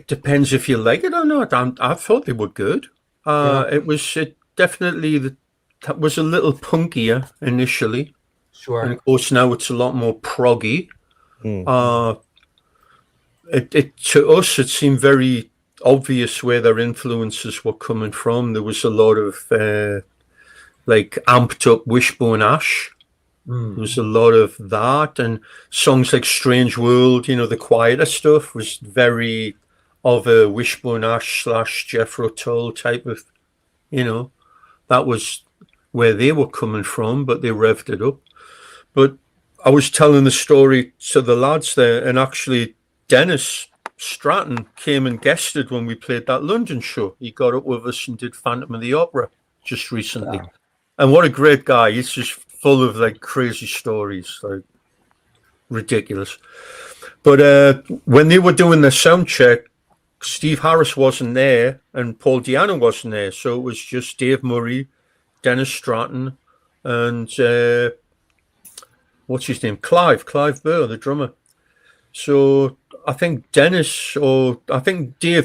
depends if you like it or not. I thought they were good. It definitely that was a little punkier initially. Sure. And of course now it's a lot more proggy. To us it seemed very obvious where their influences were coming from. There was a lot of like amped up Wishbone Ash. There was a lot of that, and songs like Strange World, the quieter stuff was very of a Wishbone Ash / Jethro Tull type of, that was where they were coming from, but they revved it up. But I was telling the story to the lads there, and actually Dennis Stratton came and guested when we played that London show. He got up with us and did Phantom of the Opera just recently. Wow. And what a great guy. He's just full of like crazy stories, like ridiculous. But when they were doing their sound check, Steve Harris wasn't there and Paul Di'Anno wasn't there, so it was just Dave Murray, Dennis Stratton, and what's his name, Clive Burr, the drummer. So I think Dave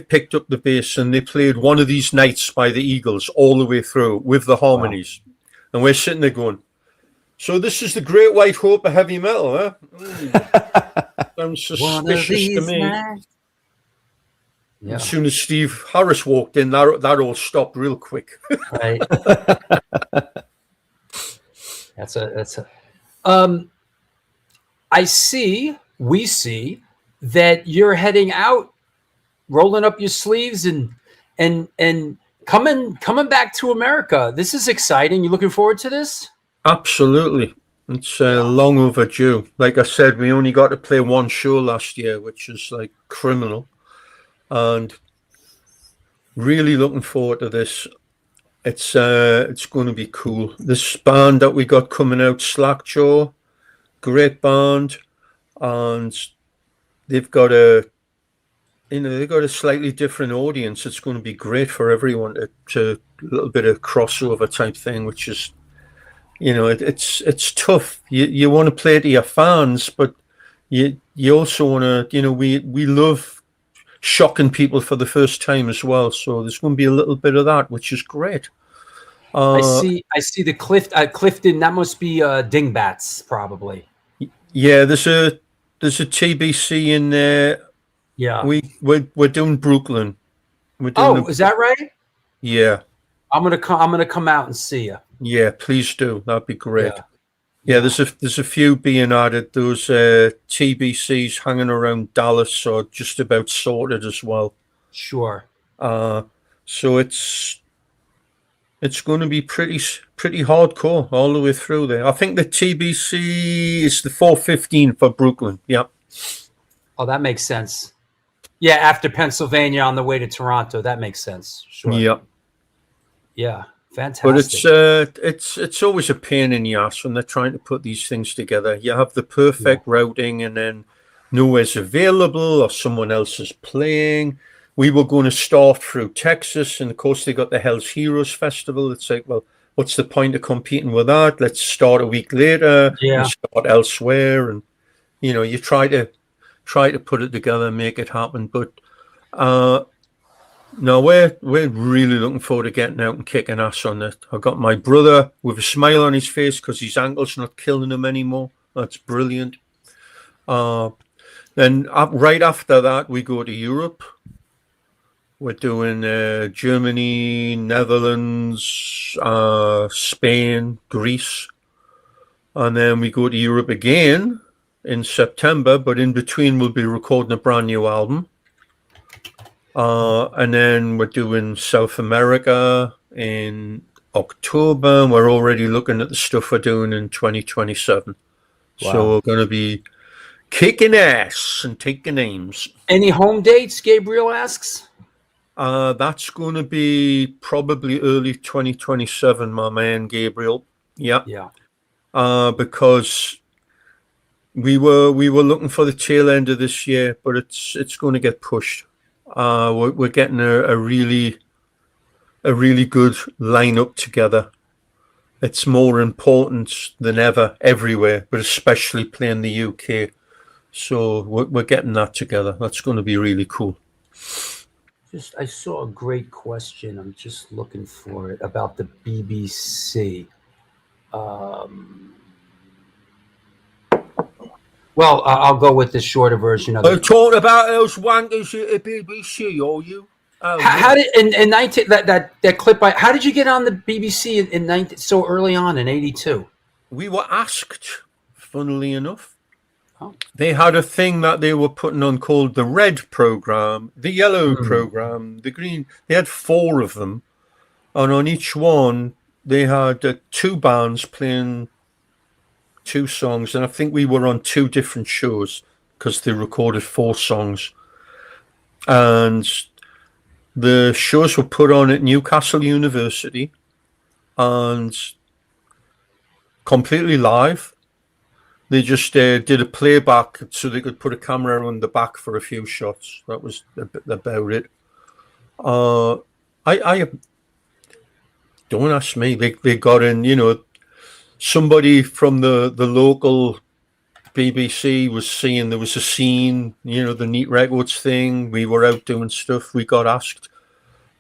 picked up the bass, and they played One of These Nights by the Eagles all the way through with the harmonies. Wow. And we're sitting there going, so this is the Great White Hope of heavy metal, huh? Sounds suspicious to me. Yeah. As soon as Steve Harris walked in, that all stopped real quick. Right. We see that you're heading out, rolling up your sleeves and coming back to America. This is exciting. You looking forward to this? Absolutely. It's long overdue. Like I said, we only got to play one show last year, which is like criminal. And really looking forward to this. It's going to be cool. This band that we got coming out, Slackjaw, great band, and they've got a slightly different audience. It's going to be great for everyone to a little bit of crossover type thing, which is, it's tough. You want to play to your fans, but you also want to, we love shocking people for the first time as well. So there's going to be a little bit of that, which is great. I see the Clifton. That must be Dingbats, probably. Yeah, there's a TBC in there. Yeah, we're doing Brooklyn. Is that right? Yeah, I'm gonna come out and see you. Yeah, please do. That'd be great. Yeah, there's a few being added. Those TBCs hanging around Dallas are just about sorted as well. Sure. So it's going to be pretty hardcore all the way through there. I think the TBC is the 4:15 for Brooklyn. Yeah. Oh, that makes sense. Yeah, after Pennsylvania on the way to Toronto, that makes sense. Sure. Yeah. Yeah. Fantastic. But it's always a pain in the ass when they're trying to put these things together. You have the perfect routing, and then nowhere's available or someone else is playing. We were going to start through Texas, and of course they got the Hell's Heroes Festival. It's like, well, what's the point of competing with that? Let's start a week later and start elsewhere. And you try to put it together and make it happen. But no, we're really looking forward to getting out and kicking ass on it. I got my brother with a smile on his face because his ankle's not killing him anymore. That's brilliant. Then right after that, we go to Europe. We're doing Germany, Netherlands, Spain, Greece. And then we go to Europe again in September, but in between we'll be recording a brand new album. And then we're doing South America in October. And we're already looking at the stuff we're doing in 2027. Wow. So we're going to be kicking ass and taking names. Any home dates, Gabriel asks? That's going to be probably early 2027, my man, Gabriel. Yeah. Because we were looking for the tail end of this year, but it's going to get pushed. We're getting a really good lineup together. It's more important than ever everywhere, but especially playing the UK. So we're getting that together. That's going to be really cool. I saw a great question. I'm just looking for it about the BBC. Well, I'll go with the shorter version of it. Are talking about those wankers at the BBC, are you? How did in 19 that clip? How did you get on the BBC in 19 so early on in '82? We were asked, funnily enough. They had a thing that they were putting on called the Red Program, the Yellow Program, the Green. They had 4 of them, and on each one they had 2 bands playing 2 songs, and I think we were on 2 different shows because they recorded 4 songs, and the shows were put on at Newcastle University and completely live. They just did a playback so they could put a camera on the back for a few shots. That was about it. I don't ask me. They got in, you know, somebody from the local BBC was seeing there was a scene, you know, the Neat Records thing. We were out doing stuff. We got asked.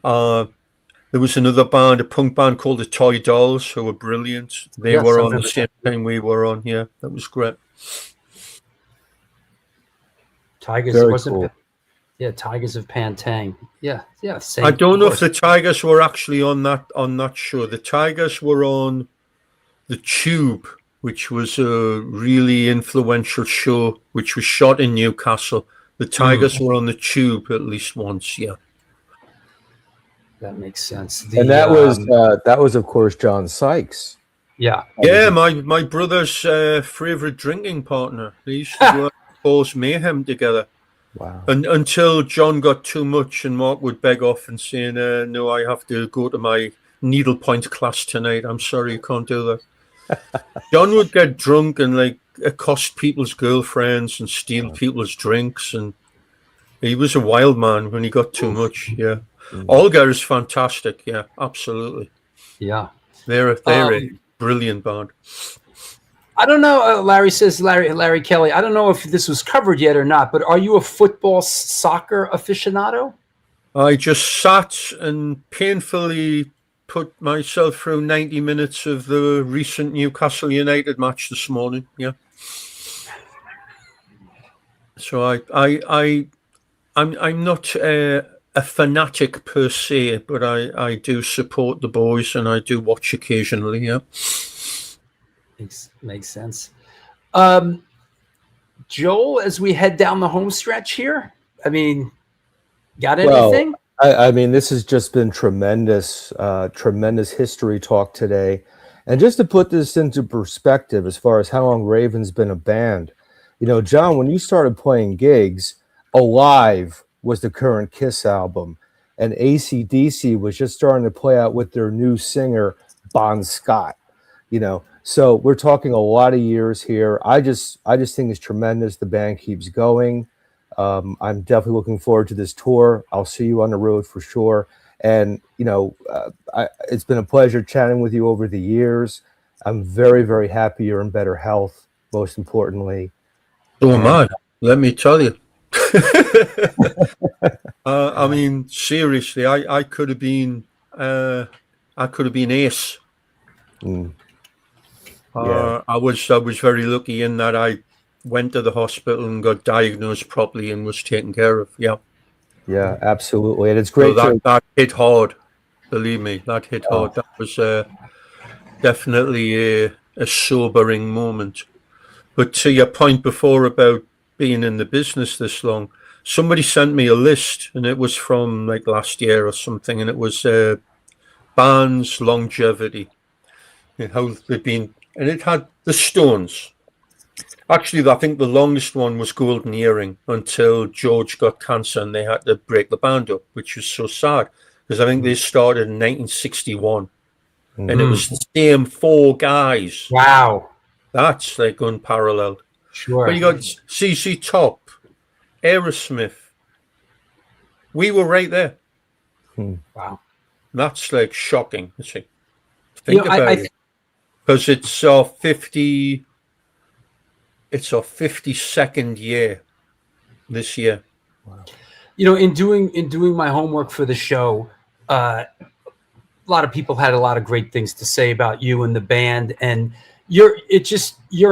There was another band, a punk band called the Toy Dolls, who were brilliant. They were on the same time we were on here. That was great. Tigers Very wasn't cool. Yeah, Tigers of Pantang. Yeah, same. I don't know if the Tigers were actually on that show. The Tigers were on the Tube, which was a really influential show, which was shot in Newcastle. The Tigers were on the Tube at least once. Yeah. That makes sense. And that was of course John Sykes. Yeah. Yeah, my brother's favorite drinking partner. They used to work Force Mayhem together. Wow. And until John got too much and Mark would beg off and saying, no, I have to go to my needlepoint class tonight. I'm sorry, you can't do that. John would get drunk and like accost people's girlfriends and steal people's drinks. And he was a wild man when he got too much. Yeah. Olga is fantastic. Yeah, absolutely. Yeah. They're a brilliant band. I don't know. Larry says, Larry Kelly, I don't know if this was covered yet or not, but are you a football soccer aficionado? I just sat and painfully put myself through 90 minutes of the recent Newcastle United match this morning. Yeah. So I'm not a fanatic per se, but I do support the boys and I do watch occasionally. Yeah. Makes sense. Joel, as we head down the home stretch here, I mean, got anything? I mean, this has just been tremendous history talk today. And just to put this into perspective, as far as how long Raven's been a band, you know, John, when you started playing gigs, Alive was the current Kiss album, and AC/DC was just starting to play out with their new singer, Bon Scott, you know. So we're talking a lot of years here. I just think it's tremendous. The band keeps going. I'm definitely looking forward to this tour. I'll see you on the road for sure. And, you know, it's been a pleasure chatting with you over the years. I'm very, very happy you're in better health, most importantly. So am I, let me tell you. I mean, seriously, I could have been ace. Yeah. I was very lucky in that I went to the hospital and got diagnosed properly and was taken care of. Yeah. Yeah, absolutely. And it's great. So that hit hard. Believe me, that hit hard. That was definitely a sobering moment. But to your point before about being in the business this long, somebody sent me a list, and it was from like last year or something, and it was bands' longevity and how they've been. And it had the Stones. Actually, I think the longest one was Golden Earring until George got cancer and they had to break the band up, which was so sad because I think they started in 1961 and it was the same four guys. Wow. That's like unparalleled. Sure. But you got ZZ Top, Aerosmith. We were right there. Wow. That's like shocking. Think about it. Because it's our 52nd year this year. Wow. You know, in doing my homework for the show, a lot of people had a lot of great things to say about you and the band, and your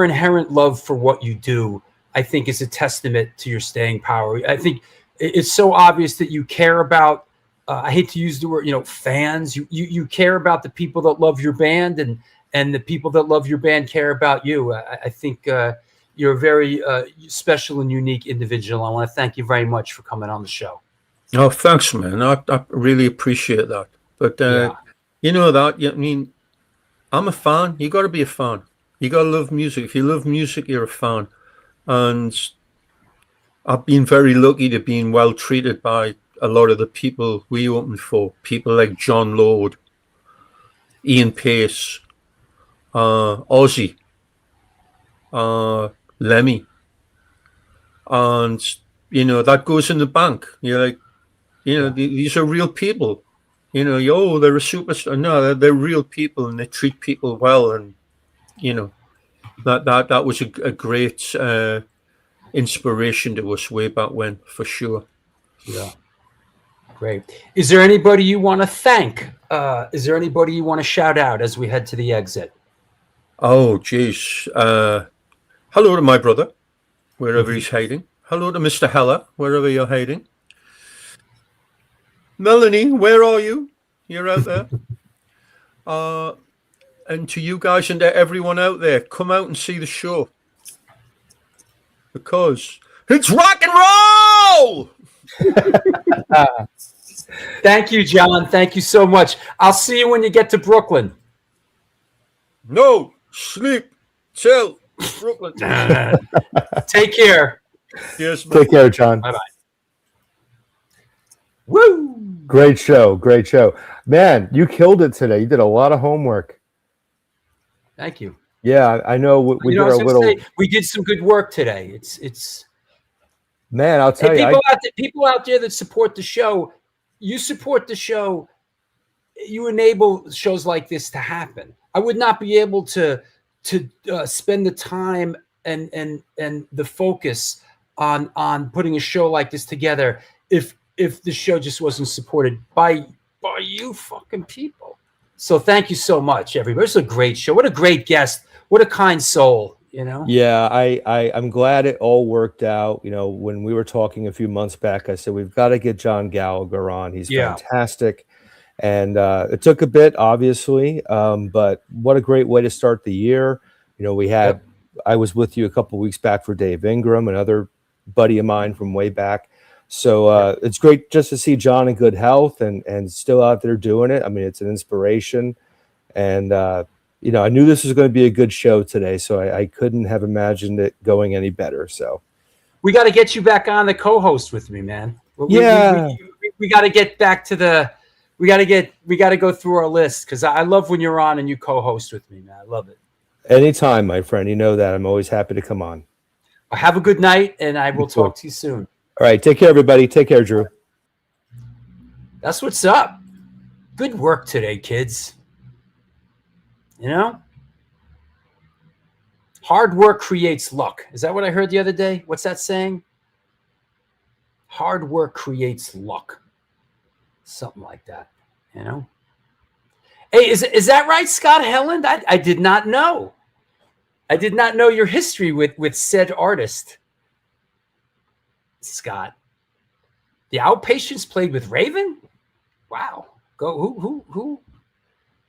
inherent love for what you do, I think, is a testament to your staying power. I think it's so obvious that you care about. I hate to use the word, fans. You care about the people that love your band, and the people that love your band care about you. I think you're a very special and unique individual. I want to thank you very much for coming on the show. Oh, thanks, man. I really appreciate that. But you know that, I mean, I'm a fan. You got to be a fan. You got to love music. If you love music, you're a fan. And I've been very lucky to be well treated by a lot of the people we opened for. People like John Lord, Ian Pace, Ozzy, Lemmy. And, that goes in the bank. You're like, these are real people. They're a superstar. No, they're real people, and they treat people well. And, that was a great inspiration to us way back when, for sure. Yeah. Great. Is there anybody you want to thank? Is there anybody you want to shout out as we head to the exit? Oh, geez. Hello to my brother, wherever he's hiding. Hello to Mr. Heller, wherever you're hiding. Melanie, where are you? You're out there. And to you guys and to everyone out there, come out and see the show. Because it's rock and roll! Thank you, John. Thank you so much. I'll see you when you get to Brooklyn. No, sleep, chill, Brooklyn. Take care. Yes, man. Take care, John. Bye-bye. Woo! Great show. Great show. Man, you killed it today. You did a lot of homework. Thank you. Yeah, I know we did our little... we did some good work today. It's Man, I'll tell you. People out there that support the show, you support the show, you enable shows like this to happen. I would not be able to spend the time and the focus on putting a show like this together if the show just wasn't supported by you fucking people. So thank you so much, everybody. It's a great show. What a great guest. What a kind soul, Yeah, I'm glad it all worked out. When we were talking a few months back, I said, we've got to get John Gallagher on. He's fantastic. And it took a bit, obviously, but what a great way to start the year. I was with you a couple of weeks back for Dave Ingram, another buddy of mine from way back. So it's great just to see John in good health and still out there doing it. I mean, it's an inspiration. And, I knew this was going to be a good show today, so I couldn't have imagined it going any better. So we got to get you back on the co-host with me, man. We got to get back to we got to go through our list, because I love when you're on and you co-host with me, man. I love it. Anytime, my friend. You know that. I'm always happy to come on. Have a good night, and I will talk to you soon. All right. Take care, everybody. Take care, Drew. That's what's up. Good work today, kids. Hard work creates luck. Is that what I heard the other day? What's that saying? Hard work creates luck. Something like that, Hey, is that right, Scott Helland? I did not know. I did not know your history with said artist, Scott. The Outpatients played with Raven? Wow. Go who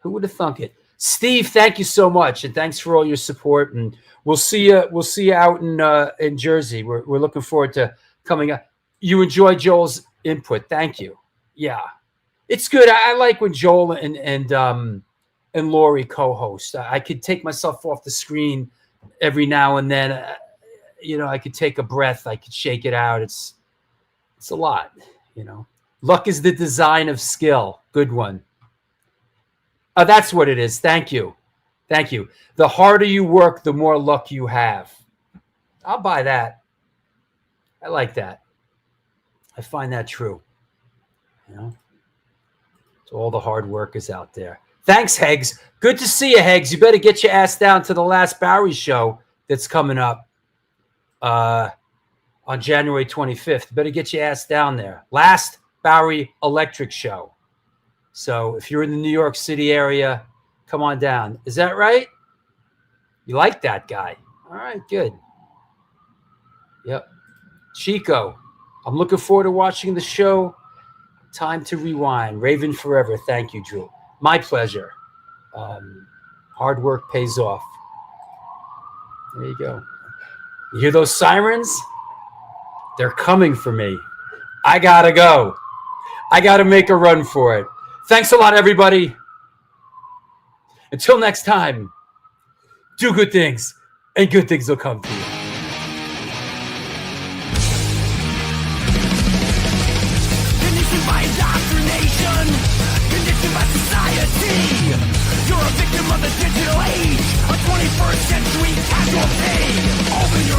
would have thunk it? Steve, thank you so much, and thanks for all your support. And we'll see you out in Jersey. We're looking forward to coming up. You enjoy Joel's input. Thank you. Yeah, it's good. I like when Joel and Lori co-host. I could take myself off the screen every now and then. I could take a breath. I could shake it out. It's a lot. Luck is the design of skill. Good one. That's what it is. Thank you. The harder you work, the more luck you have. I'll buy that. I like that. I find that true. So all the hard workers out there. Thanks, Heggs. Good to see you, Heggs. You better get your ass down to the last Bowery show that's coming up on January 25th. Better get your ass down there. Last Bowery Electric show. So if you're in the New York City area, come on down. Is that right? You like that guy? All right, good. Yep. Chico, I'm looking forward to watching the show. Time to rewind. Raven forever. Thank you, Drew. My pleasure. Hard work pays off. There you go. You hear those sirens? They're coming for me. I gotta go. I gotta make a run for it. Thanks a lot, everybody. Until next time, do good things, and good things will come to you. Conditioned by indoctrination, conditioned by society. You're a victim of the digital age, a 21st century casualty. Open your